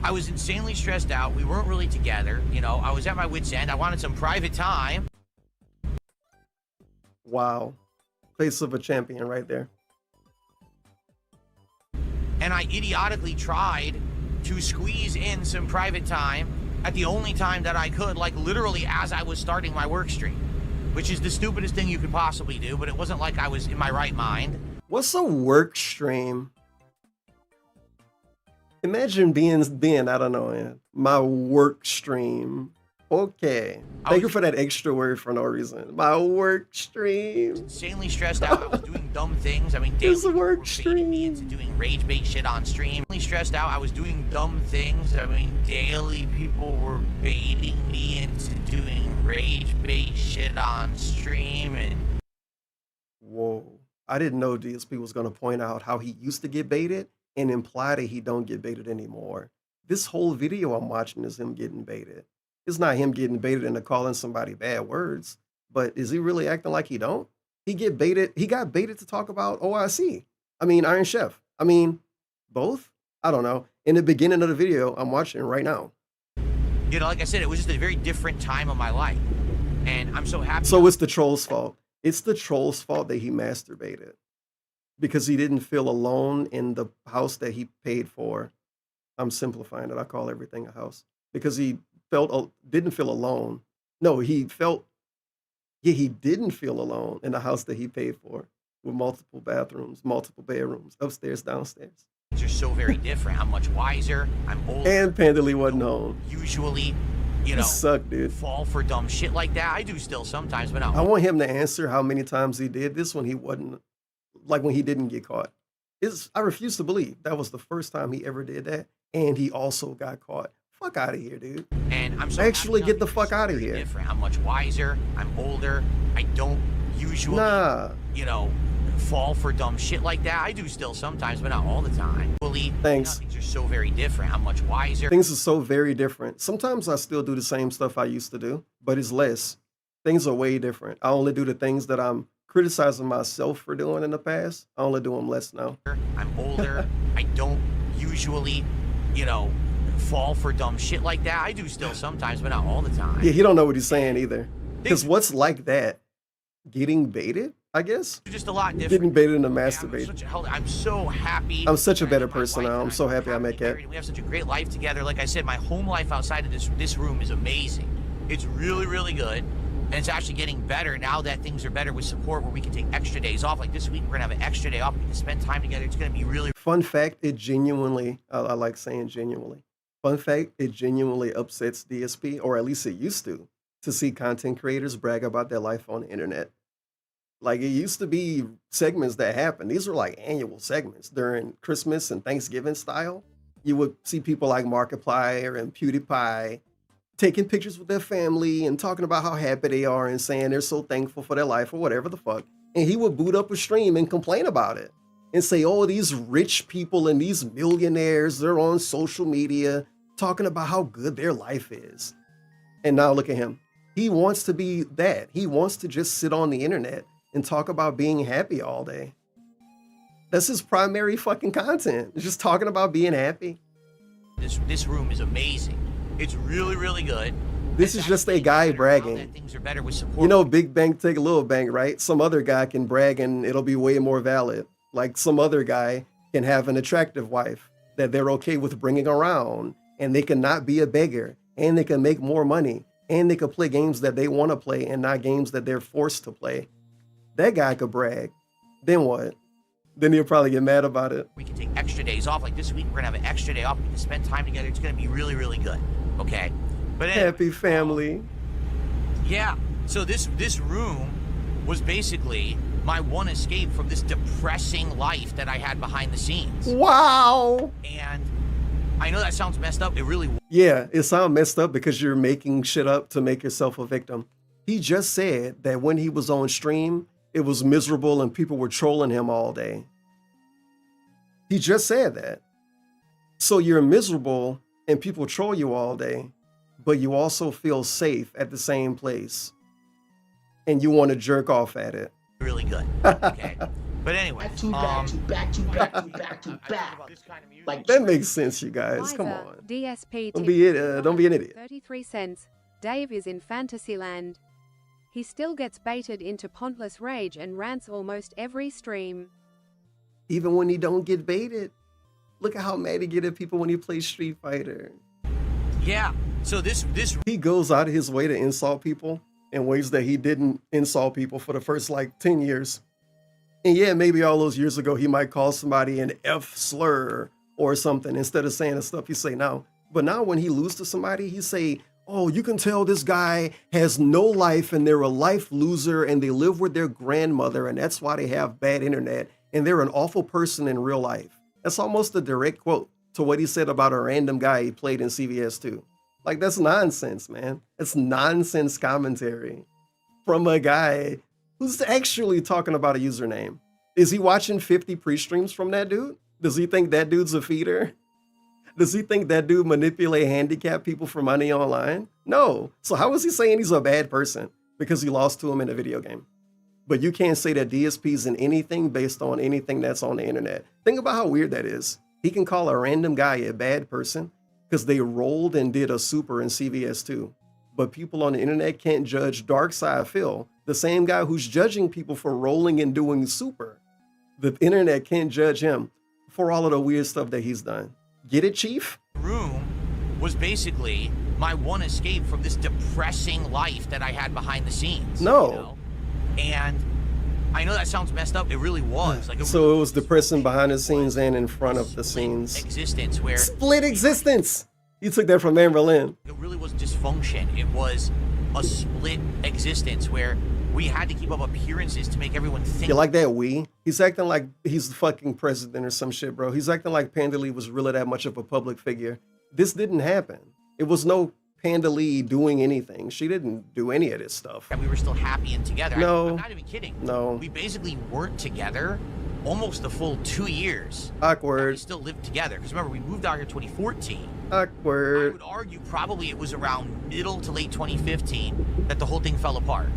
I was insanely stressed out. We weren't really together. You know, I was at my wit's end. I wanted some private time. wow, face of a champion right there. And I idiotically tried to squeeze in some private time at the only time that I could, like literally as I was starting my work stream, which is the stupidest thing you could possibly do, but it wasn't like I was in my right mind. What's a work stream? Imagine being I don't know, my work stream. Okay. Thank you for that extra word for no reason. My work stream. Insanely stressed out. I was doing dumb things. I mean, It's daily a work people were baiting me into doing rage bait shit on stream. Insanely stressed out. I was doing dumb things. I mean, daily people were baiting me into doing rage bait shit on stream. And Whoa. I didn't know DSP was going to point out how he used to get baited and imply that he don't get baited anymore. This whole video I'm watching is him getting baited. It's not him getting baited into calling somebody bad words, but is he really acting like he don't? He got baited to talk about OIC. I mean, Iron Chef. I mean, both? I don't know. In the beginning of the video I'm watching right now. you know, like I said, it was just a very different time of my life. And I'm so happy. So it's the troll's fault. It's the troll's fault that he masturbated. because he didn't feel alone in the house that he paid for. I'm simplifying it. I call everything a house because he didn't feel alone. No, he didn't feel alone in the house that he paid for with multiple bathrooms, multiple bedrooms, upstairs, downstairs. Are so very different. I'm much wiser. I'm older. And Pandely wasn't home. Usually, you know, suck, dude. Fall for dumb shit like that. I do still sometimes, but no. I want him to answer how many times he did this when he wasn't, like when he didn't get caught. I refuse to believe that was the first time he ever did that, and he also got caught. Fuck out of here, dude. And I'm so actually get the fuck out of here. Different. I'm much wiser. I'm older. I don't usually, you know, fall for dumb shit like that. I do still sometimes, but not all the time. Thanks. Things are so very different. I'm much wiser. Things are so very different. Sometimes I still do the same stuff I used to do, but it's less. Things are way different. I only do the things that I'm criticizing myself for doing in the past. I only do them less now. I'm older. I don't usually, you know, fall for dumb shit like that. I do still sometimes, but not all the time. Yeah, he don't know what he's saying either. Because what's like that? Getting baited, I guess? Just a lot different. Getting baited and masturbated. I'm so happy. I'm such a better person now. I'm so happy I met Kat. We have such a great life together. Like I said, my home life outside of this room is amazing. It's really, really good. And it's actually getting better now that things are better with support where we can take extra days off. Like this week, we're going to have an extra day off. We can spend time together. It's going to be really... Fun fact, it genuinely, I like saying genuinely. Fun fact, it genuinely upsets DSP, or at least it used to see content creators brag about their life on the internet. Like it used to be segments that happened. These were like annual segments during Christmas and Thanksgiving style. You would see people like Markiplier and PewDiePie taking pictures with their family and talking about how happy they are and saying they're so thankful for their life or whatever the fuck. And he would boot up a stream and complain about it and say, oh, these rich people and these millionaires, they're on social media talking about how good their life is. And now look at him. He wants to be that. He wants to just sit on the internet and talk about being happy all day. That's his primary fucking content. Just talking about being happy. This room is amazing. It's really, really good. This is just a guy bragging. Things are better with support. You know, big bank take a little bank, right? Some other guy can brag and it'll be way more valid. Like some other guy can have an attractive wife that they're okay with bringing around, and they can not be a beggar, and they can make more money, and they can play games that they want to play and not games that they're forced to play. That guy could brag. Then what? Then he'll probably get mad about it. We can take extra days off. Like this week, we're going to have an extra day off. We can spend time together. It's going to be really, really good. Okay? But anyway, happy family. Yeah. So this room was basically my one escape from this depressing life that I had behind the scenes. Wow. And I know that sounds messed up. It really was. Yeah, it sounds messed up because you're making shit up to make yourself a victim. He just said that when he was on stream, it was miserable and people were trolling him all day. He just said that. So you're miserable and people troll you all day, but you also feel safe at the same place. And you want to jerk off at it. Really good. Okay. But anyway. Back to back. Like that makes sense, you guys. Come on. DSP Don't be an idiot. 33 cents. Dave is in Fantasyland. He still gets baited into pointless rage and rants almost every stream. Even when he don't get baited. Look at how mad he get at people when he plays Street Fighter. Yeah. So this he goes out of his way to insult people in ways that he didn't insult people for the first like 10 years. And yeah, maybe all those years ago, he might call somebody an F slur or something instead of saying the stuff he say now. But now when he loses to somebody, he say, oh, you can tell this guy has no life and they're a life loser and they live with their grandmother and that's why they have bad internet and they're an awful person in real life. That's almost a direct quote to what he said about a random guy he played in CVS2. Like, that's nonsense, man. It's nonsense commentary from a guy who's actually talking about a username. Is he watching 50 pre-streams from that dude? Does he think that dude's a feeder? Does he think that dude manipulate handicapped people for money online? No. So how is he saying he's a bad person? Because he lost to him in a video game. But you can't say that DSP's in anything based on anything that's on the internet. Think about how weird that is. He can call a random guy a bad person because they rolled and did a super in CVS2. But people on the internet can't judge Darkside Phil, the same guy who's judging people for rolling and doing super. The internet can't judge him for all of the weird stuff that he's done. Get it, Chief? Room was basically my one escape from this depressing life that I had behind the scenes. No. You know? And I know that sounds messed up. It really was. Like, So it was depressing behind the scenes and in front of the scenes. Existence where Split existence. You took that from Anne Boleyn. it really was dysfunction. It was a split existence where we had to keep up appearances to make everyone think. You like that? He's acting like he's the fucking president or some shit, bro. He's acting like Panda Lee was really that much of a public figure. This didn't happen. It was no Panda Lee doing anything. She didn't do any of this stuff. And we were still happy and together. No. I'm not even kidding. No. We basically weren't together almost the full 2 years. Awkward. We still lived together. Because remember, we moved out here 2014. Awkward. I would argue probably it was around middle to late 2015 that the whole thing fell apart.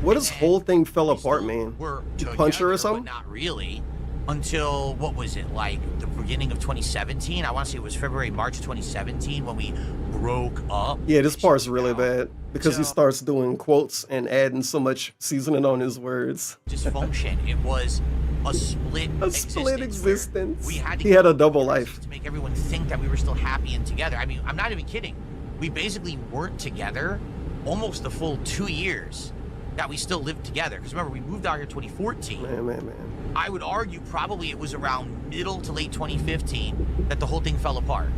What does whole thing fell apart mean? You punch her or something? But not really. Until, what was it, like the beginning of 2017? I want to say it was February, March of 2017 when we broke up. Yeah, this part's really bad because he starts doing quotes and adding so much seasoning on his words. Dysfunction. It was a split existence. We had to He had a double life. to make everyone think that we were still happy and together. I mean, I'm not even kidding. We basically weren't together almost the full 2 years that we still lived together. Because remember, we moved out here 2014. Man. I would argue probably it was around middle to late 2015 that the whole thing fell apart.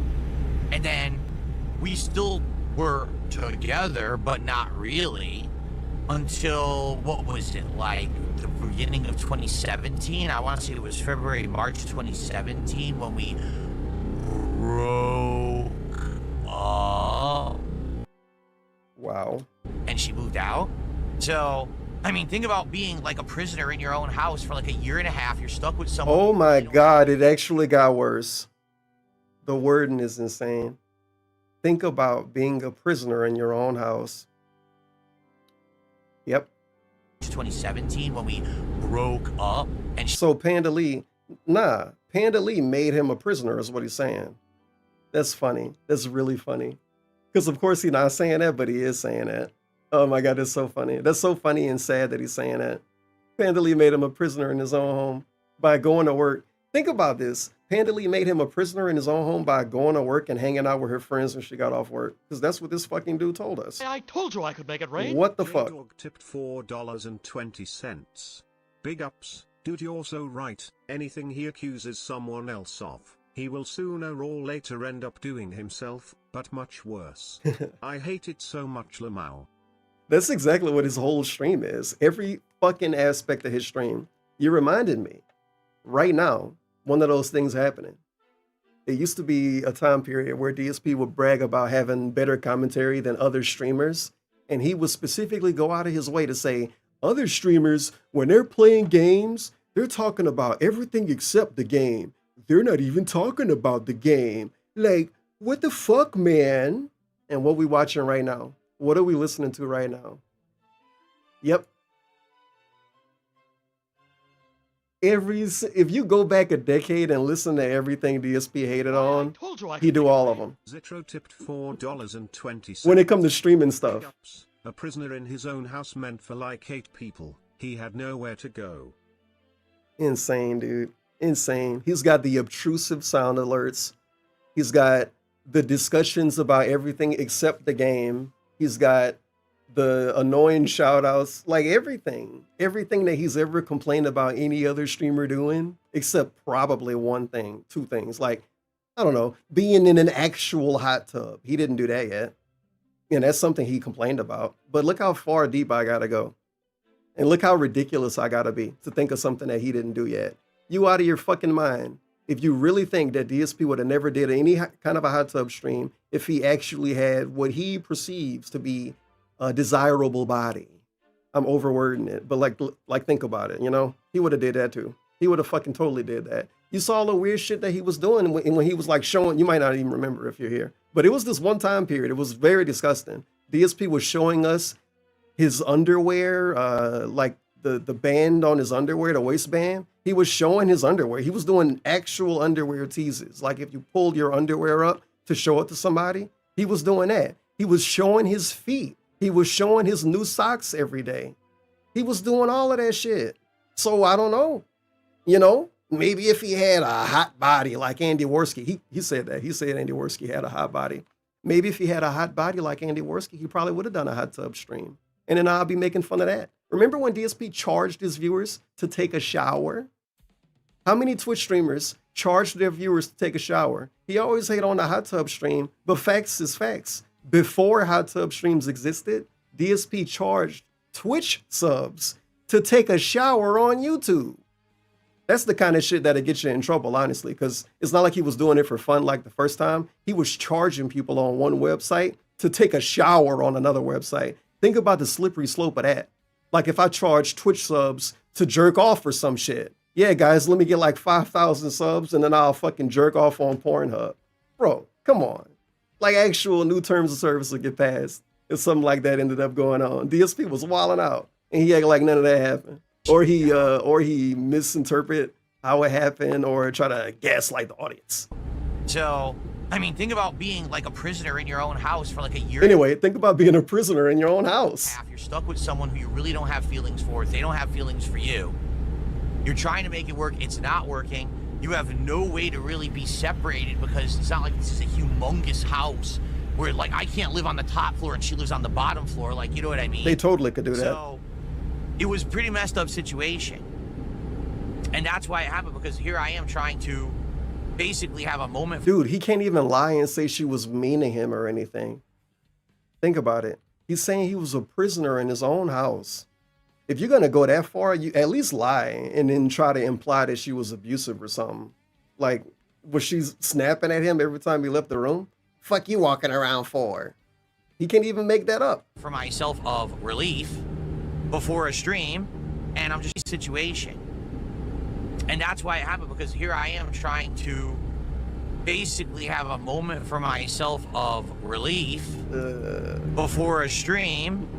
And then we still were together, but not really, until, what was it, like the beginning of 2017? I want to say it was February, March 2017 when we broke up. Wow. And she moved out. So, I mean, think about being like a prisoner in your own house for like a year and a half. You're stuck with someone. Oh my God, it actually got worse. The wording is insane. Think about being a prisoner in your own house. Yep. 2017 when we broke up. And so Panda Lee made him a prisoner is what he's saying. That's funny. That's really funny. Because of course he's not saying that, but he is saying that. Oh my God, that's so funny. That's so funny and sad that he's saying that. Panda Lee made him a prisoner in his own home by going to work. Think about this. Panda Lee made him a prisoner in his own home by going to work and hanging out with her friends when she got off work. Because that's what this fucking dude told us. I told you I could make it rain. What the fuck? Dog tipped $4.20. Big ups, dude. You're so right. Anything he accuses someone else of, he will sooner or later end up doing himself, but much worse. I hate it so much, Lamau. That's exactly what his whole stream is. Every fucking aspect of his stream. You reminded me. Right now, one of those things happening. It used to be a time period where DSP would brag about having better commentary than other streamers. And he would specifically go out of his way to say, other streamers, when they're playing games, they're talking about everything except the game. They're not even talking about the game. Like, what the fuck, man? And what we watching right now? What are we listening to right now? Yep. If you go back a decade and listen to everything DSP hated on, he do all of them. Zitro tipped $4.20. When it comes to streaming stuff. A prisoner in his own house meant for like 8 people. He had nowhere to go. Insane, dude. Insane. He's got the obtrusive sound alerts. He's got the discussions about everything except the game. He's got the annoying shout outs, like everything that he's ever complained about any other streamer doing, except probably one thing, 2 things. Like, I don't know, being in an actual hot tub. He didn't do that yet. And that's something he complained about. But look how far deep I gotta go. And look how ridiculous I gotta be to think of something that he didn't do yet. You out of your fucking mind. If you really think that DSP would have never did any kind of a hot tub stream if he actually had what he perceives to be a desirable body. I'm overwording it, but like think about it, you know? He would have did that too. He would have fucking totally did that. You saw all the weird shit that he was doing when he was like showing, you might not even remember if you're here, but it was this one time period. It was very disgusting. DSP was showing us his underwear, like the band on his underwear, the waistband. He was showing his underwear. He was doing actual underwear teases. Like if you pulled your underwear up to show it to somebody, he was doing that. He was showing his feet. He was showing his new socks every day. He was doing all of that shit. So I don't know. You know, maybe if he had a hot body like Andy Worski, he said that. He said Andy Worski had a hot body. Maybe if he had a hot body like Andy Worski, he probably would have done a hot tub stream. And then I'll be making fun of that. Remember when DSP charged his viewers to take a shower? How many Twitch streamers charged their viewers to take a shower? He always hate on the hot tub stream, but facts is facts. Before hot tub streams existed, DSP charged Twitch subs to take a shower on YouTube. That's the kind of shit that'll get you in trouble, honestly, because it's not like he was doing it for fun like the first time. He was charging people on one website to take a shower on another website. Think about the slippery slope of that. Like if I charge Twitch subs to jerk off or some shit. Yeah, guys, let me get like 5,000 subs and then I'll fucking jerk off on Pornhub. Bro, come on. Like actual new terms of service would get passed if something like that ended up going on. DSP was wilding out and he acted like none of that happened. Or he misinterpret how it happened or try to gaslight the audience. So, I mean, think about being like a prisoner in your own house for like a year. Anyway, think about being a prisoner in your own house. You're stuck with someone who you really don't have feelings for. They don't have feelings for you. You're trying to make it work. It's not working. You have no way to really be separated because it's not like this is a humongous house where like I can't live on the top floor and she lives on the bottom floor. Like, you know what I mean? They totally could do that. So it was a pretty messed up situation. And that's why it happened, because here I am trying to basically have a moment. Dude, he can't even lie and say she was mean to him or anything. Think about it. He's saying he was a prisoner in his own house. If you're going to go that far, you at least lie and then try to imply that she was abusive or something. Like, was she snapping at him every time he left the room? Fuck you walking around for? He can't even make that up. For myself of relief before a stream, and I'm just in a situation. And that's why it happened, because here I am trying to basically have a moment for myself of relief before a stream,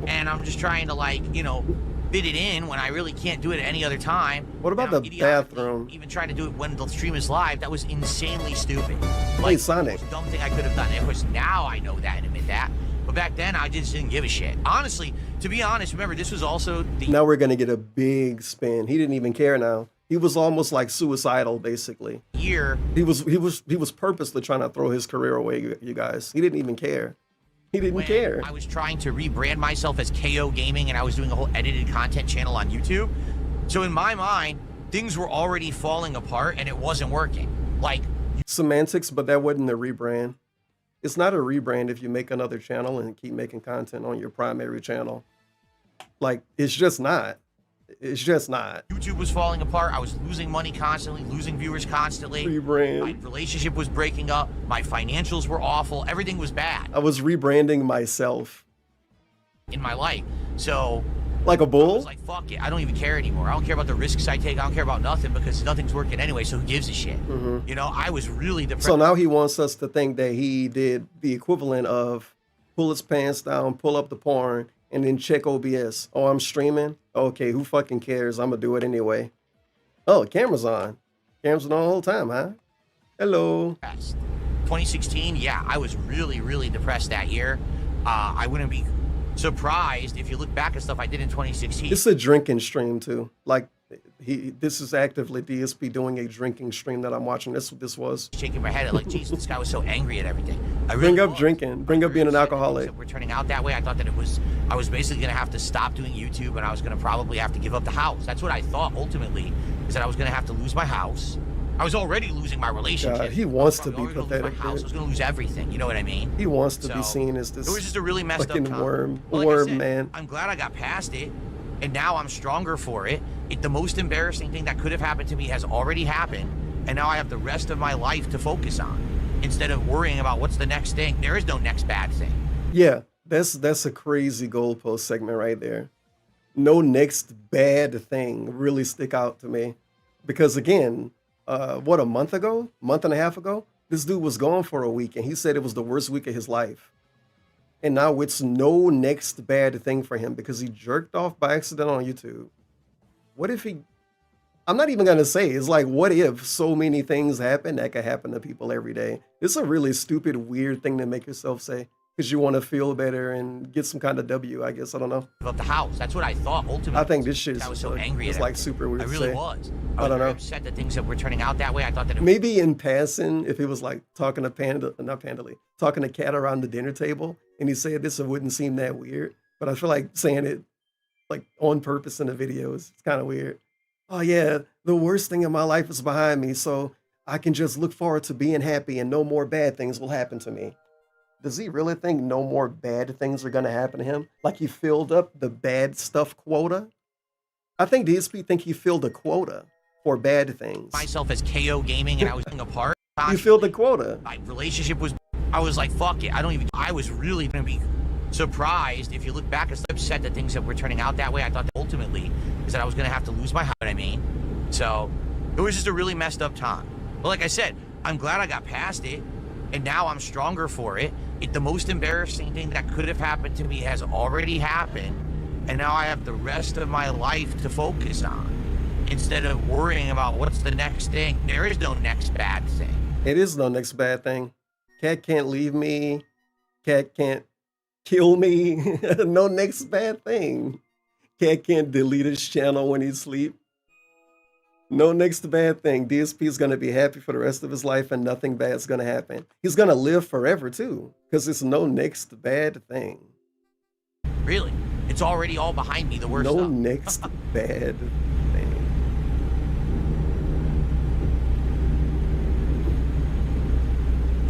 and I'm just trying to, like, you know, fit it in when I really can't do it at any other time. What about the bathroom? Even trying to do it when the stream is live, that was insanely stupid. Like, Sonic. The most dumb thing I could have done. Of course, now I know that and admit that. But back then, I just didn't give a shit. Honestly, to be honest, remember, this was also the... Now we're going to get a big spin. He didn't even care now. He was almost like suicidal, basically. Year. He was purposely trying to throw his career away, you guys. He didn't even care. He didn't care. I was trying to rebrand myself as KO Gaming, and I was doing a whole edited content channel on YouTube. So in my mind, things were already falling apart, and it wasn't working. Like... Semantics, but that wasn't a rebrand. It's not a rebrand if you make another channel and keep making content on your primary channel. Like, it's just not. It's just not. YouTube was falling apart. I was losing money constantly, losing viewers constantly. Rebrand. My relationship was breaking up. My financials were awful. Everything was bad. I was rebranding myself. In my life. So... Like a bull? I was like, fuck it. I don't even care anymore. I don't care about the risks I take. I don't care about nothing because nothing's working anyway, so who gives a shit? Mm-hmm. You know, I was really depressed. So now he wants us to think that he did the equivalent of pull his pants down, pull up the porn, and then check OBS. Oh, I'm streaming? Okay, who fucking cares? I'm gonna do it anyway. Oh, camera's on. Camera's on the whole time, huh? Hello. 2016, yeah, I was really, really depressed that year. I wouldn't be surprised if you look back at stuff I did in 2016. It's a drinking stream too. Like this is actively DSP doing a drinking stream that I'm watching. That's what this was. Shaking my head at like, Jesus, this guy was so angry at everything. I really bring up drinking. Bring up being an alcoholic. We're turning out that way. I thought that I was basically gonna have to stop doing YouTube, and I was gonna probably have to give up the house. That's what I thought ultimately, is that I was gonna have to lose my house. I was already losing my relationship. God, he wants to be pathetic. I was gonna lose everything. You know what I mean? He wants to be seen as this. It was just a really messed fucking up time. worm, Well, like I said, man. I'm glad I got past it, and now I'm stronger for it. The most embarrassing thing that could have happened to me has already happened, and now I have the rest of my life to focus on instead of worrying about what's the next thing. There is no next bad thing. Yeah, that's a crazy goalpost segment right there. No next bad thing really stick out to me, because again, what, a month and a half ago, this dude was gone for a week and he said it was the worst week of his life. And now it's no next bad thing for him because he jerked off by accident on YouTube. What if I'm not even going to say, it's like, what if so many things happen that could happen to people every day? It's a really stupid, weird thing to make yourself say. because you want to feel better and get some kind of W, I guess. I don't know. About the house. That's what I thought ultimately. I think this shit is I was so angry at like everything. super weird I to really say. was. I don't know. Upset that things that were turning out that way. I thought that it Maybe in passing, if he was like talking to talking to Cat around the dinner table, and he said this, it wouldn't seem that weird. But I feel like saying it like on purpose in the videos, it's kind of weird. Oh yeah, the worst thing in my life is behind me, so I can just look forward to being happy and no more bad things will happen to me. Does he really think no more bad things are gonna happen to him? Like he filled up the bad stuff quota? I think DSP think he filled a quota for bad things. myself as KO Gaming and I was apart. You filled the quota. My relationship was, I was like, fuck it. I was really going to be surprised if you look back and upset that things that were turning out that way. I thought that ultimately is that I was going to have to lose my house. I mean, so it was just a really messed up time. But like I said, I'm glad I got past it and now I'm stronger for it. The most embarrassing thing that could have happened to me has already happened. And now I have the rest of my life to focus on instead of worrying about what's the next thing. There is no next bad thing. It is no next bad thing. Cat can't leave me. Cat can't kill me. No next bad thing. Cat can't delete his channel when he sleep. No next bad thing. DSP is going to be happy for the rest of his life and nothing bad is going to happen. He's going to live forever too because it's no next bad thing. Really? It's already all behind me, the worst No stuff. next bad thing.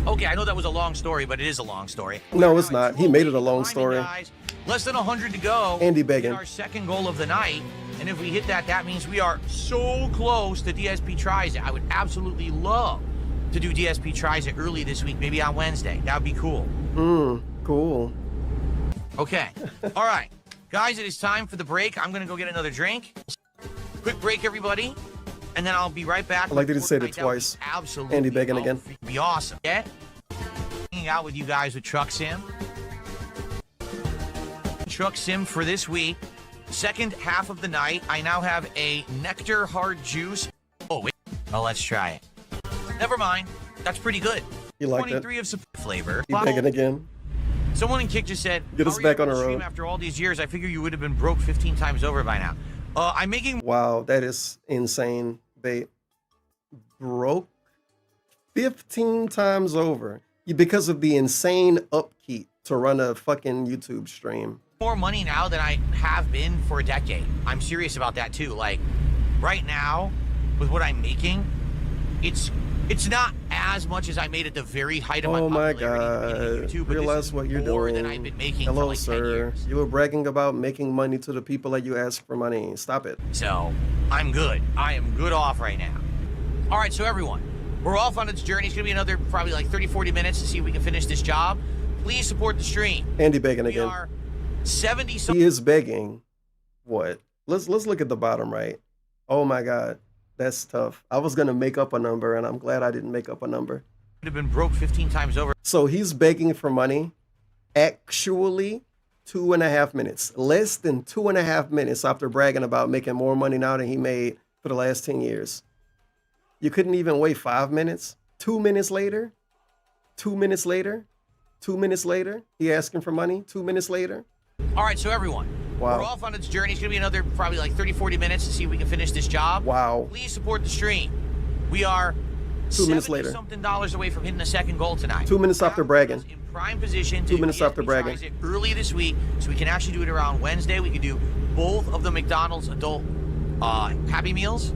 Okay, I know that was a long story, but it is a long story. No, it's not. He made it a long story. Guys, less than 100 to go. Andy Hit begging. our second goal of the night. And if we hit that, that means we are so close to DSP Tries It. I would absolutely love to do DSP Tries It early this week, maybe on Wednesday. That would be cool. Cool. Okay. All right. Guys, it is time for the break. I'm going to go get another drink. Quick break, everybody. And then I'll be right back. I like that he said it twice. Absolutely. Andy begging again. Be awesome. Yeah. Hanging out with you guys with Truck Sim. Truck Sim for this week. Second half of the night. I now have a Nectar Hard Juice. Oh, wait. Oh, let's try it. Never mind. That's pretty good. You like 23 of some flavor. He begging again. Someone in Kick just said, Get us back on the road. After all these years, I figure you would have been broke 15 times over by now. I'm making... Wow, that is insane, bait. Broke 15 times over because of the insane upkeep to run a fucking YouTube stream. more money now than I have been for a decade. I'm serious about that too. Like, right now, with what I'm making, it's not as much as I made at the very height of my popularity in YouTube, but realize what you're more doing. than I've been making Hello, for like 10 sir. years. You were bragging about making money to the people that you ask for money. Stop it. So, I'm good. I am good off right now. All right, so everyone, we're off on this journey. It's going to be another probably like 30, 40 minutes to see if we can finish this job. Please support the stream. Andy begging again. We are 70 He is begging. What? Let's look at the bottom right. Oh my God. That's tough. I was going to make up a number, and I'm glad I didn't make up a number. Would have been broke 15 times over. So he's begging for money. Actually, 2.5 minutes. Less than 2.5 minutes after bragging about making more money now than he made for the last 10 years. You couldn't even wait 5 minutes? 2 minutes later? 2 minutes later? 2 minutes later? He asking for money? 2 minutes later? All right, so everyone, Wow. we're off on its journey. It's going to be another probably like 30, 40 minutes to see if we can finish this job. Wow. Please support the stream. We are 2 minutes later. something dollars away from hitting the second goal tonight. 2 minutes after bragging. Prime position to 2 do minutes after DSP bragging. Tries It early this week, so we can actually do it around Wednesday. We could do both of the McDonald's adult Happy Meals.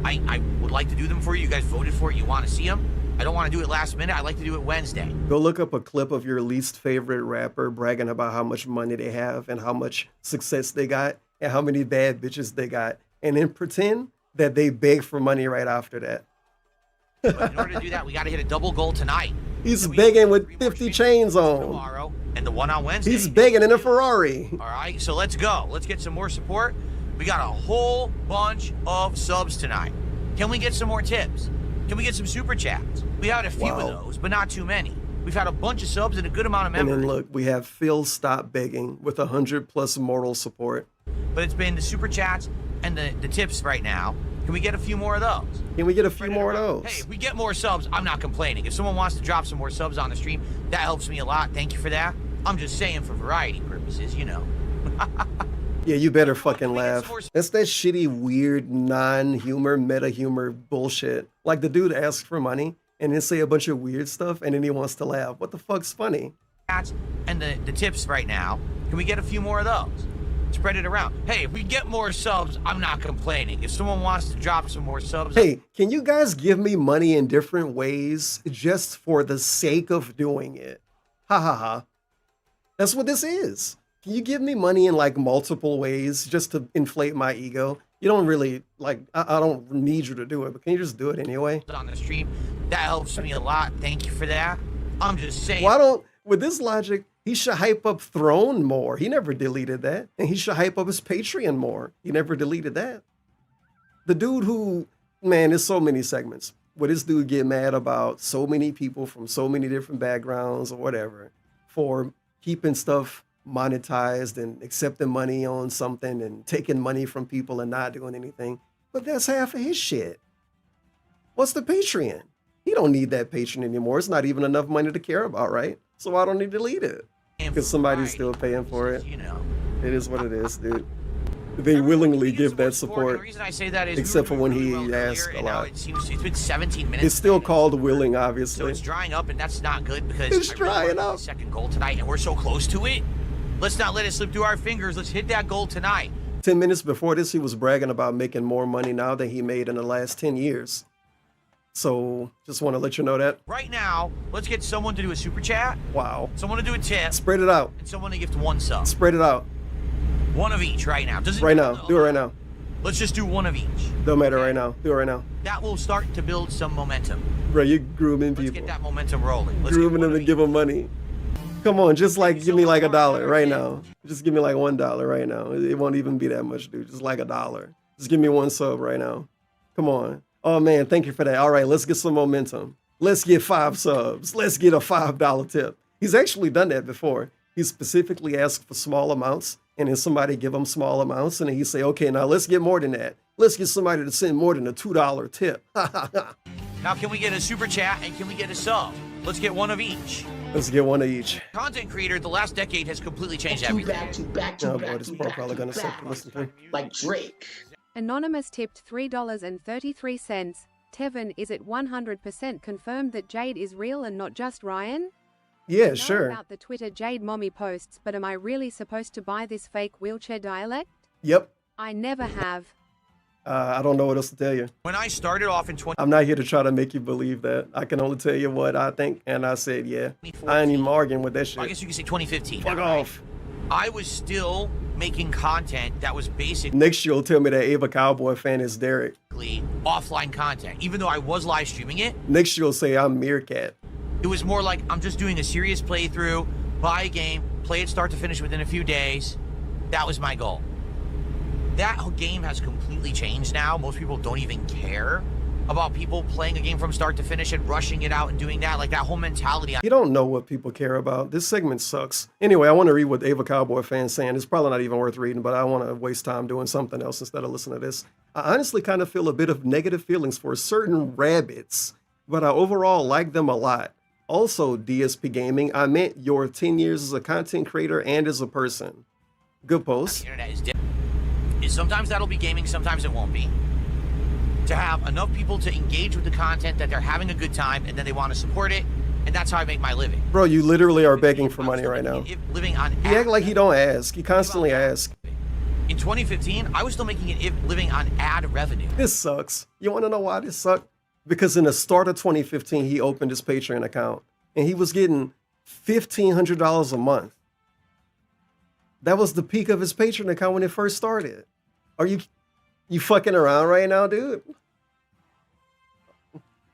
I would like to do them for you. You guys voted for it. You want to see them. I don't want to do it last minute. I'd like to do it Wednesday. Go look up a clip of your least favorite rapper bragging about how much money they have and how much success they got and how many bad bitches they got. And then pretend that they beg for money right after that. But in order to do that, we got to hit a double goal tonight. He's begging with 50 chains on. Tomorrow and the one on Wednesday. He's begging in a Ferrari. All right, so let's go. Let's get some more support. We got a whole bunch of subs tonight. Can we get some more tips? Can we get some super chats? We had a few of those, but not too many. We've had a bunch of subs and a good amount of And members. then look, we have Phil Stop Begging with 100+ moral support. But it's been the super chats and the tips right now. Can we get a few more of those? Can we get a few more of those? Hey, if we get more subs, I'm not complaining. If someone wants to drop some more subs on the stream, that helps me a lot. Thank you for that. I'm just saying for variety purposes, you know. Yeah, you better fucking laugh. That's that shitty, weird, non-humor, meta-humor bullshit. Like the dude asks for money and then say a bunch of weird stuff and then he wants to laugh. What the fuck's funny? And the tips right now, can we get a few more of those? Spread it around. Hey, if we get more subs, I'm not complaining. If someone wants to drop some more subs... Hey, can you guys give me money in different ways just for the sake of doing it? Ha ha ha. That's what this is. Can you give me money in like multiple ways just to inflate my ego? You don't really, like, I don't need you to do it, but can you just do it anyway? On the stream, that helps me a lot. Thank you for that. I'm just saying... Why don't... With this logic, he should hype up Throne more. He never deleted that. And he should hype up his Patreon more. He never deleted that. The dude who, man, there's so many segments where this dude get mad about so many people from so many different backgrounds or whatever for keeping stuff monetized and accepting money on something and taking money from people and not doing anything. But that's half of his shit. What's the Patreon? He don't need that Patreon anymore. It's not even enough money to care about, right? So why don't he delete it? Because somebody's still paying for it. You know. It is what it is, dude. They willingly give that support. The reason I say that is except for when he asks a lot. It's been 17 minutes. It's still called willing, obviously. So it's drying up, and that's not good because it's drying up. The second goal tonight, and we're so close to it. Let's not let it slip through our fingers. Let's hit that goal tonight. 10 minutes before this, he was bragging about making more money now than he made in the last 10 years. So just want to let you know that. Right now, let's get someone to do a super chat. Wow. Someone to do a tip. Spread it out. And someone to gift one sub. Spread it out. One of each right now. Right now. Do it right now. Let's just do one of each. Don't matter right now. Do it right now. That will start to build some momentum. Bro, you're grooming people. Let's get that momentum rolling. Grooming them and give them money. Come on, just like give me like $1 right now. Just give me like $1 right now. It won't even be that much, dude. Just like $1. Just give me one sub right now. Come on. Oh man, thank you for that. All right, let's get some momentum. Let's get 5 subs. Let's get a $5 tip. He's actually done that before. He specifically asked for small amounts, and then somebody give him small amounts, and then he say, okay, now let's get more than that. Let's get somebody to send more than a $2 tip. Now, can we get a super chat and can we get a sub? Let's get one of each. Let's get one of each. Content creator, the last decade has completely changed everything. Oh boy, this bro probably gonna suck to listen to. Like Drake. Anonymous tipped $3.33. Tevin, is it 100% confirmed that Jade is real and not just Ryan? Yeah, I know sure. About the Twitter Jade mommy posts, but am I really supposed to buy this fake wheelchair dialect? Yep. I never have. I don't know what else to tell you. When I started off in I'm not here to try to make you believe that. I can only tell you what I think, and I said, yeah. I ain't even arguing with that shit. I guess you could say 2015. Fuck off. I was still making content that was basically Next year, you'll tell me that Ava Cowboy fan is Derek. offline content, even though I was live streaming it. Next year, you'll say I'm Meerkat. It was more like I'm just doing a serious playthrough, buy a game, play it start to finish within a few days. That was my goal. That game has completely changed now. Most people don't even care about people playing a game from start to finish and rushing it out and doing that. Like that whole mentality. You don't know what people care about. This segment sucks. Anyway, I want to read what Ava Cowboy fan's saying. It's probably not even worth reading, but I want to waste time doing something else instead of listening to this. I honestly kind of feel a bit of negative feelings for certain rabbits, but I overall like them a lot. Also, DSP Gaming, I meant your 10 years as a content creator and as a person. Good post. The internet is different. Sometimes that'll be gaming, sometimes it won't be. To have enough people to engage with the content that they're having a good time and then they want to support it, and that's how I make my living. Bro, you literally are begging for money right now. Living on he act like he don't ask. He constantly asks. In 2015, I was still making it living on ad revenue. This sucks. You want to know why this sucked? Because in the start of 2015, he opened his Patreon account and he was getting $1,500 a month. That was the peak of his Patreon account when it first started. Are you fucking around right now, dude?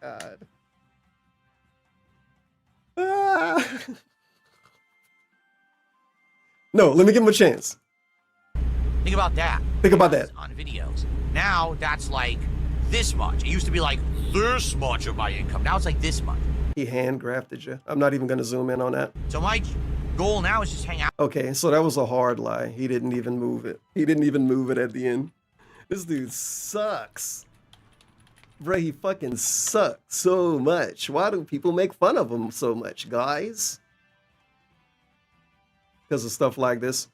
God. Ah. No, let me give him a chance. Think about that. Think about that. On videos. Now that's like this much. It used to be like this much of my income. Now it's like this much. He hand grafted you. I'm not even going to zoom in on that. So my goal now is just hang out. Okay, so that was a hard lie. He didn't even move it. He didn't even move it at the end. This dude sucks. Bro, he fucking sucks so much. Why do people make fun of him so much, guys? because of stuff like this.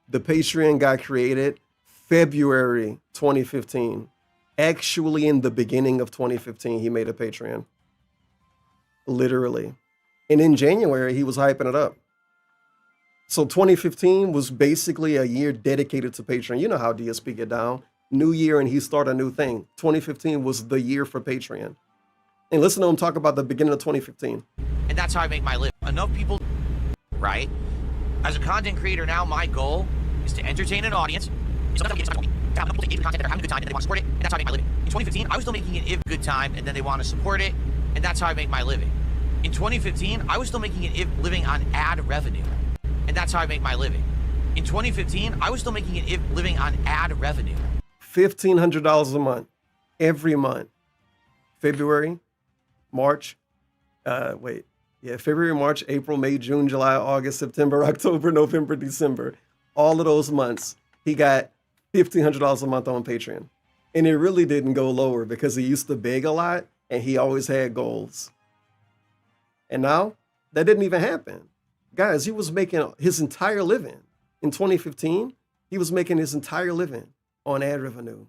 The Patreon got created February 2015. Actually, in the beginning of 2015, he made a Patreon. Literally. And in January, he was hyping it up. So 2015 was basically a year dedicated to Patreon. You know how DSP get down. New year and he started a new thing. 2015 was the year for Patreon. And listen to him talk about the beginning of 2015. And that's how I make my living. Enough people, right? As a content creator now, my goal is to entertain an audience. Content that are having a good time and they want to support it, and that's how I make my living. In 2015, I was still making it if good time, and then they want to support it, and that's how I make my living. In 2015, I was still making it if living on ad revenue, and that's how I make my living. In 2015, I was still making it if living on ad revenue. $1,500 a month, every month. February, March, February, March, April, May, June, July, August, September, October, November, December. All of those months, he got $1,500 a month on Patreon. And it really didn't go lower because he used to beg a lot and he always had goals. And now that didn't even happen. Guys, he was making his entire living in 2015. He was making his entire living on ad revenue.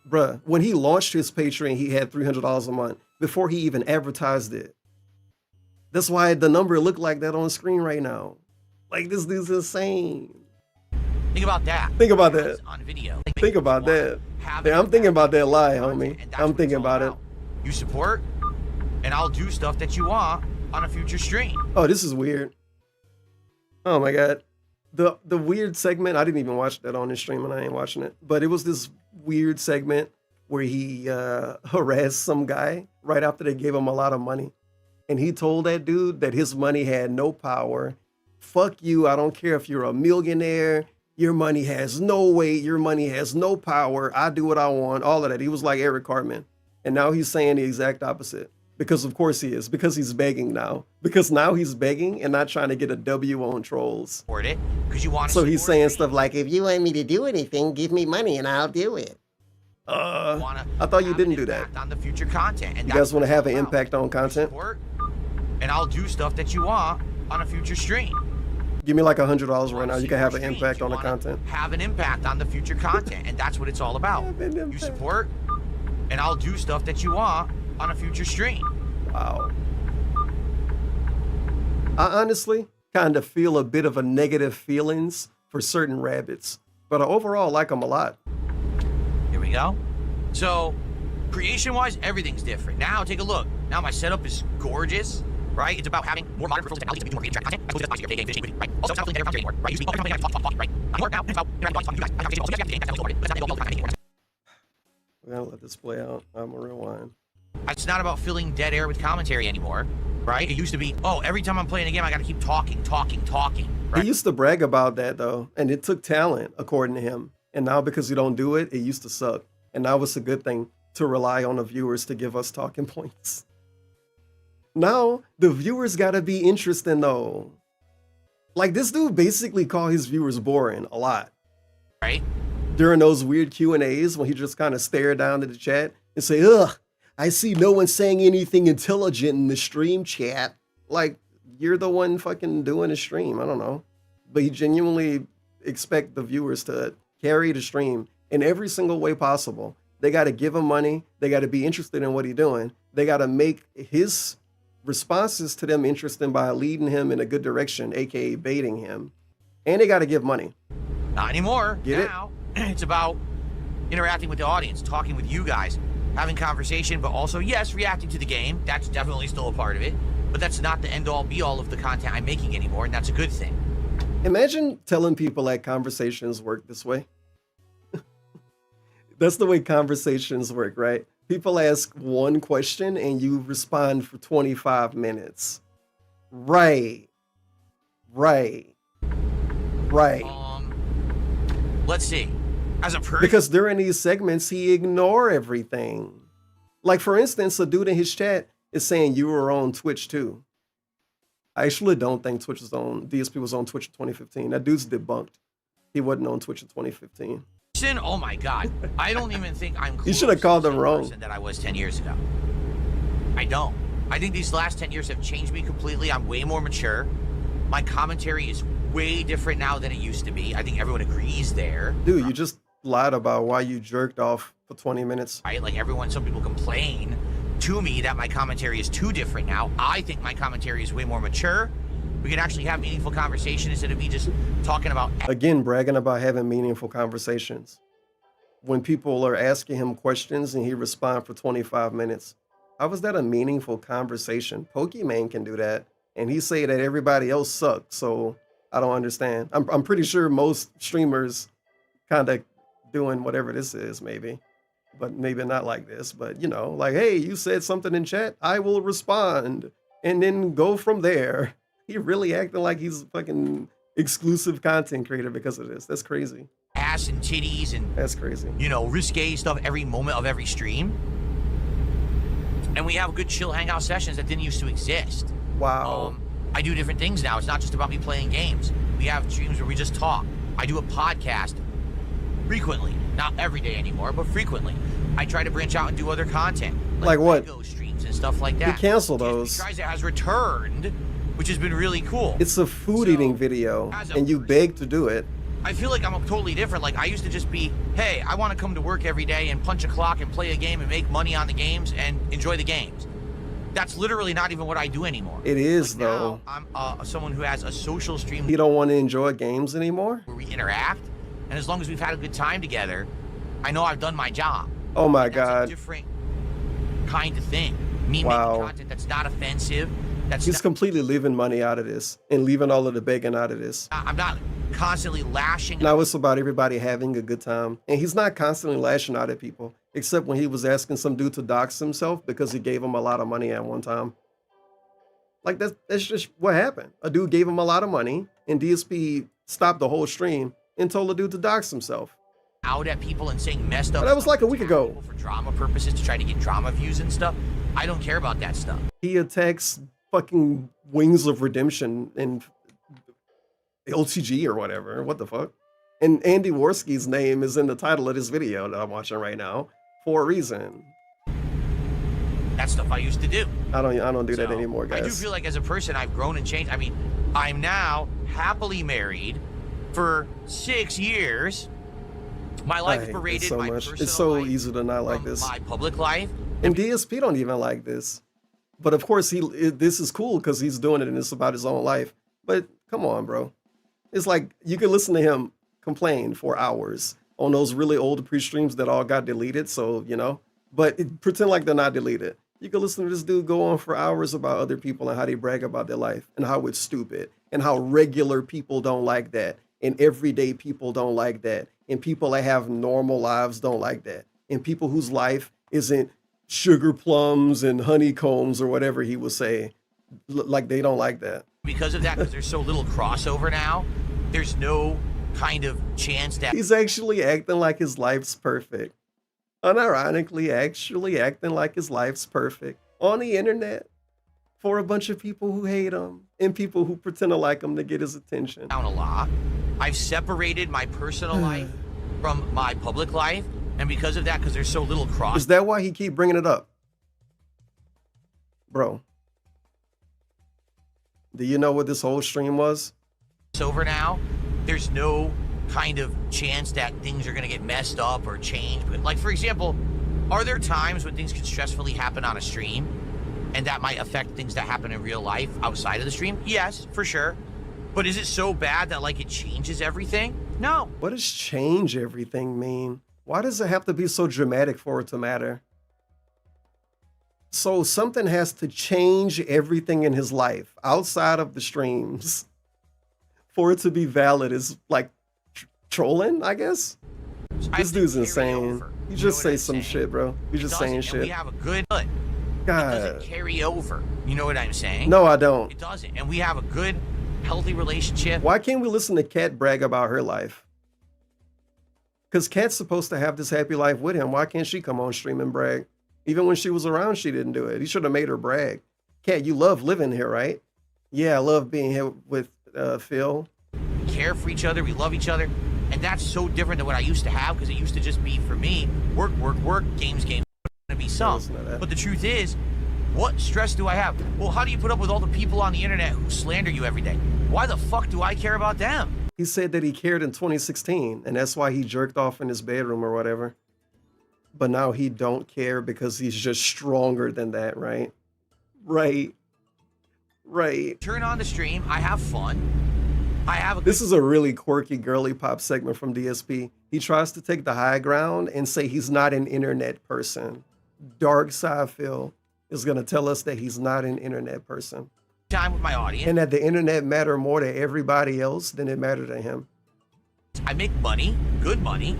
Bruh, when he launched his Patreon, he had $300 a month before he even advertised it. That's why the number looked like that on screen right now. Like, this dude's insane. Think about that. Think about that. On video. Think about that. Yeah, I'm thinking about that lie, homie. I'm thinking about it. You support, and I'll do stuff that you want on a future stream. Oh, this is weird. Oh my God. The weird segment, I didn't even watch that on his stream and I ain't watching it, but it was this weird segment where he harassed some guy right after they gave him a lot of money. And he told that dude that his money had no power. Fuck you, I don't care if you're a millionaire. Your money has no weight. Your money has no power. I do what I want. All of that. He was like Eric Cartman. And now he's saying the exact opposite. Because of course he is. Because he's begging now. Because now he's begging and not trying to get a W on trolls. Support it, because you want to. So he's saying stuff like, If you want me to do anything, give me money and I'll do it. I thought you didn't do that. On the future content. And you guys want to have an impact on content? Support, and I'll do stuff that you want on a future stream. Give me like $100 right now. You can have an impact on the content. Have an impact on the future content, and that's what it's all about. You support, and I'll do stuff that you want on a future stream. Wow. I honestly kind of feel a bit of a negative feelings for certain rabbits, but I overall like them a lot. Here we go. So, creation-wise, everything's different. Now, take a look. Now my setup is gorgeous. Right? It's about having more modern peripherals technology to do more creative content. I suppose that's your game fishing, right? Also, it's not feeling better anymore, right? Used to be all talk, right? I'm more now, it's about talking to you guys. I have to also have to but it's not all the content. We're gonna let this play out. I'm gonna rewind. It's not about filling dead air with commentary anymore, right? It used to be, oh, every time I'm playing a game, I gotta keep talking, right? He used to brag about that though, and it took talent, according to him. And now because you don't do it, it used to suck. And now it's a good thing to rely on the viewers to give us talking points. Now, the viewers gotta be interesting though. Like, this dude basically called his viewers boring a lot. Right? During those weird Q&As when he just kind of stared down at the chat and say, ugh, I see no one saying anything intelligent in the stream chat. Like, you're the one fucking doing the stream, I don't know. But he genuinely expect the viewers to carry the stream in every single way possible. They gotta give him money. They gotta be interested in what he's doing. They gotta make his responses to them interesting by leading him in a good direction, aka baiting him. And they got to give money. Not anymore. Get now, it's about interacting with the audience, talking with you guys, having conversation, but also, yes, reacting to the game. That's definitely still a part of it. But that's not the end-all, be-all of the content I'm making anymore, and that's a good thing. Imagine telling people that conversations work this way. That's the way conversations work, right? People ask one question and you respond for 25 minutes. Right. Let's see. As a person, because during these segments, he ignore everything. Like, for instance, a dude in his chat is saying you were on Twitch too. I actually don't think Twitch was on, DSP was on Twitch in 2015. That dude's debunked. He wasn't on Twitch in 2015. Oh my God, I don't even think I'm close you should have called him wrong. That I was 10 years ago. I don't. I think these last 10 years have changed me completely. I'm way more mature. My commentary is way different now than it used to be. I think everyone agrees there. Dude, you just lied about why you jerked off for 20 minutes. Right? Like some people complain to me that my commentary is too different now. I think my commentary is way more mature. We can actually have meaningful conversation instead of me just talking about... Again, bragging about having meaningful conversations. When people are asking him questions and he responds for 25 minutes. How was that a meaningful conversation? Pokemon can do that. And he say that everybody else sucks. So I don't understand. I'm pretty sure most streamers kind of doing whatever this is, maybe. But maybe not like this. But, you know, like, hey, you said something in chat. I will respond. And then go from there. He really acting like he's a fucking exclusive content creator because of this. That's crazy. Ass and titties and... That's crazy. You know, risque stuff every moment of every stream. And we have good chill hangout sessions that didn't used to exist. Wow. I do different things now. It's not just about me playing games. We have streams where we just talk. I do a podcast frequently. Not every day anymore, but frequently. I try to branch out and do other content. Like what? Lego streams and stuff like that. He canceled those. DSP has returned, which has been really cool. It's a food eating video, and you beg to do it. I feel like I'm totally different. Like, I used to just be, hey, I want to come to work every day and punch a clock and play a game and make money on the games and enjoy the games. That's literally not even what I do anymore. It is, though. Now, I'm someone who has a social stream. You don't want to enjoy games anymore? Where we interact, and as long as we've had a good time together, I know I've done my job. Oh my and God. That's a different kind of thing. Me making content that's not offensive. He's completely leaving money out of this and leaving all of the begging out of this. I'm not constantly lashing. Now it's about everybody having a good time. And he's not constantly lashing out at people, except when he was asking some dude to dox himself because he gave him a lot of money at one time. Like, that's just what happened. A dude gave him a lot of money, and DSP stopped the whole stream and told the dude to dox himself. Out at people and saying messed up. But that was like a week ago. For drama purposes, to try to get drama views and stuff. I don't care about that stuff. He attacks fucking Wings of Redemption and LTG or whatever. What the fuck? And Andy Worski's name is in the title of this video that I'm watching right now for a reason. That's stuff I used to do. I don't do that anymore, guys. I do feel like as a person I've grown and changed. I mean, I'm now happily married for 6 years. My life separated so my much. personal It's so life easy to not like this. My public life. And DSP don't even like this. But of course, this is cool because he's doing it and it's about his own life. But come on, bro. It's like you can listen to him complain for hours on those really old pre-streams that all got deleted. So, you know, but pretend like they're not deleted. You can listen to this dude go on for hours about other people and how they brag about their life and how it's stupid and how regular people don't like that. And everyday people don't like that. And people that have normal lives don't like that. And people whose life isn't sugar plums and honeycombs or whatever he would say, like they don't like that. Because of that, because there's so little crossover now, there's no kind of chance that... He's actually acting like his life's perfect. Unironically, actually acting like his life's perfect on the internet for a bunch of people who hate him and people who pretend to like him to get his attention. Down a lot. I've separated my personal life from my public life, and because of that, because there's so little cross... Is that why he keep bringing it up? Bro. Do you know what this whole stream was? It's over now. There's no kind of chance that things are going to get messed up or changed. Like, for example, are there times when things can stressfully happen on a stream and that might affect things that happen in real life outside of the stream? Yes, for sure. But is it so bad that, like, it changes everything? No. What does change everything mean? Why does it have to be so dramatic for it to matter? So something has to change everything in his life outside of the streams for it to be valid is like trolling, I guess? This dude's insane. You just say some shit, bro. You're just saying shit. We have a good... God. It doesn't carry over. You know what I'm saying? No, I don't. It doesn't. And we have a good, healthy relationship. Why can't we listen to Kat brag about her life? Because Kat's supposed to have this happy life with him. Why can't she come on stream and brag? Even when she was around, she didn't do it. He should have made her brag. Kat, you love living here, right? Yeah, I love being here with Phil. We care for each other. We love each other. And that's so different than what I used to have, because it used to just be, for me, work, work, work, games, games. Be some. But the truth is, What stress do I have? Well, how do you put up with all the people on the internet who slander you every day? Why the fuck do I care about them? He said that he cared in 2016, and that's why he jerked off in his bedroom or whatever. But now he don't care because he's just stronger than that, right? Right. Turn on the stream. I have fun. I have a This is a really quirky girly pop segment from DSP. He tries to take the high ground and say he's not an internet person. Dark Side Phil is going to tell us that he's not an internet person. time with my audience. And that the internet matter more to everybody else than it mattered to him. I make money, good money.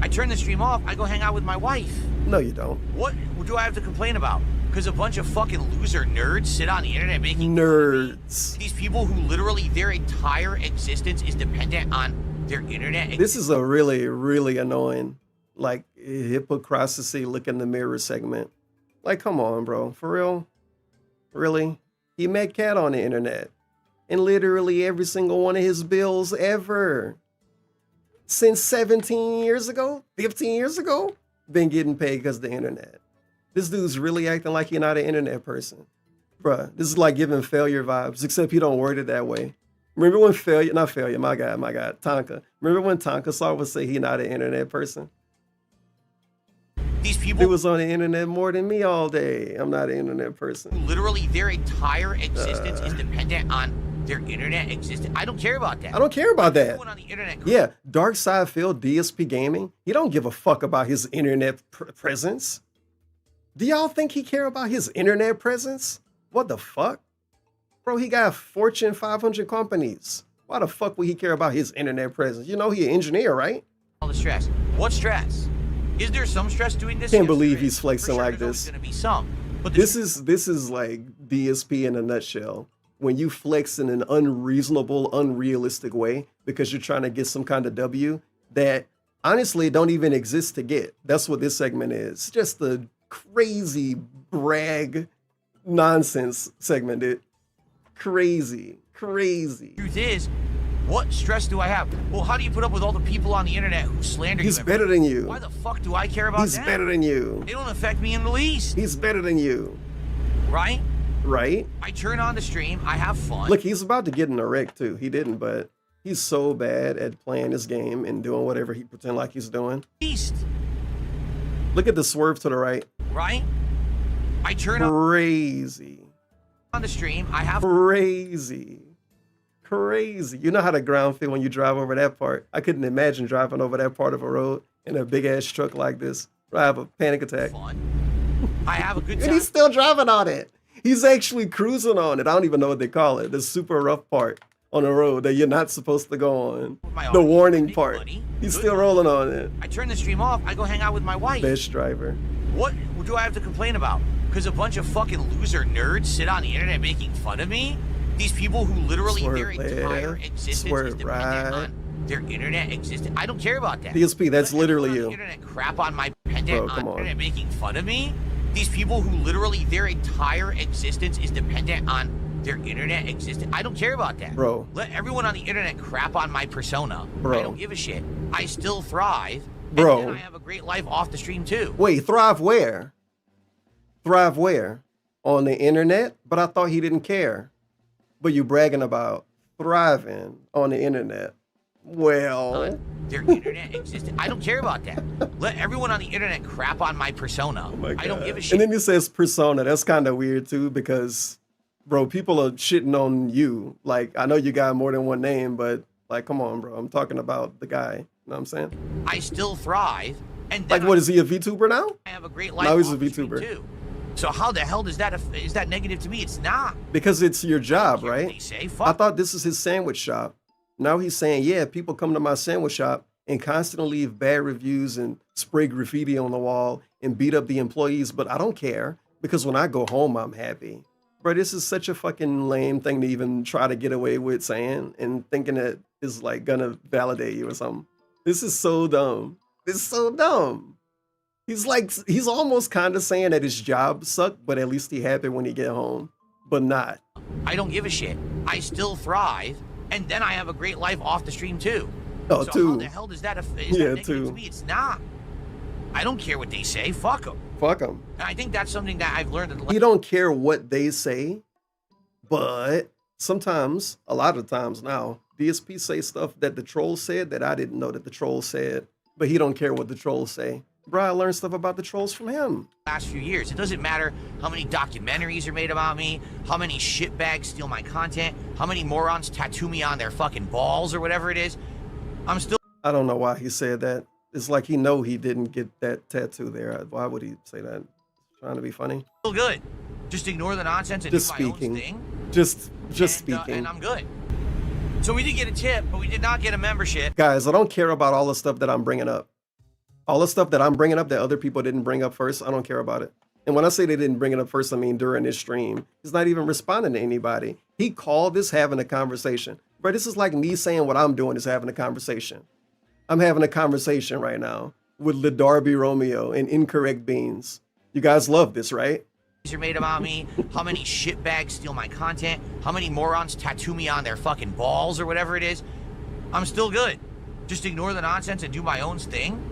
I turn the stream off. I go hang out with my wife. No, you don't. What do I have to complain about? Because a bunch of fucking loser nerds sit on the internet making nerds. These people who literally their entire existence is dependent on their internet. This is a really, really annoying, like, hypocrisy look in the mirror segment. Like, come on, bro. For real? Really? He met Cat on the internet. And literally every single one of his bills ever, since 17 years ago, 15 years ago, been getting paid because of the internet. This dude's really acting like you're not an internet person. Bruh, this is like giving failure vibes, except he don't word it that way. Remember when my God, Tonka. Remember when Tonka Saw would say he not an internet person? These people he was on the internet more than me all day. I'm not an internet person. Literally their entire existence is dependent on their internet existence. I don't care about that. I don't care about that. Everyone on the internet. Yeah, Dark Side Phil, DSP Gaming, he don't give a fuck about his internet presence. Do y'all think he care about his internet presence? What the fuck? Bro, he got Fortune 500 companies. Why the fuck would he care about his internet presence? You know he an engineer, right? All the stress. What stress? Is there some stress doing this? Can't believe he's flexing like there's this. Gonna be some, but this is like DSP in a nutshell. When you flex in an unreasonable, unrealistic way because you're trying to get some kind of W that honestly don't even exist to get. That's what this segment is. Just the crazy brag nonsense segment, dude. Crazy. Truth is, what stress do I have? Well, how do you put up with all the people on the internet who slander you? He's better than you. Why the fuck do I care about He's that? better than you. They don't affect me in the least. He's better than you. Right? Right? I turn on the stream. I have fun. Look, he's about to get in a wreck too. He didn't, but he's so bad at playing this game and doing whatever he pretend like he's doing. Beast. Look at the swerve to the right. Right? I turn on the stream. I have crazy. You know how the ground feel when you drive over that part. I couldn't imagine driving over that part of a road in a big ass truck like this. I have a panic attack. Fun. I have a good time. And he's still driving on it. He's actually cruising on it. I don't even know what they call it. The super rough part on the road that you're not supposed to go on. The warning part. He's still rolling on it. I turn the stream off. I go hang out with my wife. Best driver. What do I have to complain about? Because a bunch of fucking loser nerds sit on the internet making fun of me? These people who literally their entire existence is dependent on their internet existence. I don't care about that. DSP, that's literally you. Internet crap on my pendant Bro, come on. internet making fun of me? These people who literally their entire existence is dependent on their internet existence. I don't care about that. Bro. Let everyone on the internet crap on my persona. Bro. I don't give a shit. I still thrive. Bro. And then I have a great life off the stream too. Wait, thrive where? Thrive where? On the internet? But I thought he didn't care. But you bragging about thriving on the internet. Well, their internet existence. I don't care about that. Let everyone on the internet crap on my persona. Oh my God. I don't give a shit. And then it says persona. That's kind of weird too because, bro, people are shitting on you. Like, I know you got more than one name, but like, come on, bro. I'm talking about the guy. You know what I'm saying? I still thrive. And like, what is he, a VTuber now? I have a great life. No, he's a off the stream, VTuber. too. So how the hell is that negative to me? It's not. Because it's your job, right? They say, I thought this is his sandwich shop. Now he's saying, yeah, people come to my sandwich shop and constantly leave bad reviews and spray graffiti on the wall and beat up the employees, but I don't care because when I go home, I'm happy. Bro, this is such a fucking lame thing to even try to get away with saying and thinking that is like gonna validate you or something. This is so dumb. It's so dumb. He's almost kind of saying that his job sucked, but at least he happy when he get home, but not. I don't give a shit. I still thrive, and then I have a great life off the stream too. Oh, so too. how the hell does that negative too. to me? It's not. I don't care what they say. Fuck them. Fuck them. And I think that's something that I've learned. You don't care what they say, but sometimes, a lot of times now, DSP say stuff that the trolls said that I didn't know that the trolls said, but he don't care what the trolls say. Bro, I learned stuff about the trolls from him. Last few years, it doesn't matter how many documentaries are made about me, how many shitbags steal my content, how many morons tattoo me on their fucking balls or whatever it is. I'm still. I don't know why he said that. It's like he know he didn't get that tattoo there. Why would he say that? Trying to be funny? Still good. Just ignore the nonsense and Just do my speaking. own thing. Just speaking. And I'm good. So we did get a tip, but we did not get a membership. Guys, I don't care about all the stuff that I'm bringing up. All the stuff that I'm bringing up that other people didn't bring up first, I don't care about it. And when I say they didn't bring it up first, I mean during this stream. He's not even responding to anybody. He called this having a conversation. Bro, this is like me saying what I'm doing is having a conversation. I'm having a conversation right now with Darby Romeo and Incorrect Beans. You guys love this, right? Are made about me, how many shitbags steal my content, how many morons tattoo me on their fucking balls or whatever it is. I'm still good. Just ignore the nonsense and do my own thing.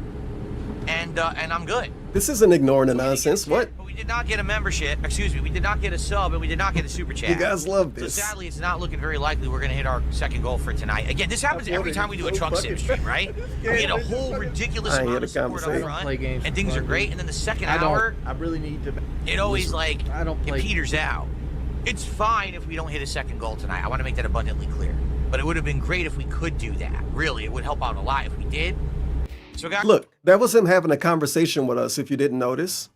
And I'm good. This isn't ignoring the nonsense. What? But we did not get a membership. Excuse me. We did not get a sub, and we did not get a super chat. You guys love this. So sadly, it's not looking very likely we're going to hit our second goal for tonight. Again, this happens every time we do a truck sim stream, right? We get a whole ridiculous amount of support up front, and things are great. And then the second hour, I really need to. it always like it peters out. It's fine if we don't hit a second goal tonight. I want to make that abundantly clear. But it would have been great if we could do that. Really, it would help out a lot if we did. So guys, look, that was him having a conversation with us, if you didn't notice.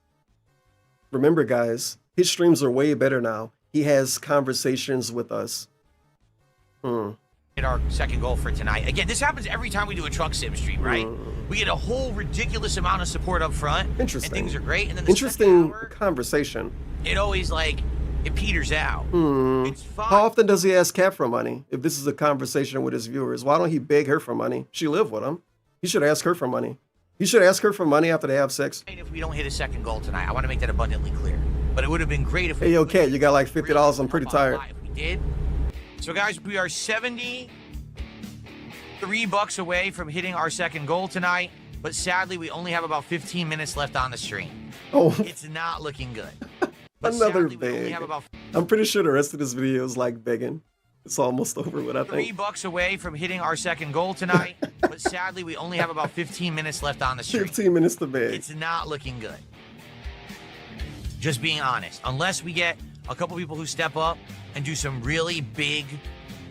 Remember, guys, his streams are way better now. He has conversations with us. Hit our second goal for tonight. Again, this happens every time we do a truck sim stream, right? We get a whole ridiculous amount of support up front. Interesting. And things are great. And then the interesting conversation. It always it peters out. It's fine. How often does he ask Kat for money? If this is a conversation with his viewers, why don't he beg her for money? She live with him. He should ask her for money. He should ask her for money after they have sex. If we don't hit a second goal tonight, I want to make that abundantly clear. But it would have been great if we. Hey, okay, you got like $50. I'm pretty tired. If we did. So guys, we are $73 away from hitting our second goal tonight. But sadly, we only have about 15 minutes left on the stream. Oh, it's not looking good. Another beg. I'm pretty sure the rest of this video is like begging. It's almost over with, I think. $3 away from hitting our second goal tonight, but sadly, we only have about 15 minutes left on the stream. 15 minutes to beg. It's not looking good. Just being honest. Unless we get a couple people who step up and do some really big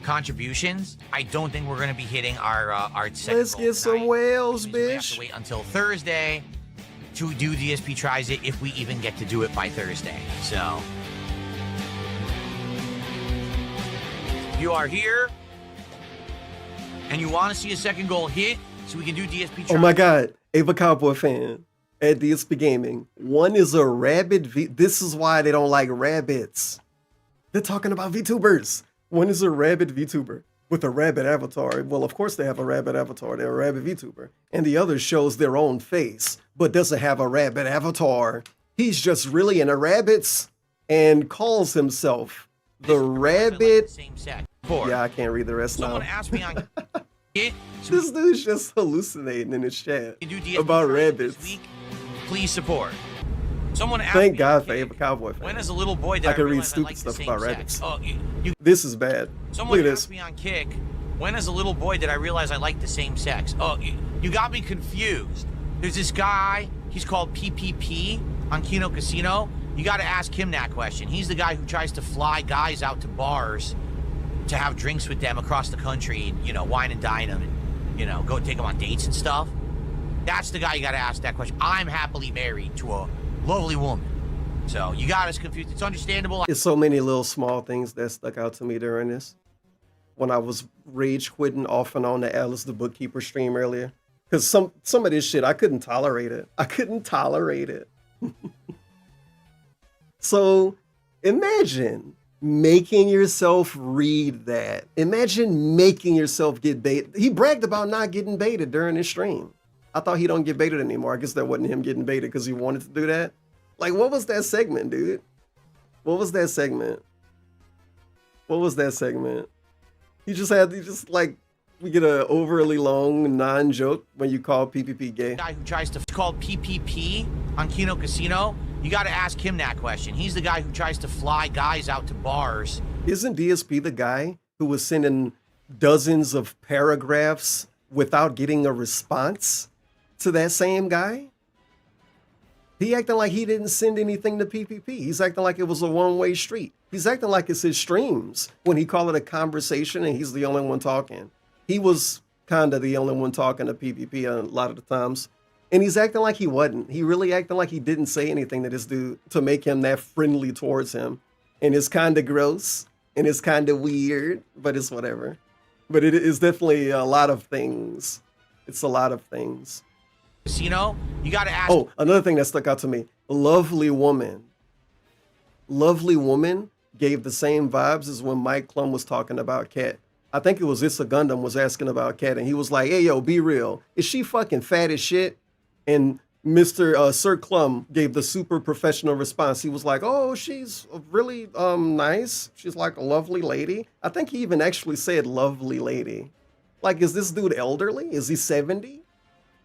contributions, I don't think we're going to be hitting our second Let's goal get some tonight. whales, We have bitch. to wait until Thursday to do DSP Tries It, if we even get to do it by Thursday. So you are here and you want to see a second goal hit so we can do DSP Tries Oh my God, Ava Cowboy fan at DSP Gaming. One is a rabbit this is why they don't like rabbits. They're talking about VTubers. One is a rabbit VTuber with a rabbit avatar. Well, of course they have a rabbit avatar. They're a rabbit VTuber. And the other shows their own face, but doesn't have a rabbit avatar. He's just really into rabbits and calls himself the rabbit. same sex. Yeah, I can't read the rest Someone now. asked me on it. This dude's just hallucinating in his chat You do DSP about Tries It rabbits. this week. Please support. Someone asked Thank me God on for Kick, Ava Cowboy fan. when as a little boy did I I can read realize I stupid liked stuff the about same rabbits. sex? Oh, This is bad. Someone Look at asked this. me on Kick, when as a little boy did I realize I liked the same sex? Oh, you got me confused. There's this guy, he's called PPP on Kino Casino. You got to ask him that question. He's the guy who tries to fly guys out to bars to have drinks with them across the country and, wine and dine them and, go take them on dates and stuff. That's the guy you got to ask that question. I'm happily married to a lovely woman. So you got us confused. It's understandable. It's so many little small things that stuck out to me during this. When I was rage quitting off and on the Alice the Bookkeeper stream earlier. Because some of this shit, I couldn't tolerate it. I couldn't tolerate it. So imagine making yourself read that. Imagine making yourself get baited. He bragged about not getting baited during his stream. I thought he don't get baited anymore. I guess that wasn't him getting baited because he wanted to do that. Like, what was that segment, dude? What was that segment? What was that segment? He just We get a overly long non-joke when you call PPP gay. Guy who tries to call PPP on Kino Casino. You got to ask him that question. He's the guy who tries to fly guys out to bars. Isn't DSP the guy who was sending dozens of paragraphs without getting a response to that same guy? He acting like he didn't send anything to PPP. He's acting like it was a one-way street. He's acting like it's his streams when he called it a conversation and he's the only one talking. He was kind of the only one talking to PPP a lot of the times. And he's acting like he wasn't. He really acting like he didn't say anything to this dude to make him that friendly towards him. And it's kind of gross and it's kind of weird, but it's whatever. But it is definitely a lot of things. It's a lot of things. Casino, you got to ask. Oh, another thing that stuck out to me. Lovely Woman. Lovely Woman gave the same vibes as when Mike Klum was talking about Kat. I think it was Issa Gundam was asking about Kat, and he was like, hey, yo, be real. Is she fucking fat as shit? And Mr. Sir Klum gave the super professional response. He was like, oh, she's really nice. She's like a lovely lady. I think he even actually said lovely lady. Like, is this dude elderly? Is he 70?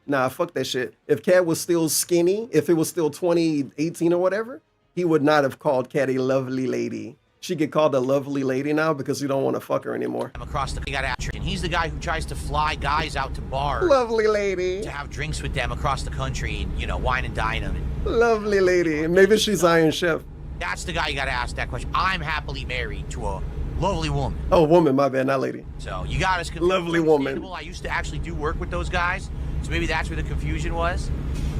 Nah, fuck that shit. If Kat was still skinny, if it was still 2018 or whatever, he would not have called Kat a lovely lady. She get called a lovely lady now because you don't want to fuck her anymore. Across the, you got to ask. And he's the guy who tries to fly guys out to bars. Lovely lady. To have drinks with them across the country and, you know, wine and dine them. Lovely lady. Maybe she's Iron Chef. That's the guy you got to ask that question. I'm happily married to a lovely woman. Oh, woman, my bad, not lady. So you got us. Lovely woman. I used to actually do work with those guys. So maybe that's where the confusion was.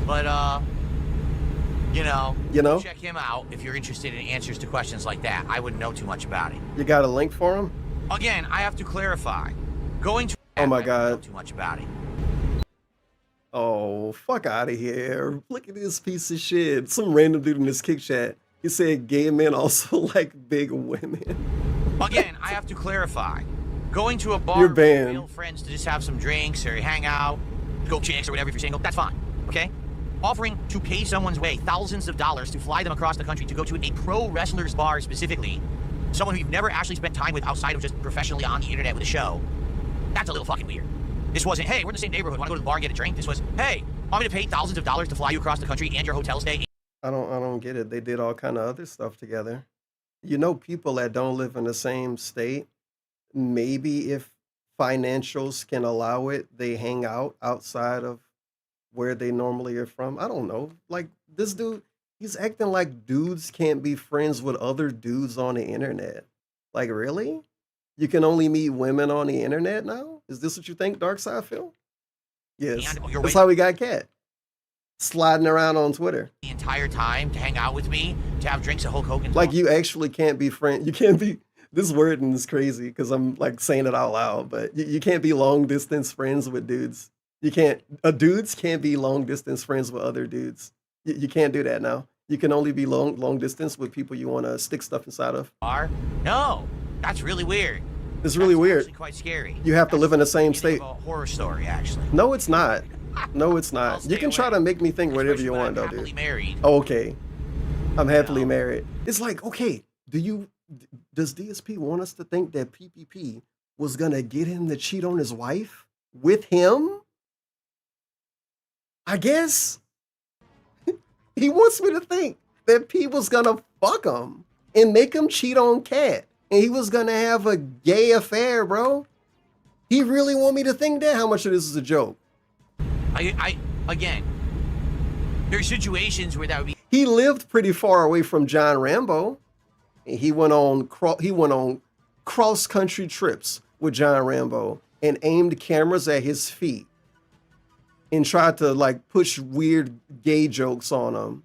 But, you know, check him out if you're interested in answers to questions like that. I wouldn't know too much about it. You got a link for him? Again, I have to clarify. Going to oh my I God. don't know too much about it. Oh, fuck out of here. Look at this piece of shit. Some random dude in this kick chat. He said gay men also like big women. Again, I have to clarify. Going to a bar You're with banned. male friends to just have some drinks or hang out, go chicks or whatever if you're single, that's fine, okay? Offering to pay someone's way thousands of dollars to fly them across the country to go to a pro wrestler's bar specifically, someone who you've never actually spent time with outside of just professionally on the internet with a show, that's a little fucking weird. This wasn't, hey, we're in the same neighborhood, want to go to the bar and get a drink? This was, hey, want me to pay thousands of dollars to fly you across the country and your hotel stay? I don't get it. They did all kind of other stuff together. You know, people that don't live in the same state, maybe if financials can allow it, they hang out outside of where they normally are from. I don't know. Like this dude, he's acting like dudes can't be friends with other dudes on the internet. Like, really? You can only meet women on the internet now? Is this what you think, Darkside Phil? Yes. That's how we got Kat. Sliding around on Twitter. The entire time to hang out with me, to have drinks at Hulk Hogan's. Like you actually can't be friends. You can't be, this wording is crazy because I'm like saying it out loud, but you can't be long distance friends with dudes. You can't, dudes can't be long distance friends with other dudes. You can't do that now. You can only be long distance with people you want to stick stuff inside of. No, that's really weird. It's really weird. Actually quite scary. You have to live in the same state. A horror story, actually. No, it's not. No, it's not. You can try to make me think whatever you want, though, dude. Married. Oh, okay. I'm happily married. It's like, okay, does DSP want us to think that PPP was gonna get him to cheat on his wife with him? I guess. He wants me to think that P was gonna fuck him and make him cheat on Kat. And he was gonna have a gay affair, bro. He really want me to think that? How much of this is a joke? Again, there's situations where that would be. He lived pretty far away from John Rambo. He went on cross country trips with John Rambo and aimed cameras at his feet and tried to like push weird gay jokes on him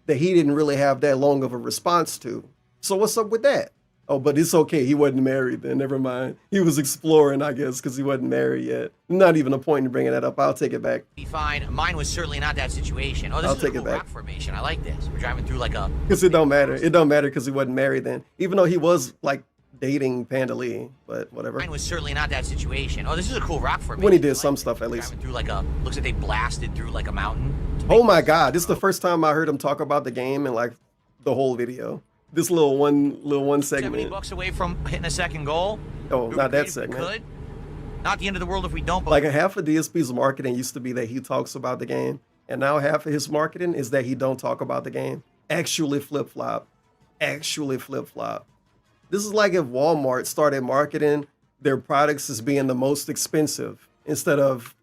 that he didn't really have that long of a response to. So what's up with that? Oh, but it's okay. He wasn't married then. Never mind. He was exploring, I guess, because he wasn't married yet. Not even a point in bringing that up. I'll take it back. Be fine. Mine was certainly not that situation. Oh, this is a cool rock formation. I like this. We're driving through like a. Because it don't matter. It don't matter because he wasn't married then. Even though he was like dating Panda Lee, but whatever. Mine was certainly not that situation. Oh, this is a cool rock formation. When he did some stuff, at least. Driving through like a. Looks like they blasted through like a mountain. Oh my God! This is the first time I heard him talk about the game in like the whole video. This little one segment. $70 away from hitting a second goal. Oh, not that segment. Not the end of the world if we don't. But Like a half of DSP's marketing used to be that he talks about the game, and now half of his marketing is that he don't talk about the game. Actually flip-flop. Actually flip-flop. This is like if Walmart started marketing their products as being the most expensive instead of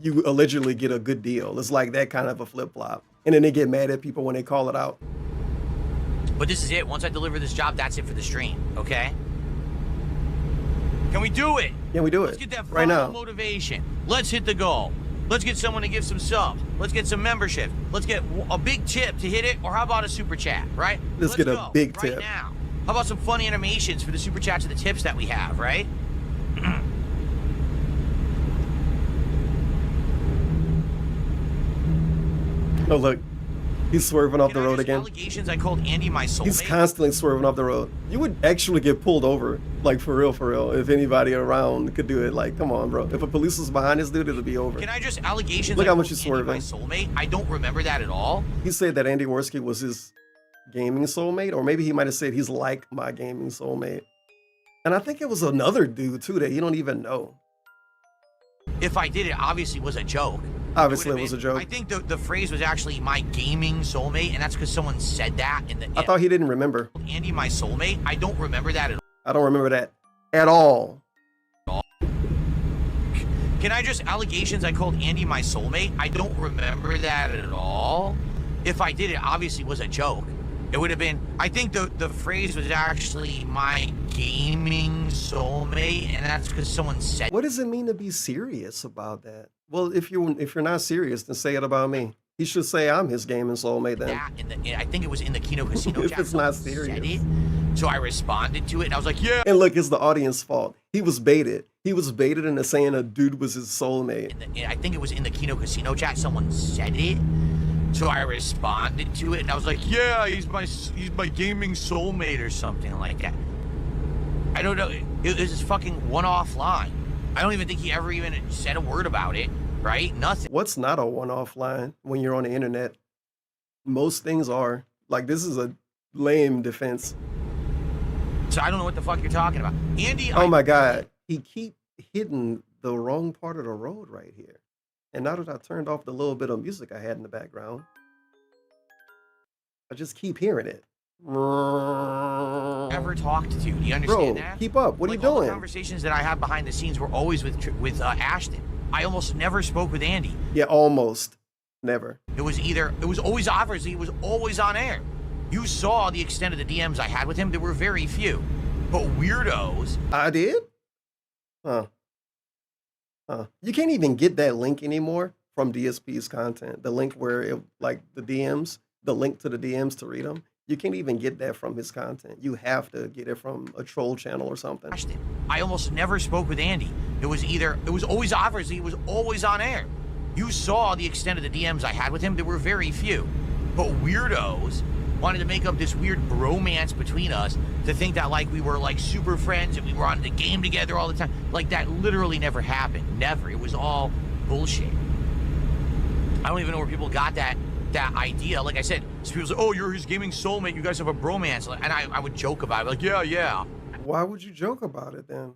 you allegedly get a good deal. It's like that kind of a flip-flop. And then they get mad at people when they call it out. But this is it. Once I deliver this job, that's it for the stream, okay? Can we do it? Can we do Let's it? get that Right final now. motivation. Let's hit the goal. Let's get someone to give some subs. Let's get some membership. Let's get a big tip to hit it, or how about a super chat, right? Let's get a go big right tip. now. How about some funny animations for the super chats and the tips that we have, right? Oh, look. He's swerving off the road again. Allegations I called Andy my soulmate. He's constantly swerving off the road. You would actually get pulled over, like for real, if anybody around could do it. Like, come on, bro. If a police was behind this dude, it'd be over. Can I just allegations? Look I how much called he's Andy my swerving. soulmate. I don't remember that at all. He said that Andy Worski was his gaming soulmate, or maybe he might have said he's like my gaming soulmate. And I think it was another dude too that you don't even know. If I did it, obviously was a joke. Obviously, it was a joke. I think the phrase was actually my gaming soulmate, and that's because someone said that in the. I thought he didn't remember. Andy, my soulmate. I don't remember that at all. I don't remember that at all. Can I just allegations? I called Andy my soulmate. I don't remember that at all. If I did it, obviously was a joke. It would have been. I think the phrase was actually my gaming soulmate, and that's because someone said. What does it mean to be serious about that? Well, if you're not serious, then say it about me. He should say I'm his gaming soulmate then. I think it was in the Kino Casino If chat. it's not Someone said serious. it. So I responded to it, and I was like, yeah. And look, it's the audience's fault. He was baited. He was baited into saying a dude was his soulmate. I think it was in the Kino Casino chat. Someone said it. So I responded to it, and I was like, yeah, he's my gaming soulmate or something like that. I don't know. It was this fucking one-off line. I don't even think he ever even said a word about it, right? Nothing. What's not a one-off line when you're on the internet? Most things are. Like, this is a lame defense. So I don't know what the fuck you're talking about. Andy, Oh my God. He keep hitting the wrong part of the road right here. And now that I turned off the little bit of music I had in the background, I just keep hearing it. Ever talked to. Do you understand that? Keep up. What are you All the doing? conversations that I have behind the scenes were always with Ashton. I almost never spoke with Andy. Yeah, almost. Never. It was always obviously, he was always on air. You saw the extent of the DMs I had with him. There were very few. But weirdos. I did? Huh. You can't even get that link anymore from DSP's content. The link where it, like the DMs, the link to the DMs to read them. You can't even get that from his content. You have to get it from a troll channel or something. I almost never spoke with Andy. It was always obviously, he was always on air. You saw the extent of the DMs I had with him. There were very few. But weirdos wanted to make up this weird bromance between us to think that like we were like super friends and we were on the game together all the time. Like that literally never happened. Never. It was all bullshit. I don't even know where people got that idea. Like I said, some people say, oh, you're his gaming soulmate. You guys have a bromance. And I would joke about it. Like, yeah. Why would you joke about it then?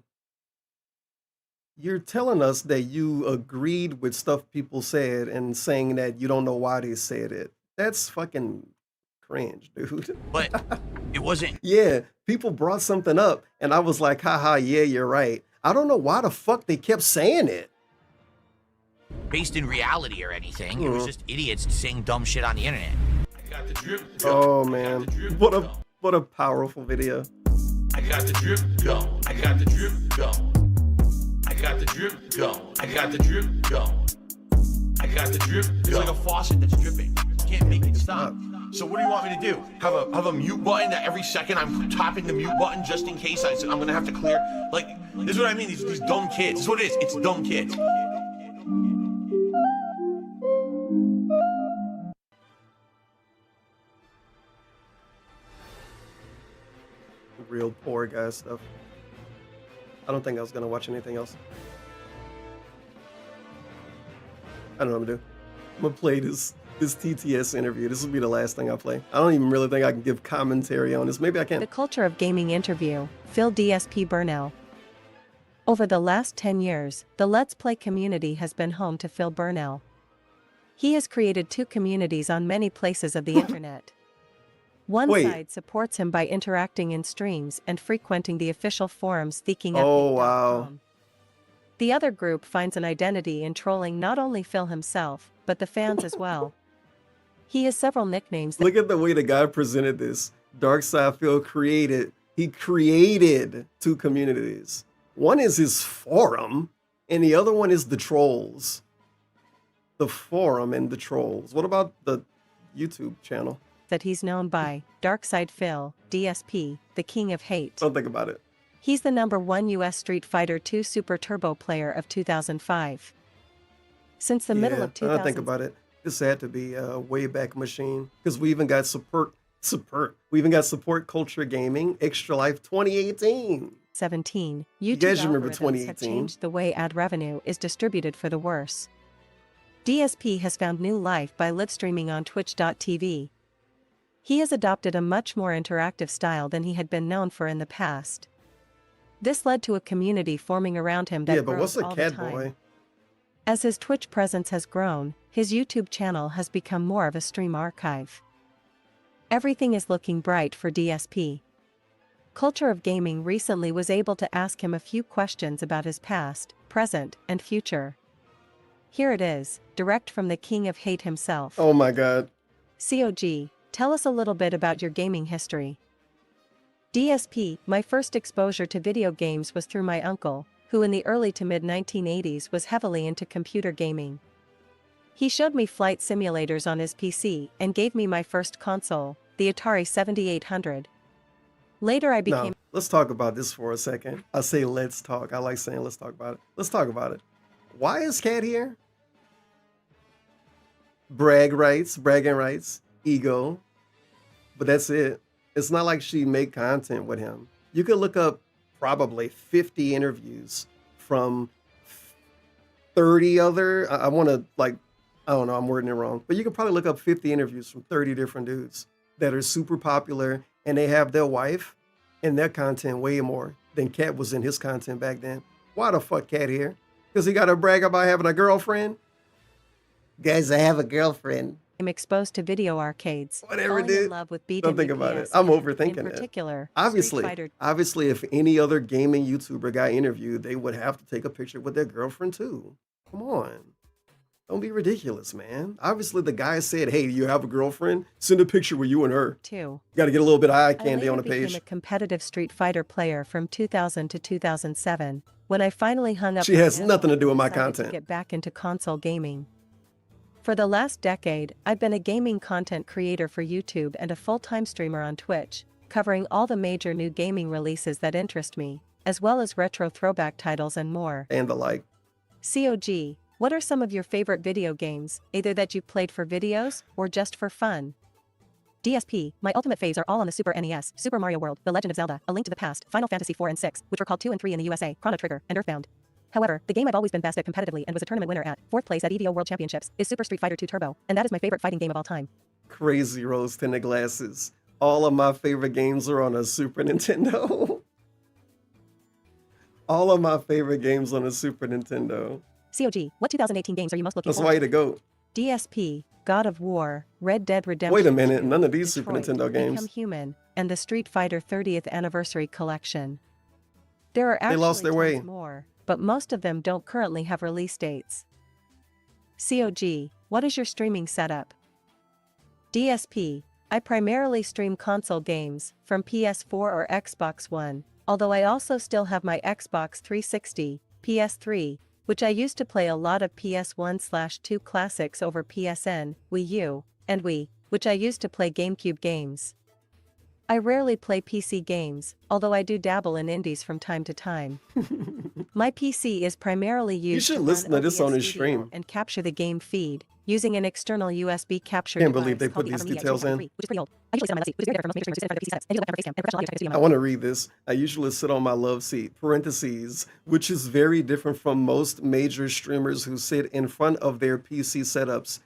You're telling us that you agreed with stuff people said and saying that you don't know why they said it. That's fucking cringe, dude. But it wasn't. Yeah, people brought something up and I was like, haha, yeah, you're right. I don't know why the fuck they kept saying it. Based in reality or anything. It was just idiots saying dumb shit on the internet. I got the drip. Oh man, what a powerful video. I got the drip going. I got the drip going. I got the drip going. I got the drip going. I got the drip going. It's like a faucet that's dripping. You can't make it stop. So what do you want me to do? Have a mute button that every second I'm tapping the mute button just in case I'm gonna have to clear? Like, this is what I mean. These dumb kids. This is what it is. It's dumb kids. Real poor guy stuff. I don't think I was gonna watch anything else. I don't know what I'm gonna do. I'm gonna play this TTS interview. This will be the last thing I play. I don't even really think I can give commentary on this. Maybe I can. The culture of gaming interview. Phil DSP Burnell. Over the last 10 years, the Let's Play community has been home to Phil Burnell. He has created 2 communities on many places of the internet. One side supports him by interacting in streams and frequenting the official forums Theaaaaaaaaaaanks. Oh, wow. The other group finds an identity in trolling not only Phil himself, but the fans as well. He has several nicknames. Look at the way the guy presented this. Darkside Phil created 2 communities. One is his forum, and the other one is the trolls. The forum and the trolls. What about the YouTube channel? That he's known by, Darkside Phil, DSP, the King of Hate. Don't think about it. He's the #1 US Street Fighter II Super Turbo player of 2005. Since the middle of 2000. I think about it. This had to be a Wayback Machine, because we even got support. We even got Support Culture Gaming, Extra Life 2018. 17. You guys remember algorithms 2018? have changed the way ad revenue is distributed for the worse. DSP has found new life by live streaming on Twitch.tv. He has adopted a much more interactive style than he had been known for in the past. This led to a community forming around him that but what's grows a all the cat time. boy? As his Twitch presence has grown, his YouTube channel has become more of a stream archive. Everything is looking bright for DSP. Culture of Gaming recently was able to ask him a few questions about his past, present, and future. Here it is, direct from the King of Hate himself. Oh my god. COG, tell us a little bit about your gaming history. DSP, my first exposure to video games was through my uncle, who in the early to mid-1980s was heavily into computer gaming. He showed me flight simulators on his PC and gave me my first console, the Atari 7800. Later I became... No, let's talk about this for a second. I say let's talk. I like saying let's talk about it. Let's talk about it. Why is Cat here? Bragging rights, ego. But that's it. It's not like she made content with him. You could look up probably 50 interviews from 30 other, I want to like, I don't know, I'm wording it wrong, but you can probably look up 50 interviews from 30 different dudes that are super popular, and they have their wife and their content way more than Cat was in his content back then. Why the fuck Cat here? Because he got to brag about having a girlfriend? Guys, I have a girlfriend. I'm exposed to video arcades. Whatever, falling dude. in love with Don't think about it. I'm overthinking in it. particular, Obviously, Street Fighter. obviously, if any other gaming YouTuber got interviewed, they would have to take a picture with their girlfriend too. Come on. Don't be ridiculous, man. Obviously, the guy said, hey, you have a girlfriend? Send a picture with you and her. Two. Got to get a little bit of eye I candy on the later became page. a competitive Street Fighter player from 2000 to 2007, when I finally hung up. She my has mantle nothing to do with and my decided to content. Get back into console gaming. For the last decade, I've been a gaming content creator for YouTube and a full-time streamer on Twitch, covering all the major new gaming releases that interest me, as well as retro throwback titles and more. And the like. COG, what are some of your favorite video games, either that you've played for videos, or just for fun? DSP, my ultimate faves are all on the Super NES, Super Mario World, The Legend of Zelda, A Link to the Past, Final Fantasy 4 and 6, which were called 2 and 3 in the USA, Chrono Trigger, and Earthbound. However, the game I've always been best at competitively and was a tournament winner at, 4th place at EVO World Championships, is Super Street Fighter II Turbo, and that is my favorite fighting game of all time. Crazy rose tinted glasses. All of my favorite games are on a Super Nintendo. All of my favorite games on a Super Nintendo. COG, what 2018 games are you most looking That's for? why to go. DSP, God of War, Red Dead Redemption. Wait a minute, none of these Detroit, Super Nintendo games. Become Human, and the Street Fighter 30th Anniversary Collection. There are They actually lost their tons way. more, but most of them don't currently have release dates. COG, what is your streaming setup? DSP, I primarily stream console games, from PS4 or Xbox One, although I also still have my Xbox 360, PS3, which I used to play a lot of PS1/2 classics over PSN, Wii U, and Wii, which I used to play GameCube games. I rarely play PC games, although I do dabble in indies from time to time. My PC is primarily used should to listen run to this OBS on his Studio stream. and capture the game feed, using an external USB capture Can't device believe they called put the these Outer Media details in. 2.3, which is pretty old. I usually sit on my love seat, which is very different from most major streamers who sit in front of their PC setups, and use like professional camera face cam, and professional audio techniques to do I want to read this. I usually sit on my love seat, parentheses, which is very different from most major streamers who sit in front of their PC setups.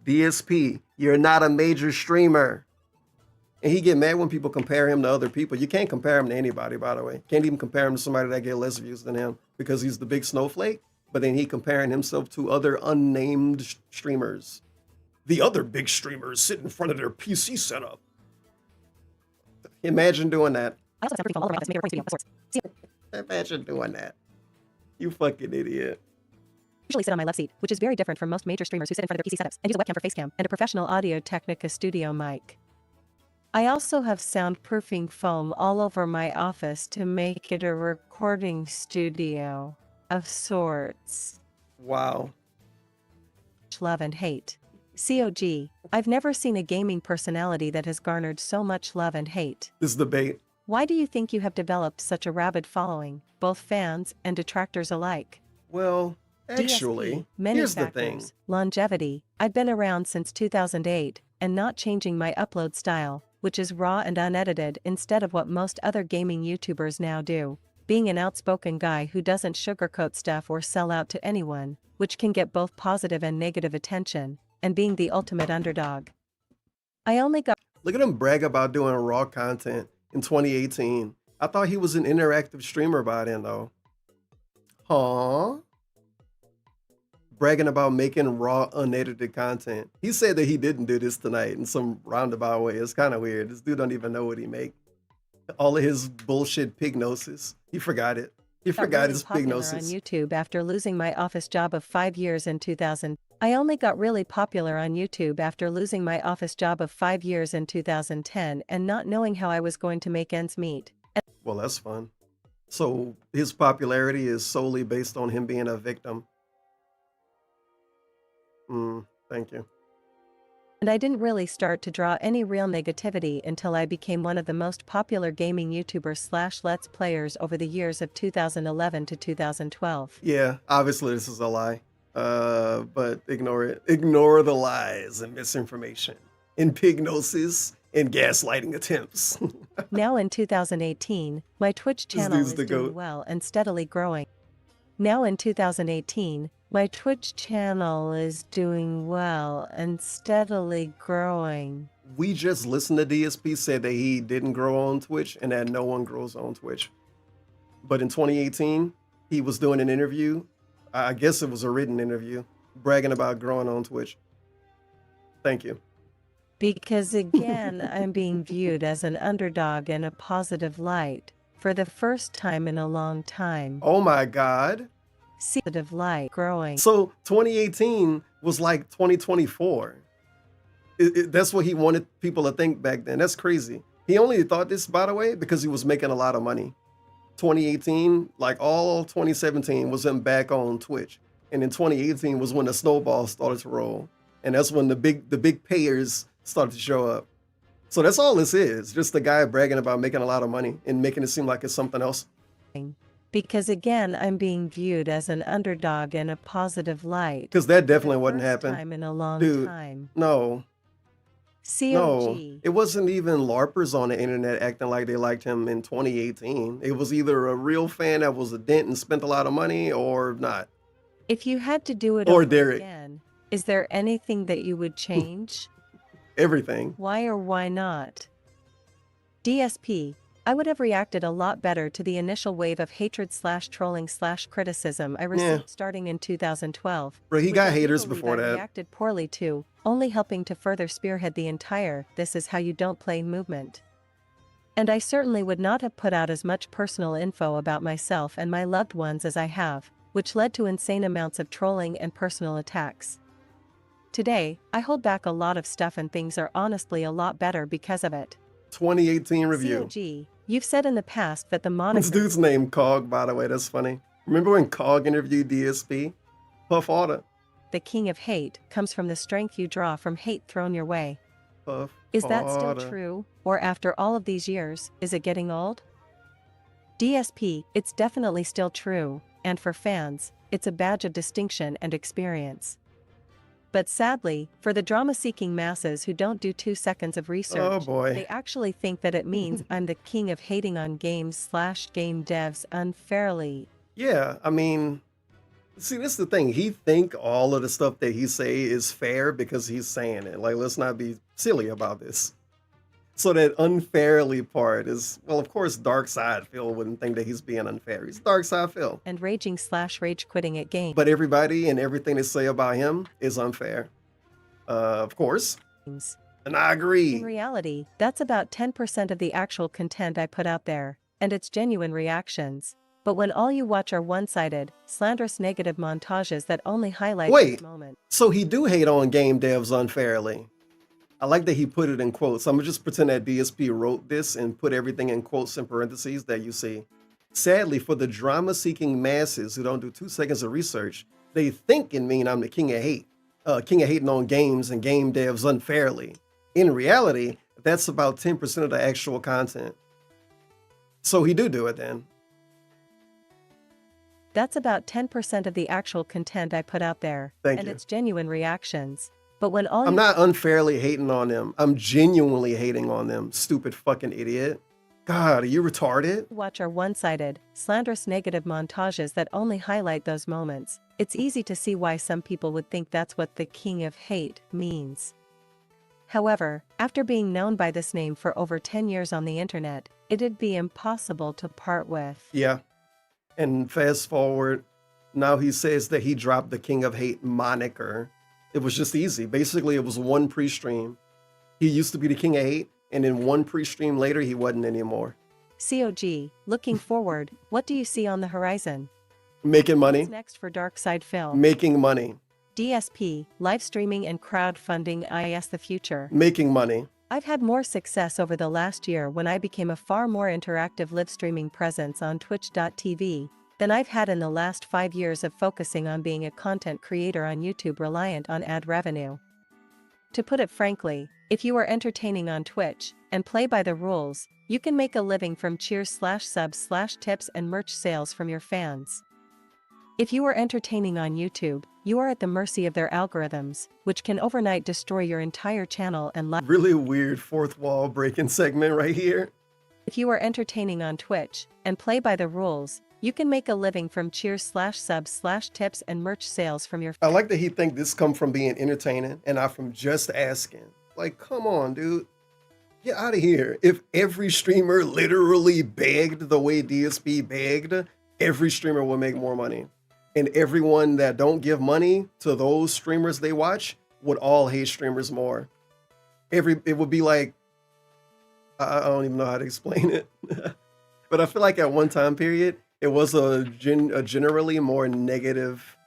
DSP, you're not a major streamer. And he get mad when people compare him to other people. You can't compare him to anybody, by the way. Can't even compare him to somebody that get less views than him because he's the big snowflake. But then he comparing himself to other unnamed streamers. The other big streamers sit in front of their PC setup. Imagine doing that. Imagine doing that. You fucking idiot. Usually sit on my left seat, which is very different from most major streamers who sit in front of their PC setups and use a webcam for facecam and a professional Audio-Technica studio mic. I also have soundproofing foam all over my office to make it a recording studio of sorts. Wow. Love and hate. COG, I've never seen a gaming personality that has garnered so much love and hate. This debate. Why do you think you have developed such a rabid following, both fans and detractors alike? Well, actually, DSP, many here's factors. the thing. Longevity. I've been around since 2008 and not changing my upload style, which is raw and unedited instead of what most other gaming YouTubers now do. Being an outspoken guy who doesn't sugarcoat stuff or sell out to anyone, which can get both positive and negative attention, and being the ultimate underdog. I only got— Look at him brag about doing raw content in 2018. I thought he was an interactive streamer by then, though. Huh? Bragging about making raw, unedited content. He said that he didn't do this tonight in some roundabout way. It's kind of weird. This dude don't even know what he make. All of his bullshit pignosis. He forgot it. He forgot really his popular on pignosis. YouTube after losing my office job of 5 years in 2000. I only got really popular on YouTube after losing my office job of 5 years in 2010 and not knowing how I was going to make ends meet. Well, that's fun. So his popularity is solely based on him being a victim. Thank you. And I didn't really start to draw any real negativity until I became one of the most popular gaming YouTubers / Let's Players over the years of 2011 to 2012. Yeah, obviously this is a lie. But ignore it. Ignore the lies and misinformation and pignosis and gaslighting attempts. Now in 2018, my Twitch channel is doing goat. well and steadily growing. Now in 2018, my Twitch channel is doing well and steadily growing. We just listened to DSP said that he didn't grow on Twitch and that no one grows on Twitch. But in 2018, he was doing an interview. I guess it was a written interview, bragging about growing on Twitch. Thank you. Because again, I'm being viewed as an underdog in a positive light for the first time in a long time. Oh my God. Positive light growing. So 2018 was like 2024. That's what he wanted people to think back then. That's crazy. He only thought this, by the way, because he was making a lot of money. 2018, like all 2017, was him back on Twitch. And in 2018 was when the snowball started to roll. And that's when the big payers started to show up. So that's all this is. Just the guy bragging about making a lot of money and making it seem like it's something else. Because again, I'm being viewed as an underdog in a positive light. Because that definitely wasn't happening. Time in a long Dude, time. no. COG. No, it wasn't even LARPers on the internet acting like they liked him in 2018. It was either a real fan that was a dent and spent a lot of money or not. If you had to do it Or over Derek. again, is there anything that you would change? Everything. Why or why not? DSP, I would have reacted a lot better to the initial wave of hatred / trolling / criticism I received starting in 2012. Bro, he which got I haters believe before I that. reacted poorly to, only helping to further spearhead the entire "this is how you don't play" movement. And I certainly would not have put out as much personal info about myself and my loved ones as I have, which led to insane amounts of trolling and personal attacks. Today, I hold back a lot of stuff and things are honestly a lot better because of it. 2018 review. COG, you've said in the past that the moniker— This dude's named Cog, by the way. That's funny. Remember when Cog interviewed DSP? Puff Order. the king of hate comes from the strength you draw from hate thrown your way. Puff Is that still Order. true, or after all of these years, is it getting old? DSP, it's definitely still true, and for fans, it's a badge of distinction and experience. But sadly, for the drama-seeking masses who don't do 2 seconds of research, Oh, boy. they actually think that it means I'm the king of hating on games/game devs unfairly. Yeah, I mean, see, this is the thing. He think all of the stuff that he say is fair because he's saying it. Like, let's not be silly about this. So that unfairly part is, well, of course, Dark Side Phil wouldn't think that he's being unfair. He's Dark Side Phil. And raging/rage quitting at games. But everybody and everything they say about him is unfair. Of course. And I agree. In reality, that's about 10% of the actual content I put out there, and it's genuine reactions. But when all you watch are one-sided, slanderous negative montages that only highlight this moment. So he do hate on game devs unfairly. I like that he put it in quotes. I'm gonna just pretend that DSP wrote this and put everything in quotes and parentheses that you see. Sadly, for the drama-seeking masses who don't do 2 seconds of research, they think and mean I'm the king of hate. King of hating on games and game devs unfairly. In reality, that's about 10% of the actual content. So he do it then. That's about 10% of the actual content I put out there, Thank and you. it's genuine reactions. But when all I'm not unfairly hating on them. I'm genuinely hating on them, stupid fucking idiot. God, are you retarded? Watch are one-sided, slanderous negative montages that only highlight those moments. It's easy to see why some people would think that's what the king of hate means. However, after being known by this name for over 10 years on the internet, it'd be impossible to part with. Yeah. And fast forward, now he says that he dropped the king of hate moniker. It was just easy. Basically, it was one pre-stream. He used to be the king of hate, and then one pre-stream later, he wasn't anymore. COG, looking forward, what do you see on the horizon? Making money. What's next for Dark Side Phil? Making money. DSP, live streaming and crowdfunding is the future. Making money. I've had more success over the last year when I became a far more interactive live streaming presence on twitch.tv than I've had in the last 5 years of focusing on being a content creator on YouTube reliant on ad revenue. To put it frankly, if you are entertaining on Twitch and play by the rules, you can make a living from cheers/subs/tips and merch sales from your fans. If you are entertaining on YouTube, you are at the mercy of their algorithms, which can overnight destroy your entire channel and live. Really weird fourth wall breaking segment right here. If you are entertaining on Twitch and play by the rules, you can make a living from cheers/subs/tips and merch sales from your. I like that he think this come from being entertaining and not from just asking. Like, come on, dude. Get out of here. If every streamer literally begged the way DSP begged, every streamer will make more money. And everyone that don't give money to those streamers they watch would all hate streamers more. It would be like, I don't even know how to explain it. But I feel like at one time period, it was a generally more negative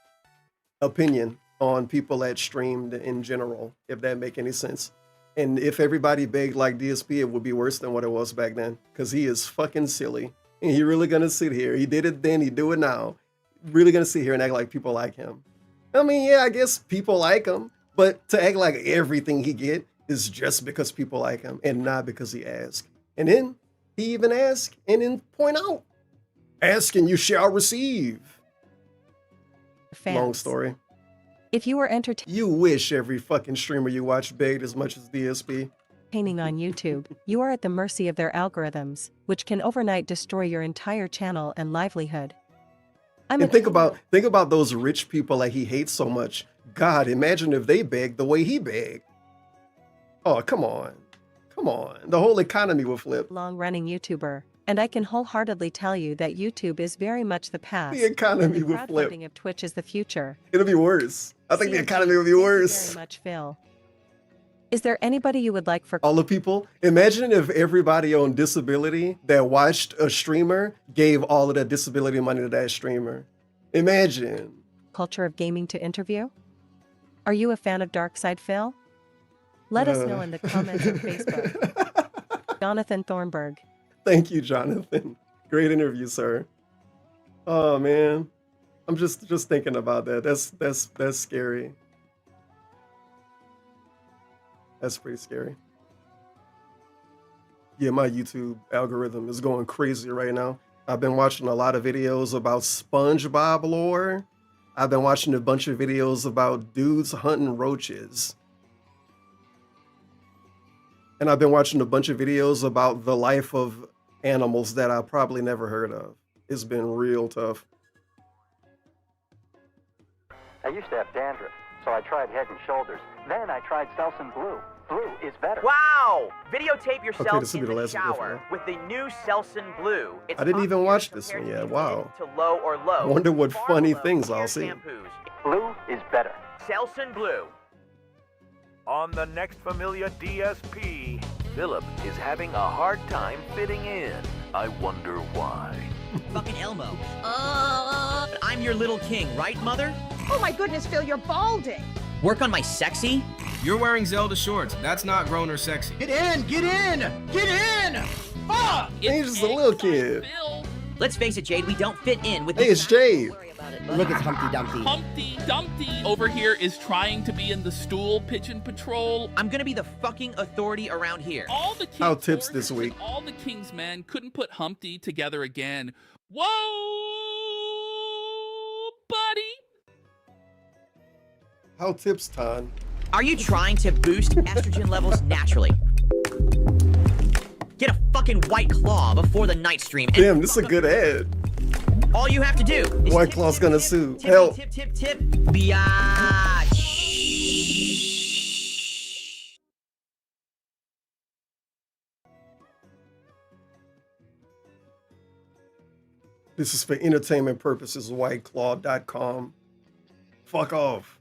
opinion on people that streamed in general, if that make any sense. And if everybody begged like DSP, it would be worse than what it was back then, because he is fucking silly. And he really gonna sit here. He did it then, he do it now. Really gonna sit here and act like people like him. I mean, yeah, I guess people like him, but to act like everything he get is just because people like him and not because he asked. And then he even asked and then point out, ask and you shall receive. Fans. Long story. If you are entertaining You wish every fucking streamer you watch begged as much as DSP. on YouTube, you are at the mercy of their algorithms, which can overnight destroy your entire channel and livelihood. And think about those rich people that he hates so much. God, imagine if they begged the way he begged. Oh, come on. Come on. The whole economy will flip. Long-running YouTuber, and I can wholeheartedly tell you that YouTube is very much the past. The economy and the will flip. crowdfunding of Twitch is the future. It'll be worse. I think the economy will be worse. Very much, Phil. Is there anybody you would like for all the people? Imagine if everybody on disability that watched a streamer gave all of that disability money to that streamer. Imagine. culture of gaming to interview? Are you a fan of Dark Side Phil? Let us know in the comments on Facebook. Jonathan Thornburg. Thank you, Jonathan. Great interview, sir. Oh man, I'm just thinking about that. That's scary. That's pretty scary. Yeah, my YouTube algorithm is going crazy right now. I've been watching a lot of videos about SpongeBob lore. I've been watching a bunch of videos about dudes hunting roaches. And I've been watching a bunch of videos about the life of animals that I probably never heard of. It's been real tough. I used to have dandruff, so I tried Head and Shoulders. Then I tried Selsun Blue. Blue is better. Wow! Videotape yourself this will be in the the last video for shower now. with the new Selsun Blue. It's I didn't even top watch tier this compared one to yet. the Wow. mid to low or low. Wonder what Far funny below things tier I'll see. shampoos. Blue is better. Selsun Blue. On the next familiar DSP, Philip is having a hard time fitting in. I wonder why. Fucking Elmo. I'm your little king, right, mother? Oh my goodness, Phil, you're balding. Work on my sexy? You're wearing Zelda shorts. That's not grown or sexy. Get in! Get in! Get in! Fuck! He's just a little kid. Let's face it, Jade, we don't fit in with Hey, it's Jade. Look, it's Humpty Dumpty. Humpty Dumpty over here is trying to be in the stool pigeon patrol. I'm gonna be the fucking authority around here. All the How King's tips Horses this week? and all the King's men couldn't put Humpty together again. Whoa, buddy! How tips, Ton? Are you trying to boost estrogen levels naturally? Get a fucking White Claw before the night stream. And Damn, this is a good ad. all you have to do is White Claw's gonna sue. tip, Help. tip, tip, tip, biatch. This is for entertainment purposes. WhiteClaw.com. Fuck off.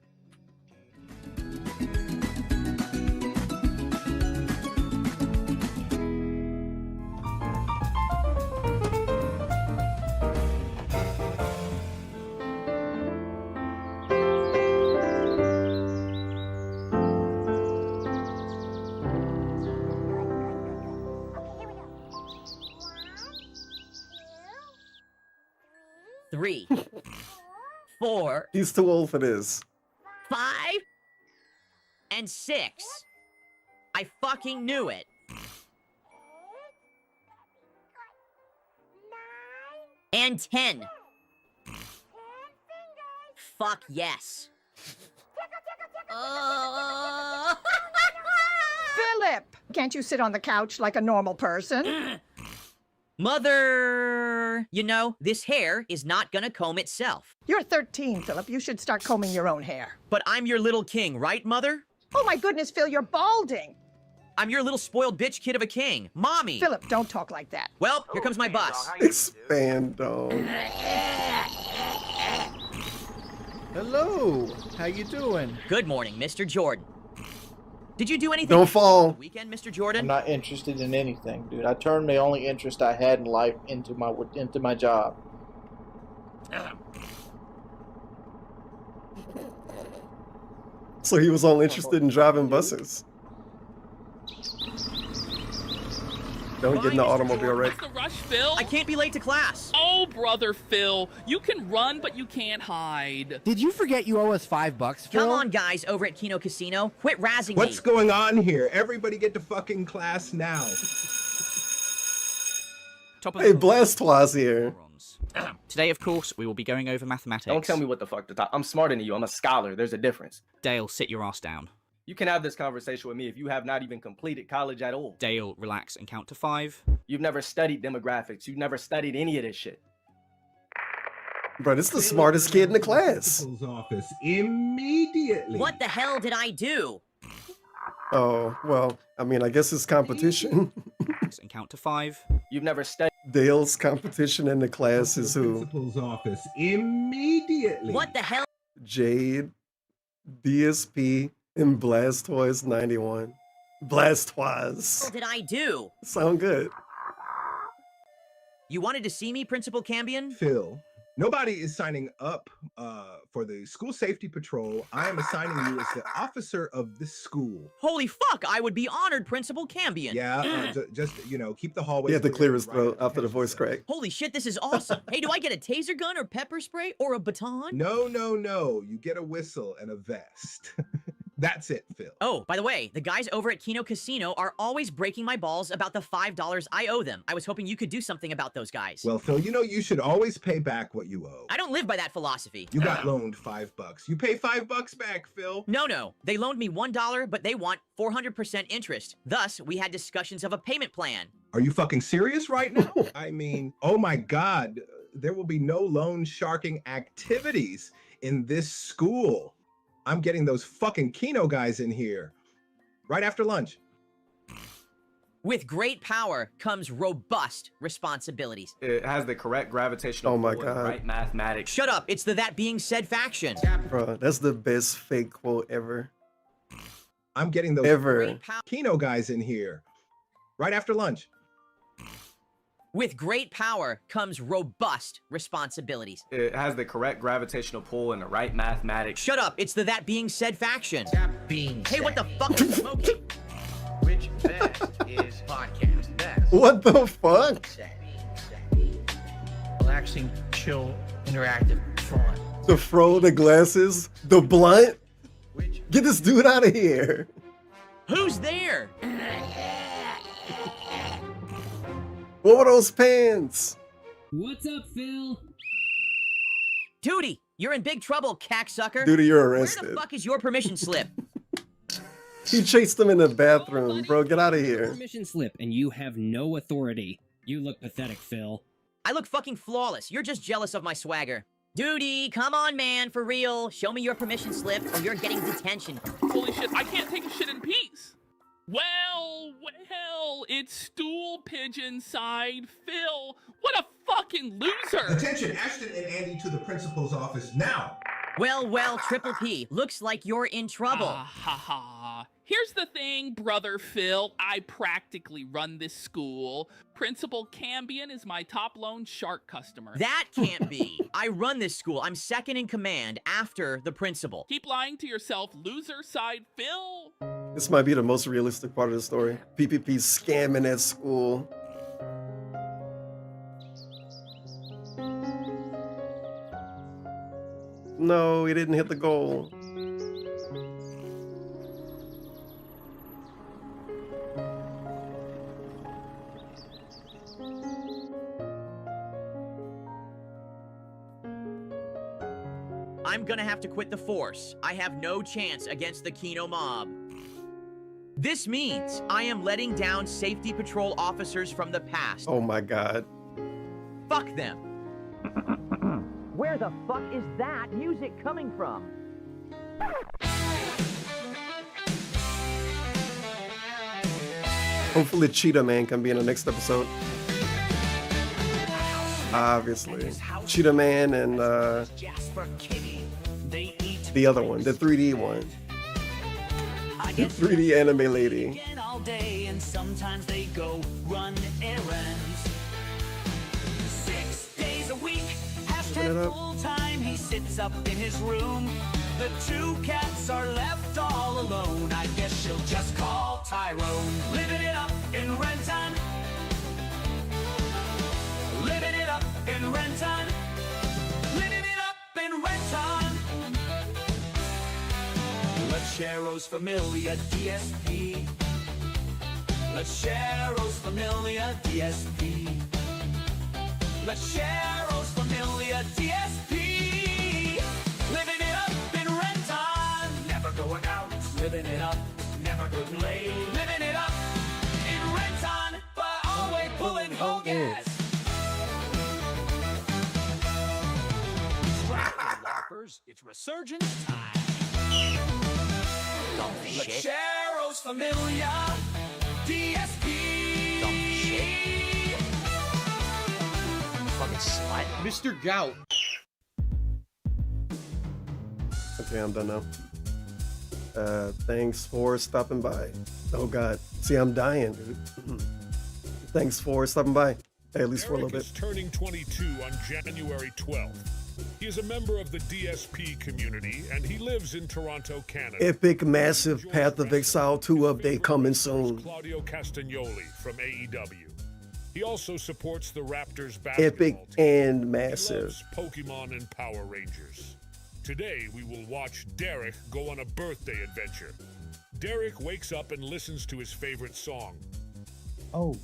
Three, 4, He's too old for this. 5, and 6. I fucking knew it. And 10. Fuck yes. Philip, can't you sit on the couch like a normal person? Mother, you know, this hair is not gonna comb itself. You're 13, Philip. You should start combing your own hair. But I'm your little king, right, Mother? Oh my goodness, Phil, you're balding. I'm your little spoiled bitch kid of a king. Mommy! Philip, don't talk like that. Well, here comes my bus. Expand, dog. Hello, how you doing? Good morning, Mr. Jordan. Did you do anything Don't fall. weekend, Mr. Jordan? I'm not interested in anything, dude. I turned the only interest I had in life into my job. So he was only interested in driving buses. Don't get in the automobile, right? What's the rush, Phil? I can't be late to class. Oh, brother Phil, you can run, but you can't hide. Did you forget you owe us $5, Phil? Come on, guys, over at Kino Casino. Quit razzing What's me. going on here? Everybody get to fucking class now. Hey, Blastoise here. Today, of course, we will be going over mathematics. Don't tell me what the fuck to talk. I'm smarter than you. I'm a scholar. There's a difference. Dale, sit your ass down. You can have this conversation with me if you have not even completed college at all. Dale, relax and count to 5. You've never studied demographics. You've never studied any of this shit. Bro, this is the smartest kid in the class. Office immediately. What the hell did I do? Oh, well, I mean, I guess it's competition. And count to 5. You've never studied. Dale's competition in the class is who? Principal's office immediately. What the hell? Jade, DSP, and Blastoise 91. Blastoise. What did I do? Sound good. You wanted to see me, Principal Cambion? Phil, nobody is signing up for the school safety patrol. I am assigning you as the officer of this school. Holy fuck, I would be honored, Principal Cambion. Yeah, just, you know, keep the hallway. He had to clear his throat after the voice crack. Holy shit, this is awesome. Hey, do I get a taser gun or pepper spray or a baton? No, no, no. You get a whistle and a vest. That's it, Phil. Oh, by the way, the guys over at Kino Casino are always breaking my balls about the $5 I owe them. I was hoping you could do something about those guys. Well, Phil, you know you should always pay back what you owe. I don't live by that philosophy. You got loaned $5. You pay $5 back, Phil. No. They loaned me $1, but they want 400% interest. Thus, we had discussions of a payment plan. Are you fucking serious right now? I mean, oh my God, there will be no loan sharking activities in this school. I'm getting those fucking Kino guys in here. right after lunch. With great power comes robust responsibilities. It has the correct gravitational Oh my pull and the God. right mathematics. Shut up, it's the that being said faction. Bro, that's the best fake quote ever. I'm getting those Ever. Kino guys in here, right after lunch. With great power comes robust responsibilities. It has the correct gravitational pull and the right mathematics. Shut up, it's the that being said faction. Being Hey, what the fuck are you smoking? Which best is podcast best? What the fuck? Relaxing, chill, interactive, fun. The fro, the glasses, the blunt. Get this dude out of here. Who's there? What were those pants? What's up, Phil? Duty, you're in big trouble, cacksucker. Duty, you're Where arrested. the fuck is your permission slip? He chased him in the bathroom, bro. Get out of here. Permission slip, and you have no authority. You look pathetic, Phil. I look fucking flawless. You're just jealous of my swagger. Duty, come on, man, for real. Show me your permission slip, or you're getting detention. Holy shit, I can't take a shit in peace. Well, it's stool pigeon side Phil. What a fucking loser. Attention, Ashton and Andy to the principal's office now. Well, Triple P, looks like you're in trouble. Ha ha. Here's the thing, brother Phil. I practically run this school. Principal Cambion is my top loan shark customer. That can't be. I run this school. I'm second in command after the principal. Keep lying to yourself, loser side Phil. This might be the most realistic part of the story. PPP scamming at school. No, he didn't hit the goal. I'm gonna have to quit the force. I have no chance against the Kino mob. This means I am letting down safety patrol officers from the past. Oh my God. Fuck them. Where the fuck is that music coming from? Hopefully Cheetah Man can be in the next episode. Obviously. Cheetah Man and the other one, the 3D one. The 3D anime lady. All day and sometimes they go run errands. 6 days a week, hashtag full time. He sits up in his room. The two cats are left all alone. I guess she'll just call Tyrone. Living it up in Renton. Living it up in Renton. Living it up in Renton. Let's share Rose Familia DSP. Let's share Rose Familia DSP. Let's share Rose Familia DSP. Living it up in Renton. Never going out. Living it up. Never going late. Living it up in Renton. But always pulling home gas. It's resurgence time. Dumb Let's shit. share Rose Familia DSP. Dumb shit. Fucking slut. Mr. Gout. Okay, I'm done now. Thanks for stopping by. Oh God. See, I'm dying, dude. Thanks for stopping by. Hey, at least for a little Eric bit. is turning 22 on January 12th. He is a member of the DSP community, and he lives in Toronto, Canada. Epic, massive Path of Exile 2 update coming soon. Claudio Castagnoli from AEW. He also supports the Raptors basketball Epic team. and He massive. loves Pokemon and Power Rangers. Today, we will watch Derek go on a birthday adventure. Derek wakes up and listens to his favorite song. Oh,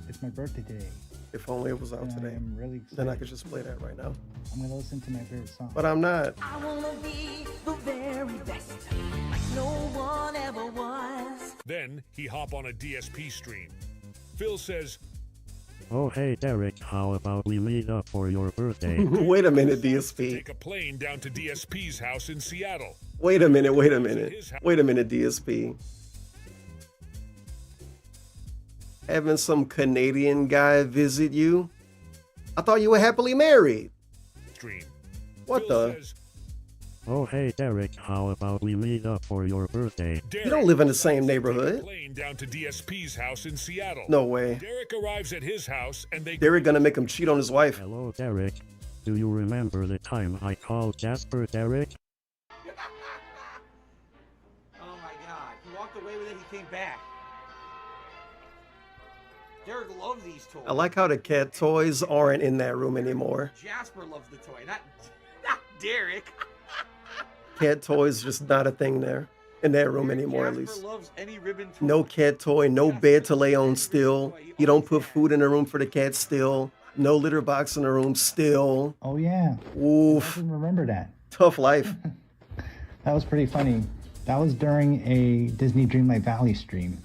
it's my birthday today. If only it was out today. I'm really excited. Then I could just play that right now. I'm gonna listen to my favorite song. But I'm not. I wanna be the very best, like no one ever was. Then, he hop on a DSP stream. Phil says, Oh hey Derek, how about we meet up for your birthday? Wait a minute, DSP. take a plane down to DSP's house in Seattle. Wait a minute, wait a minute. Wait a minute, DSP. Having some Canadian guy visit you? I thought you were happily married. Stream. What Phil the? says, Oh hey Derek, how about we meet up for your birthday? You don't live in the same neighborhood. plane down to DSP's house in Seattle. No way. Derek arrives at his house and they Derek gonna make him cheat on his wife. Hello Derek. Do you remember the time I called Jasper Derek? Oh my god. He walked away with it, he came back. Derek loves these toys. I like how the cat toys aren't in that room anymore. Jasper loves the toy, not Derek. Cat toys just not a thing there. In that room anymore, at least. Jasper loves any ribbon toy. No cat toy, no bed to lay on still. You don't put food in the room for the cat still. No litter box in the room still. Oh yeah. Oof. I didn't remember that. Tough life. That was pretty funny. That was during a Disney Dreamlight Valley stream.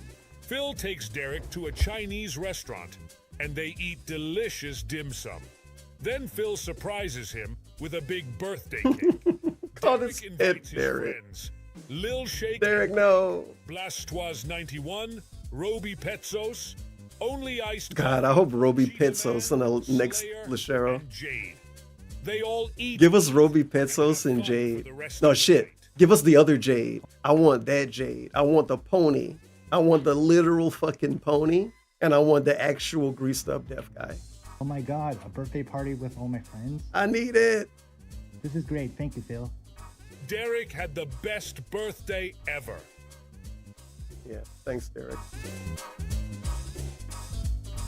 Phil takes Derek to a Chinese restaurant and they eat delicious dim sum. Then Phil surprises him with a big birthday cake. Call this Derek kid Derek. friends. Lil Shake, Derek, no. Blastoise 91, Roby Petzos, Only Iced God, I hope Roby Petzos in the next Lashero. Jade. They all eat. Give us Roby Petzos and Jade. No shit. Give us the other Jade. I want that Jade. I want the pony. I want the literal fucking pony. And I want the actual greased up deaf guy. Oh my god, a birthday party with all my friends? I need it. This is great. Thank you, Phil. Derek had the best birthday ever. Yeah, thanks, Derek.